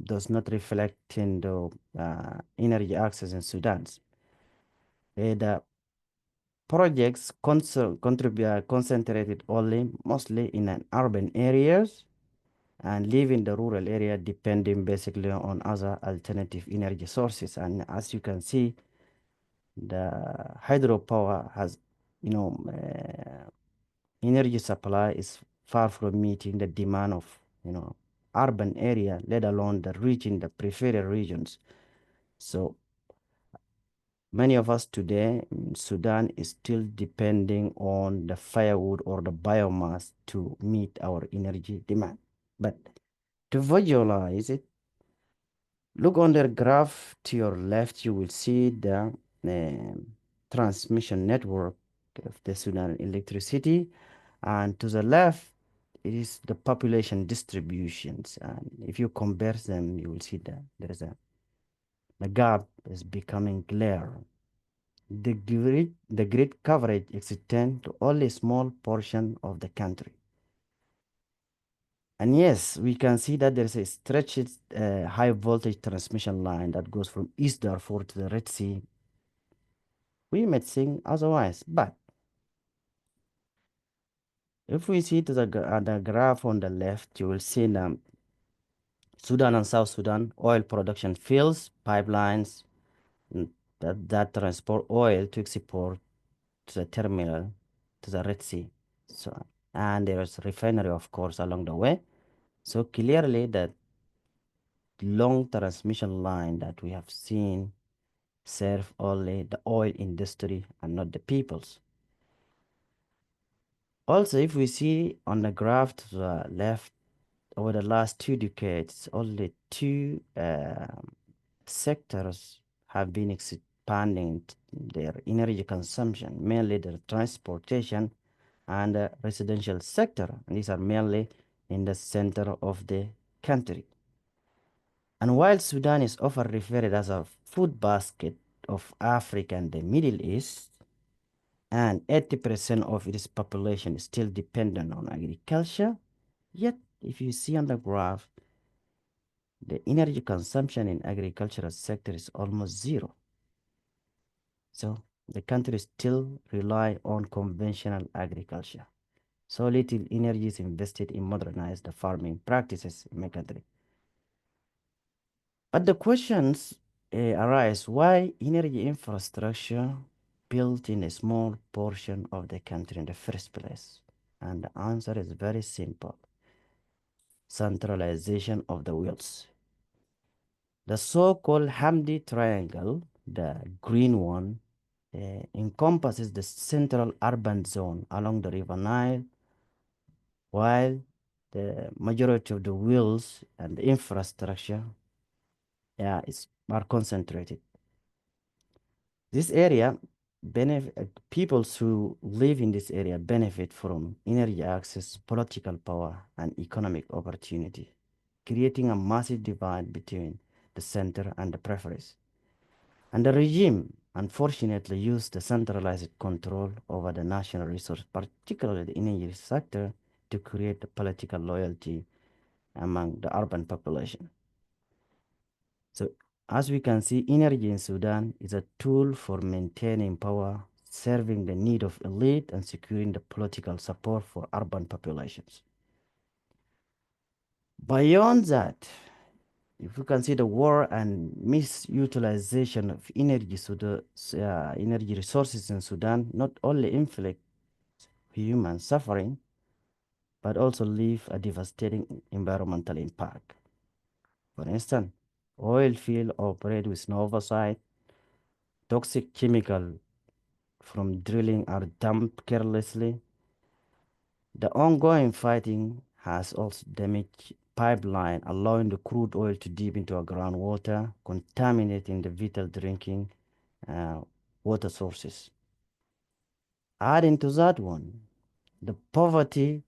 does not reflect in the energy access in Sudan. The projects concentrated only mostly in an urban areas and leaving the rural area depending basically on other alternative energy sources. And as you can see, the hydropower has, energy supply is far from meeting the demand of, urban area, let alone the region, the peripheral regions. So many of us today in Sudan is still depending on the firewood or the biomass to meet our energy demand. But to visualize it, look on the graph to your left, you will see the transmission network of the Sudan electricity, and to the left, it is the population distributions. And if you compare them, you will see that there is the gap is becoming clear. The grid coverage extends to only a small portion of the country. And yes, we can see that there is a stretched high voltage transmission line that goes from East Darfur to the Red Sea. We might think otherwise, but if we see to the graph on the left, you will see that Sudan and South Sudan oil production fields, pipelines that transport oil to export to the terminal to the Red Sea. So, and there is refinery, of course, along the way. So clearly that long transmission line that we have seen serve only the oil industry and not the peoples. Also, if we see on the graph to the left, over the last 2 decades, only 2 sectors have been expanding their energy consumption, mainly the transportation and the residential sector. And these are mainly in the center of the country. And while Sudan is often referred as a food basket of Africa and the Middle East, and 80% of its population is still dependent on agriculture, yet if you see on the graph, the energy consumption in agricultural sector is almost zero. So the country still rely on conventional agriculture. So little energy is invested in modernize the farming practices in my country. But the questions arise, why energy infrastructure built in a small portion of the country in the first place? And the answer is very simple. Centralization of the wheels. The so-called Hamdi Triangle, the green one, encompasses the central urban zone along the River Nile, while the majority of the wheels and the infrastructure are concentrated. This area peoples who live in this area benefit from energy access, political power, and economic opportunity, creating a massive divide between the center and the peripheries. And the regime, unfortunately, used the centralized control over the national resource, particularly the energy sector, to create the political loyalty among the urban population. So, as we can see, energy in Sudan is a tool for maintaining power, serving the need of elite, and securing the political support for urban populations. Beyond that, if you can see the war and misutilization of energy, energy resources in Sudan not only inflict human suffering, but also leave a devastating environmental impact. For instance, oil field operate with no oversight, toxic chemical from drilling are dumped carelessly. The ongoing fighting has also damaged pipeline, allowing the crude oil to dip into our groundwater, contaminating the vital drinking water sources. Adding to that one, the poverty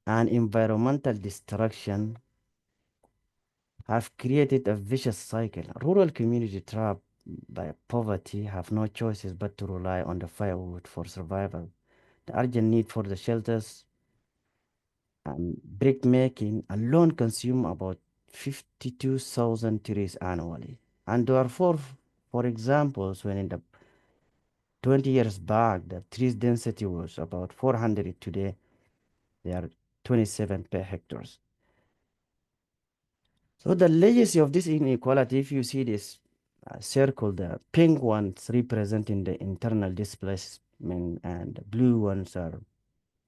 and environmental destruction have created a vicious cycle. Rural communities trapped by poverty have no choices but to rely on the firewood for survival. The urgent need for the shelters and brick making alone consume about 52,000 trees annually. And therefore, for example, when in the 20 years back, the trees density was about 400, today they are 27 per hectares. So the legacy of this inequality, if you see this circle, the pink ones representing the internal displacement and the blue ones are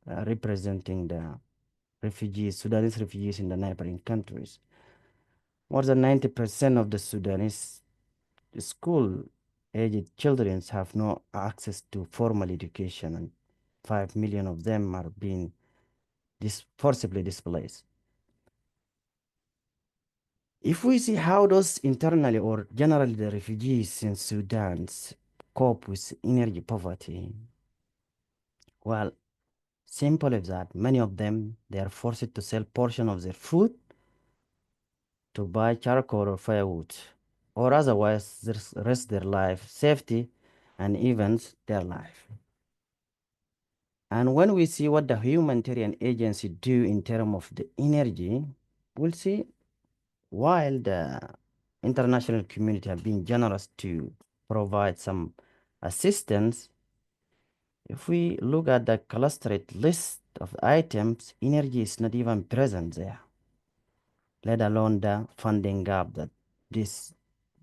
representing the refugees, Sudanese refugees in the neighboring countries. More than 90% of the Sudanese school-aged children have no access to formal education, and 5 million of them are being forcibly displaced. If we see how those internally or generally the refugees in Sudan cope with energy poverty, well, simple as that, many of them, they are forced to sell portion of their food to buy charcoal or firewood, or otherwise risk their life, safety, and even their life. And when we see what the humanitarian agency do in terms of the energy, we'll see while the international community have been generous to provide some assistance, if we look at the clustered list of items, energy is not even present there, let alone the funding gap that these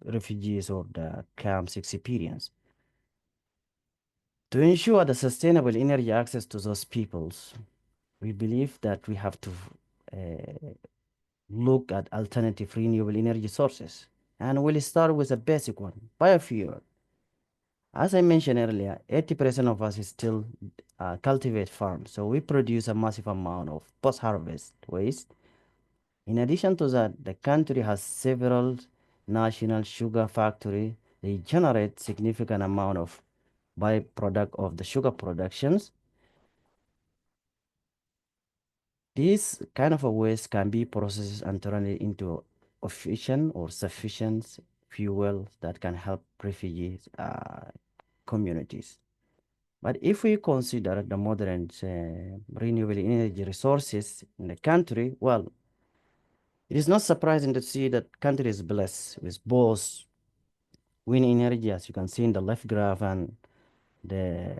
refugees or the camps experience. To ensure the sustainable energy access to those peoples, we believe that we have to look at alternative renewable energy sources. And we'll start with a basic one, biofuel. As I mentioned earlier, 80% of us still cultivate farms, so we produce a massive amount of post-harvest waste. In addition to that, the country has several national sugar factories. They generate significant amount of byproduct of the sugar productions. This kind of a waste can be processed and turned into efficient or sufficient fuel that can help refugees communities. But if we consider the modern renewable energy resources in the country, well, it is not surprising to see that country is blessed with both wind energy, as you can see in the left graph, and the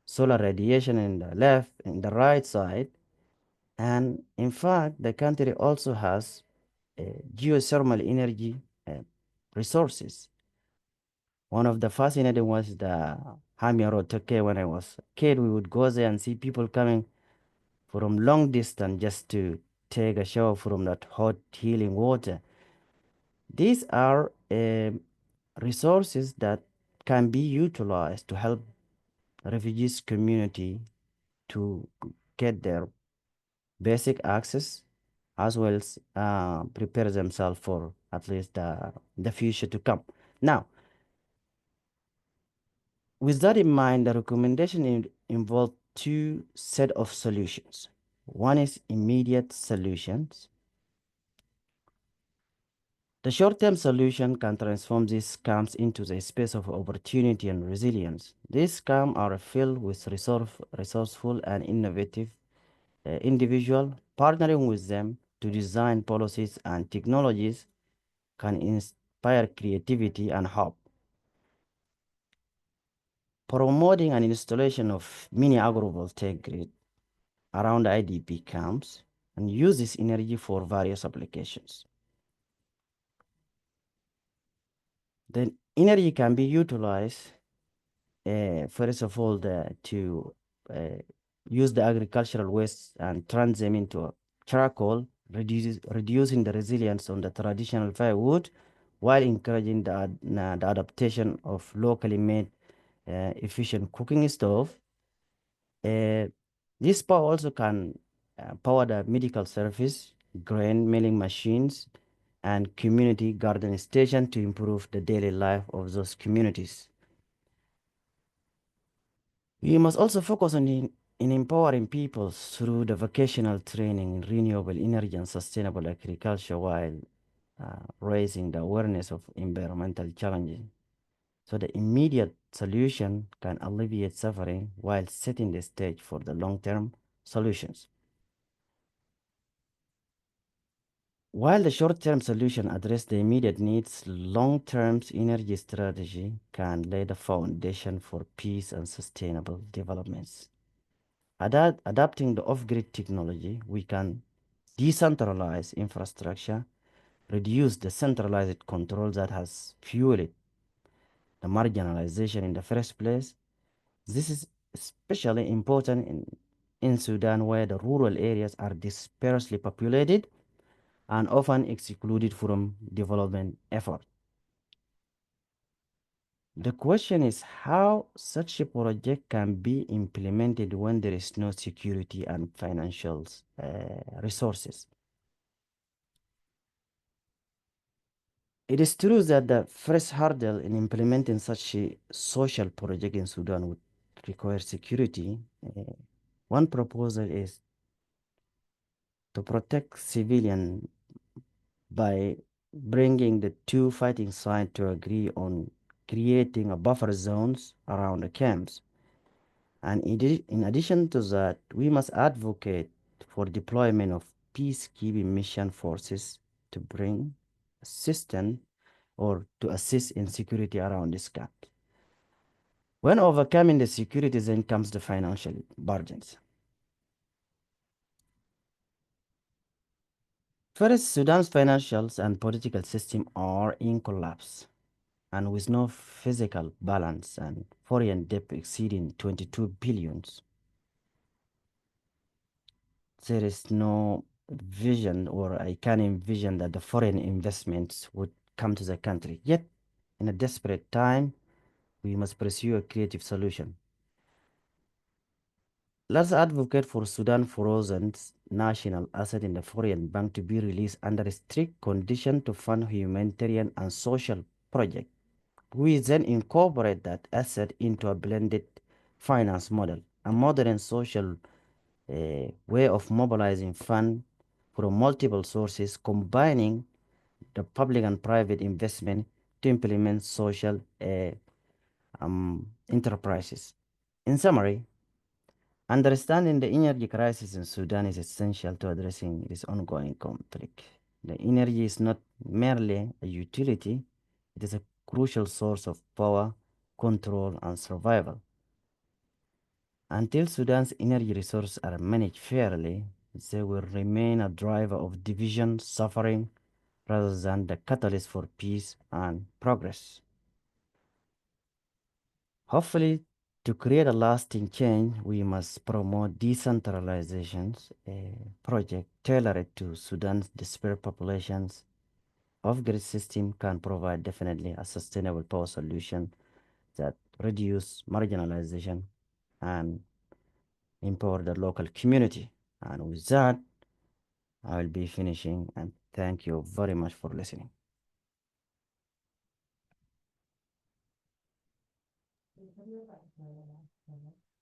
solar radiation in the right side. And in fact, the country also has geothermal energy resources. One of the fascinating was the Hamia Road. Okay, when I was a kid, we would go there and see people coming from long distance just to take a shower from that hot healing water. These are resources that can be utilized to help refugees community to get their basic access, as well as prepare themselves for at least the future to come. Now, With that in mind, the recommendation involved two set of solutions. One is immediate solutions. The short-term solution can transform these camps into the space of opportunity and resilience. These camps are filled with resourceful and innovative individuals. Partnering with them to design policies and technologies can inspire creativity and hope. Promoting an installation of mini agrivoltaic grid around IDP camps and use this energy for various applications. Then energy can be utilized, first of all, to use the agricultural waste and turn them into charcoal, reducing the resilience on the traditional firewood, while encouraging the adaptation of locally made efficient cooking stove. This power also can power the medical service, grain milling machines, and community garden station to improve the daily life of those communities. We must also focus on empowering people through the vocational training in renewable energy and sustainable agriculture while raising the awareness of environmental challenges. So the immediate solution can alleviate suffering while setting the stage for the long-term solutions. While the short-term solution addresses the immediate needs, long-term energy strategy can lay the foundation for peace and sustainable developments. Adapting the off-grid technology, we can decentralize infrastructure, reduce the centralized control that has fueled the marginalization in the first place. This is especially important in Sudan, where the rural areas are dispersely populated and often excluded from development effort. The question is how such a project can be implemented when there is no security and financial resources. It is true that the first hurdle in implementing such a social project in Sudan would require security. One proposal is to protect civilians by bringing the two fighting sides to agree on creating a buffer zones around the camps. And in addition to that, we must advocate for deployment of peacekeeping mission forces to bring assistance or to assist in security around this camp. When overcoming the security, then comes the financial burdens. First, Sudan's financial and political system are in collapse, and with no physical balance and foreign debt exceeding 22 billions, there is no vision, or I can envision that the foreign investments would come to the country. Yet, in a desperate time, we must pursue a creative solution. Let's advocate for Sudan frozen's national asset in the foreign bank to be released under strict condition to fund humanitarian and social projects. We then incorporate that asset into a blended finance model, a modern social way of mobilizing funds from multiple sources, combining the public and private investment to implement social enterprises. In summary, understanding the energy crisis in Sudan is essential to addressing this ongoing conflict. The energy is not merely a utility, it is a crucial source of power, control, and survival. Until Sudan's energy resources are managed fairly, they will remain a driver of division, suffering, rather than the catalyst for peace and progress. Hopefully, to create a lasting change, we must promote decentralizations, a project tailored to Sudan's disparate populations. Off-grid system can provide definitely a sustainable power solution that reduce marginalization and empower the local community. And with that, I will be finishing, and thank you very much for listening.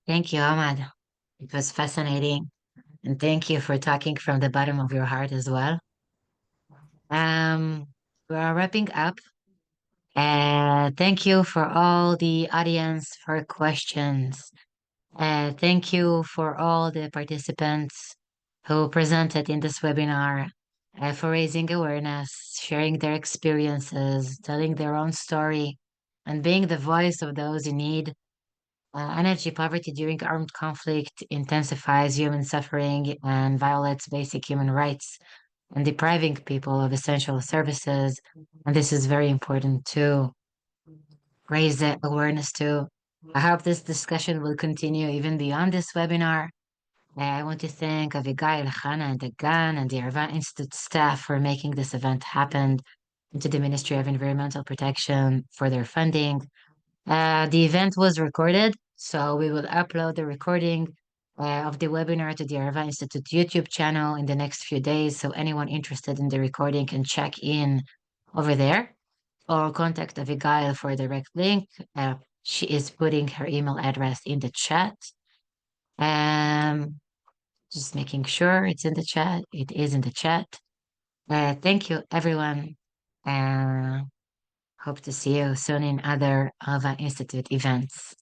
Thank you, Ahmad. It was fascinating. And thank you for talking from the bottom of your heart as well. We are wrapping up. Thank you for all the audience for questions. Thank you for all the participants who presented in this webinar, for raising awareness, sharing their experiences, telling their own story, and being the voice of those in need. Energy poverty during armed conflict intensifies human suffering and violates basic human rights and depriving people of essential services. And this is very important to raise the awareness too. I hope this discussion will continue even beyond this webinar. I want to thank Avigail, Hannah, and the GAN and the Arava Institute staff for making this event happen, and to the Ministry of Environmental Protection for their funding. The event was recorded, so we will upload the recording of the webinar to the Arava Institute YouTube channel in the next few days, so anyone interested in the recording can check in over there or contact Avigail for a direct link. She is putting her email address in the chat. Just making sure it's in the chat. It is in the chat. Thank you, everyone. Hope to see you soon in other Arava Institute events.